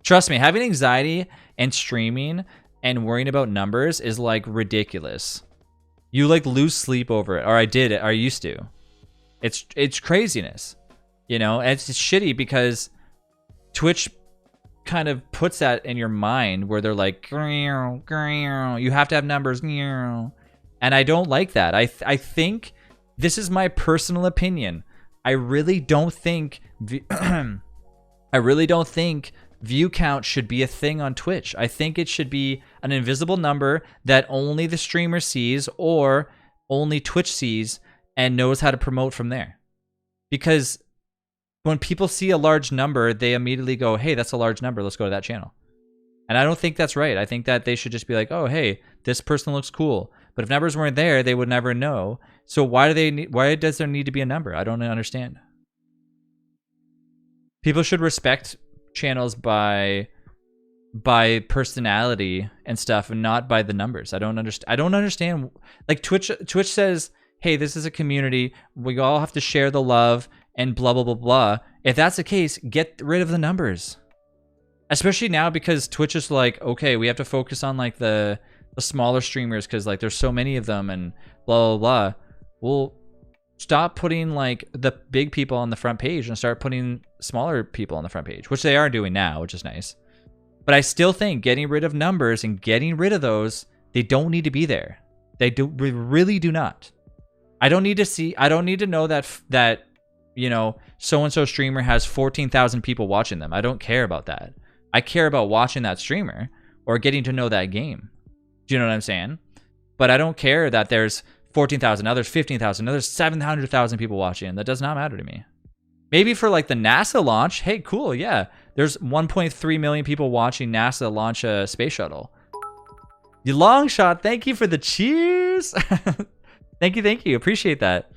Trust me, having anxiety and streaming and worrying about numbers is like ridiculous. You like lose sleep over it, or I used to. It's craziness, you know. And it's shitty because Twitch kind of puts that in your mind where they're like, you have to have numbers. And I don't like that. I think, this is my personal opinion, I really don't think view count should be a thing on Twitch. I think it should be an invisible number that only the streamer sees or only Twitch sees and knows how to promote from there. Because when people see a large number, they immediately go, hey, that's a large number, let's go to that channel. And I don't think that's right. I think that they should just be like, oh, hey, this person looks cool. But if numbers weren't there, they would never know. So why does there need to be a number? I don't understand. People should respect channels by by personality and stuff, and not by the numbers. I don't understand. Like Twitch says, hey, this is a community. We all have to share the love and blah, blah, blah, blah. If that's the case, get rid of the numbers. Especially now, because Twitch is like, okay, we have to focus on like the smaller streamers because like there's so many of them and blah, blah, blah. Well, stop putting like the big people on the front page and start putting smaller people on the front page, which they are doing now, which is nice. But I still think getting rid of numbers and getting rid of those, they don't need to be there. They really do not. I don't need to know that you know, so-and-so streamer has 14,000 people watching them. I don't care about that. I care about watching that streamer or getting to know that game. Do you know what I'm saying? But I don't care that there's 14,000, now there's 15,000, now there's 700,000 people watching. That does not matter to me. Maybe for like the NASA launch, hey, cool, yeah. There's 1.3 million people watching NASA launch a space shuttle. You long shot, thank you for the cheers. Thank you. Appreciate that.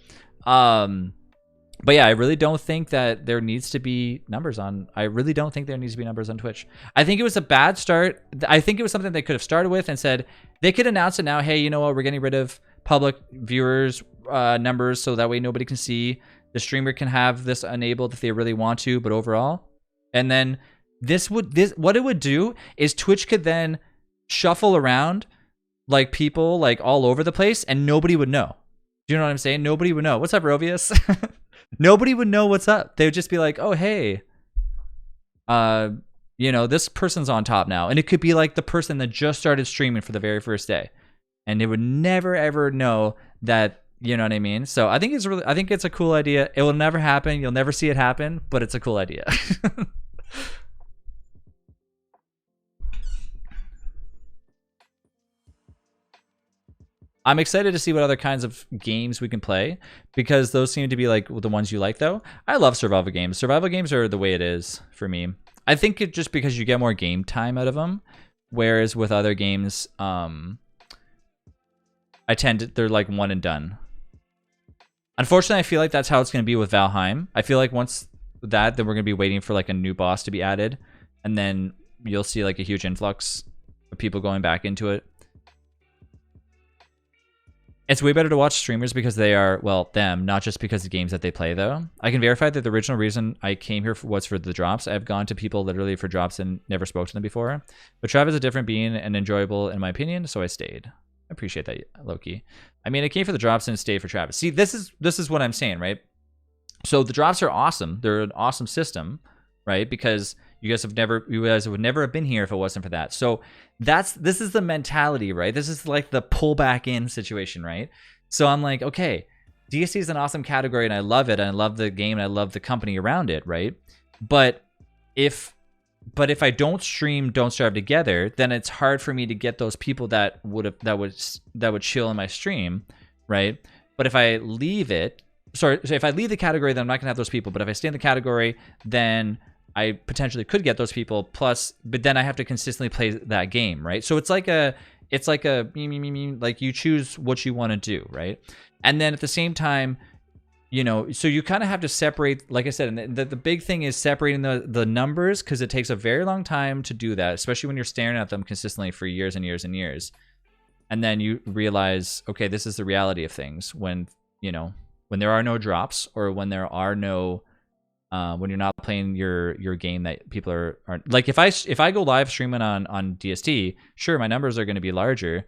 But yeah, I really don't think that there needs to be numbers on. I really don't think there needs to be numbers on Twitch. I think it was a bad start. I think it was something they could have started with and said they could announce it now. Hey, you know what? We're getting rid of public viewers numbers so that way nobody can see. The streamer can have this enabled if they really want to, but overall, and then what it would do is Twitch could then shuffle around like people like all over the place and nobody would know. Do you know what I'm saying? Nobody would know. What's up, Rovius? Nobody would know what's up. They would just be like, oh, hey, you know, this person's on top now. And it could be like the person that just started streaming for the very first day. And they would never, ever know that, you know what I mean? So I think it's a cool idea. It will never happen. You'll never see it happen, but it's a cool idea. I'm excited to see what other kinds of games we can play because those seem to be like the ones you like though. I love survival games. Survival games are the way it is for me. I think it just because you get more game time out of them, whereas with other games, they're like one and done. Unfortunately, I feel like that's how it's going to be with Valheim. I feel like once then we're going to be waiting for like a new boss to be added, and then you'll see like a huge influx of people going back into it. It's way better to watch streamers because they are, well, them, not just because of the games that they play, though. I can verify that the original reason I came here was for the drops. I've gone to people literally for drops and never spoke to them before. But Trav is a different being and enjoyable, in my opinion, so I stayed. I appreciate that, Loki. I mean, I came for the drops and stayed for Travis. See, this is what I'm saying, right? So the drops are awesome. They're an awesome system, right? Because you guys would never have been here if it wasn't for that. So this is the mentality, right? This is like the pull back in situation, right? So I'm like, okay, DSC is an awesome category and I love it. And I love the game and I love the company around it, right? But if I don't stream Don't Starve together, then it's hard for me to get those people that would chill in my stream, right? But if I leave it, so if I leave the category, then I'm not gonna have those people. But if I stay in the category, then I potentially could get those people plus, but then I have to consistently play that game, right? So it's like like you choose what you want to do, right? And then at the same time, you know, so you kind of have to separate, like I said, and the big thing is separating the numbers because it takes a very long time to do that, especially when you're staring at them consistently for years and years and years. And then you realize, okay, this is the reality of things when, you know, when there are no drops or when there are no when you're not playing your game that people are like, if I go live streaming on DST, sure, my numbers are going to be larger,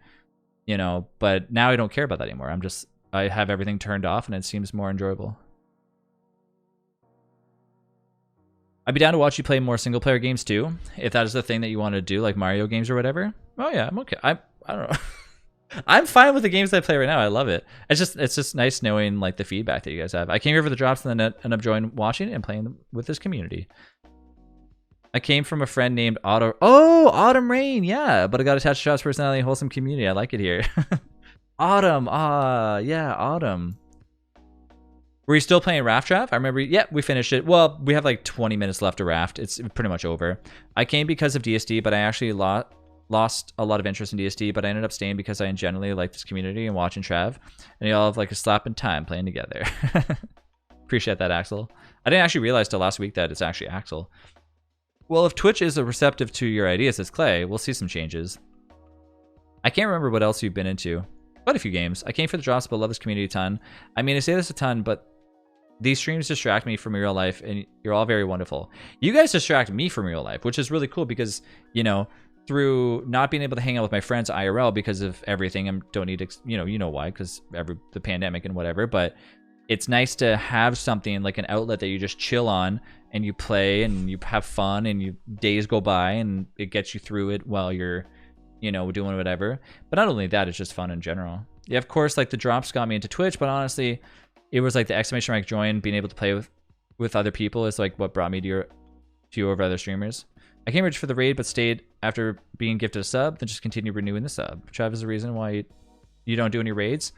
you know, but now I don't care about that anymore. I have everything turned off and it seems more enjoyable. I'd be down to watch you play more single player games too, if that is the thing that you want to do, like Mario games or whatever. Oh yeah, I'm okay. I don't know. I'm fine with the games that I play right now. I love it. It's just nice knowing like the feedback that you guys have. I came here for the drops and then end up joining watching and playing with this community. I came from a friend named Autumn Rain, yeah, but I got attached to Shop's personality and wholesome community. I like it here. Autumn, yeah, Autumn. Were you still playing Raft Trav? I remember, yeah, we finished it. Well, we have like 20 minutes left to Raft. It's pretty much over. I came because of DSD, but I actually lost a lot of interest in DSD, but I ended up staying because I generally like this community and watching Trav, and y'all have like a slap in time playing together. Appreciate that, Axel. I didn't actually realize till last week that it's actually Axel. Well, if Twitch is receptive to your ideas, says Clay, we'll see some changes. I can't remember what else you've been into. Quite a few games. I came for the drops, but love this community a ton. I mean, I say this a ton, but these streams distract me from real life, and you're all very wonderful. You guys distract me from real life, which is really cool because, you know, through not being able to hang out with my friends IRL because of everything, I don't need to, you know why, because the pandemic and whatever, but it's nice to have something like an outlet that you just chill on and you play and you have fun and you days go by and it gets you through it while you're, you know, doing whatever. But not only that, it's just fun in general. Yeah, of course, like the drops got me into Twitch, but honestly, it was like the exclamation mark join, being able to play with other people is like what brought me to you over other streamers. I came rich for the raid, but stayed after being gifted a sub, then just continue renewing the sub. Trav is the reason why you don't do any raids.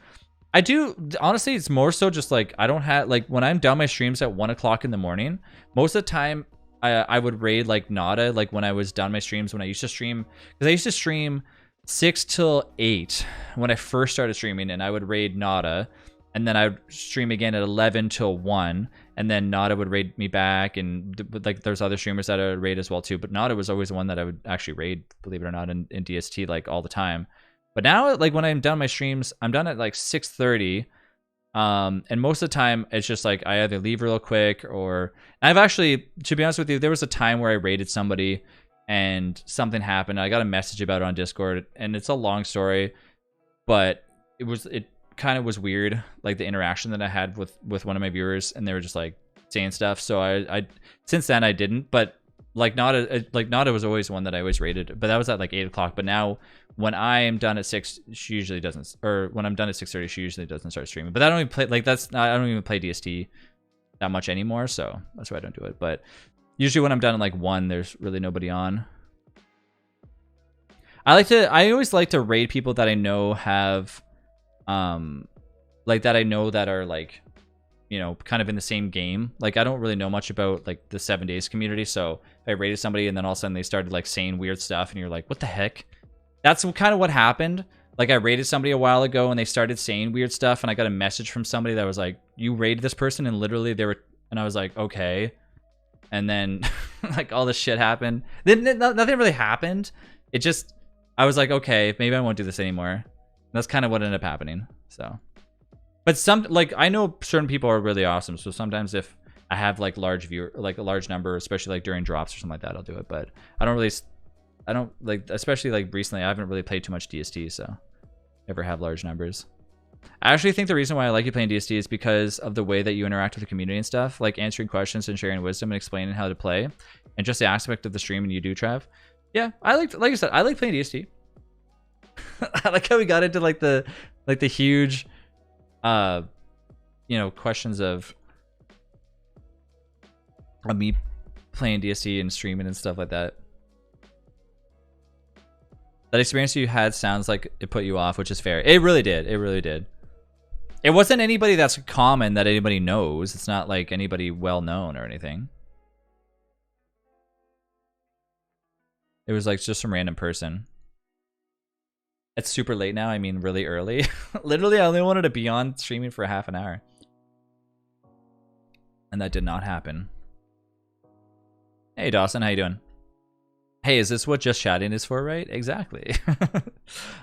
I do, honestly, it's more so just like, I don't have, like when I'm done my streams at 1 o'clock in the morning, most of the time I would raid like Nada, like when I was done my streams, when I used to stream, because I used to stream 6 till 8 when I first started streaming, and I would raid Nada, and then I would stream again at 11 till 1, and then Nada would raid me back, and like there's other streamers that I would raid as well too, but Nada was always the one that I would actually raid, believe it or not, in DST like all the time. But now, like when I'm done my streams, I'm done at like 6:30, and most of the time it's just like I either leave real quick, or I've actually, to be honest with you, there was a time where I raided somebody and something happened. I got a message about it on Discord, and it's a long story, but it kind of was weird, like the interaction that I had with one of my viewers, and they were just like saying stuff. So I since then I didn't, but like Nada was always one that I always rated, but that was at like 8 o'clock. But now when I am done at 6, she usually doesn't, or when I'm done at 6:30, she usually doesn't start streaming. But I don't even play, like I don't even play DST that much anymore, so that's why I don't do it. But usually when I'm done at like 1, there's really nobody on. I always like to raid people that I know have like that I know that are like, you know, kind of in the same game. Like I don't really know much about like the 7 Days community, so if I raided somebody and then all of a sudden they started like saying weird stuff and you're like, what the heck? That's kind of what happened. Like I raided somebody a while ago and they started saying weird stuff, and I got a message from somebody that was like, you raided this person, and literally they were, and I was like, okay. And then like all this shit happened. Then nothing really happened. It just, I was like, okay, maybe I won't do this anymore. And that's kind of what ended up happening. So, but like I know certain people are really awesome, so sometimes if I have like like a large number, especially like during drops or something like that, I'll do it. But I don't like, especially like recently, I haven't really played too much DST, so never have large numbers. I actually think the reason why I like you playing DST is because of the way that you interact with the community and stuff, like answering questions and sharing wisdom and explaining how to play, and just the aspect of the stream. And you do, Trav. Yeah, like I said, I like playing DST. I like how we got into like the huge, you know, questions of me playing DST and streaming and stuff like that. That experience you had sounds like it put you off, which is fair. It really did. It really did. It wasn't anybody that's common that anybody knows. It's not like anybody well known or anything. It was like just some random person. It's super late now. I mean, really early. Literally, I only wanted to be on streaming for half an hour. And that did not happen. Hey, Dawson, how you doing? Hey, is this what just chatting is for, right? Exactly.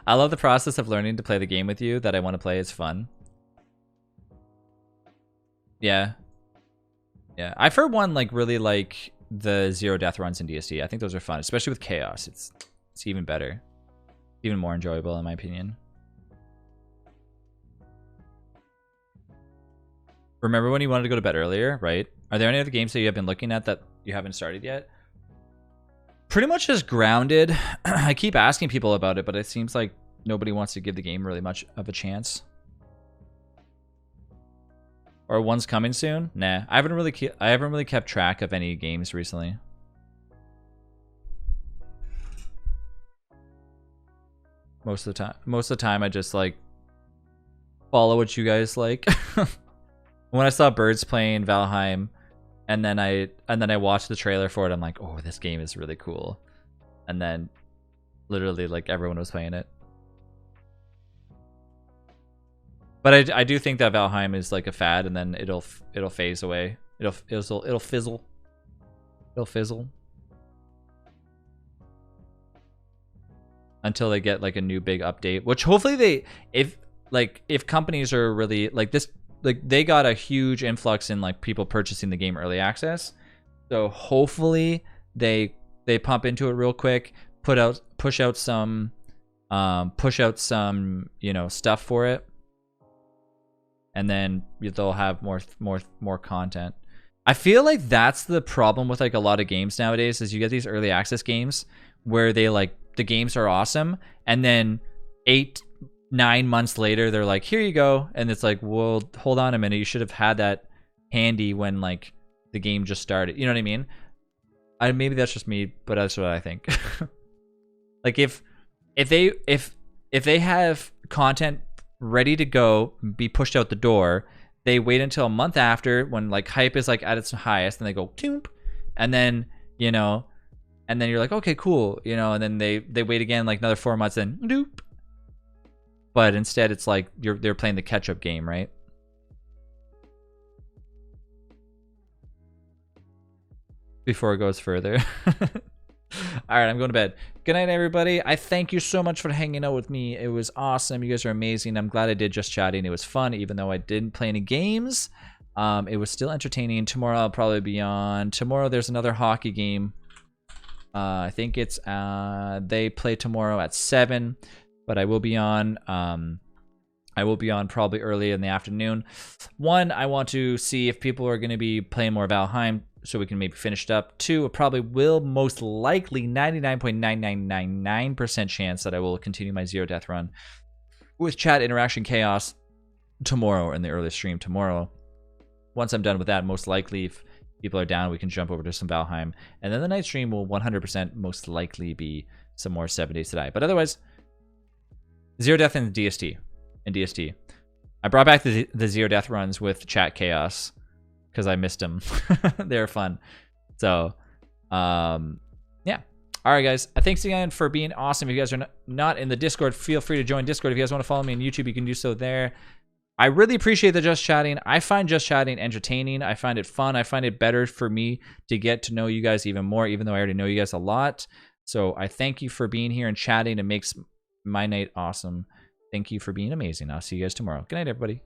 I love the process of learning to play the game with you that I want to play. It's fun. Yeah. Yeah. I, for one, like really like the 0 death runs in DST. I think those are fun, especially with chaos. It's even better. Even more enjoyable, in my opinion. Remember when you wanted to go to bed earlier, right? Are there any other games that you have been looking at that you haven't started yet? Pretty much just Grounded. I keep asking people about it, but it seems like nobody wants to give the game really much of a chance. Or one's coming soon? Nah, I haven't really kept track of any games recently. Most of the time I just like follow what you guys like. When I saw Birds playing Valheim, and then I watched the trailer for it, I'm like, oh, this game is really cool. And then literally like everyone was playing it. But I do think that Valheim is like a fad, and then it'll phase away. It'll fizzle. It'll fizzle. until they get like a new big update, which hopefully they, if companies are really like this, like they got a huge influx in like people purchasing the game early access. So hopefully they pump into it real quick, push out some you know, stuff for it, and then they'll have more content. I feel like that's the problem with like a lot of games nowadays, is you get these early access games where they like, the games are awesome, and then 8-9 months later they're like, here you go, and it's like, well, hold on a minute, you should have had that handy when like the game just started. You know what I mean? Maybe that's just me, but that's what I think. Like if they have content ready to go, be pushed out the door, they wait until a month after when like hype is like at its highest, and they go toomp, and then, you know, and then you're like, okay, cool, you know, and then they wait again like another 4 months, and doop. But instead it's like they're playing the catch-up game, right? Before it goes further. All right, I'm going to bed. Good night, everybody. I thank you so much for hanging out with me. It was awesome. You guys are amazing. I'm glad I did just chatting. It was fun, even though I didn't play any games. It was still entertaining. Tomorrow I'll probably be on. Tomorrow there's another hockey game. I think it's they play tomorrow at 7, but I will be on. I will be on probably early in the afternoon. One, I want to see if people are going to be playing more Valheim, so we can maybe finish it up. 2, it probably will most likely 99.9999% chance that I will continue my Zero Death run with chat interaction chaos tomorrow in the early stream tomorrow. Once I'm done with that, most likely if people are down, we can jump over to some Valheim. And then the night stream will 100% most likely be some more 7 Days to Die. But otherwise, Zero Death and DST. I brought back the Zero Death runs with chat chaos because I missed them. They were fun. So, yeah. All right, guys. Thanks again for being awesome. If you guys are not in the Discord, feel free to join Discord. If you guys want to follow me on YouTube, you can do so there. I really appreciate the just chatting. I find just chatting entertaining. I find it fun. I find it better for me to get to know you guys even more, even though I already know you guys a lot. So I thank you for being here and chatting. It makes my night awesome. Thank you for being amazing. I'll see you guys tomorrow. Good night, everybody.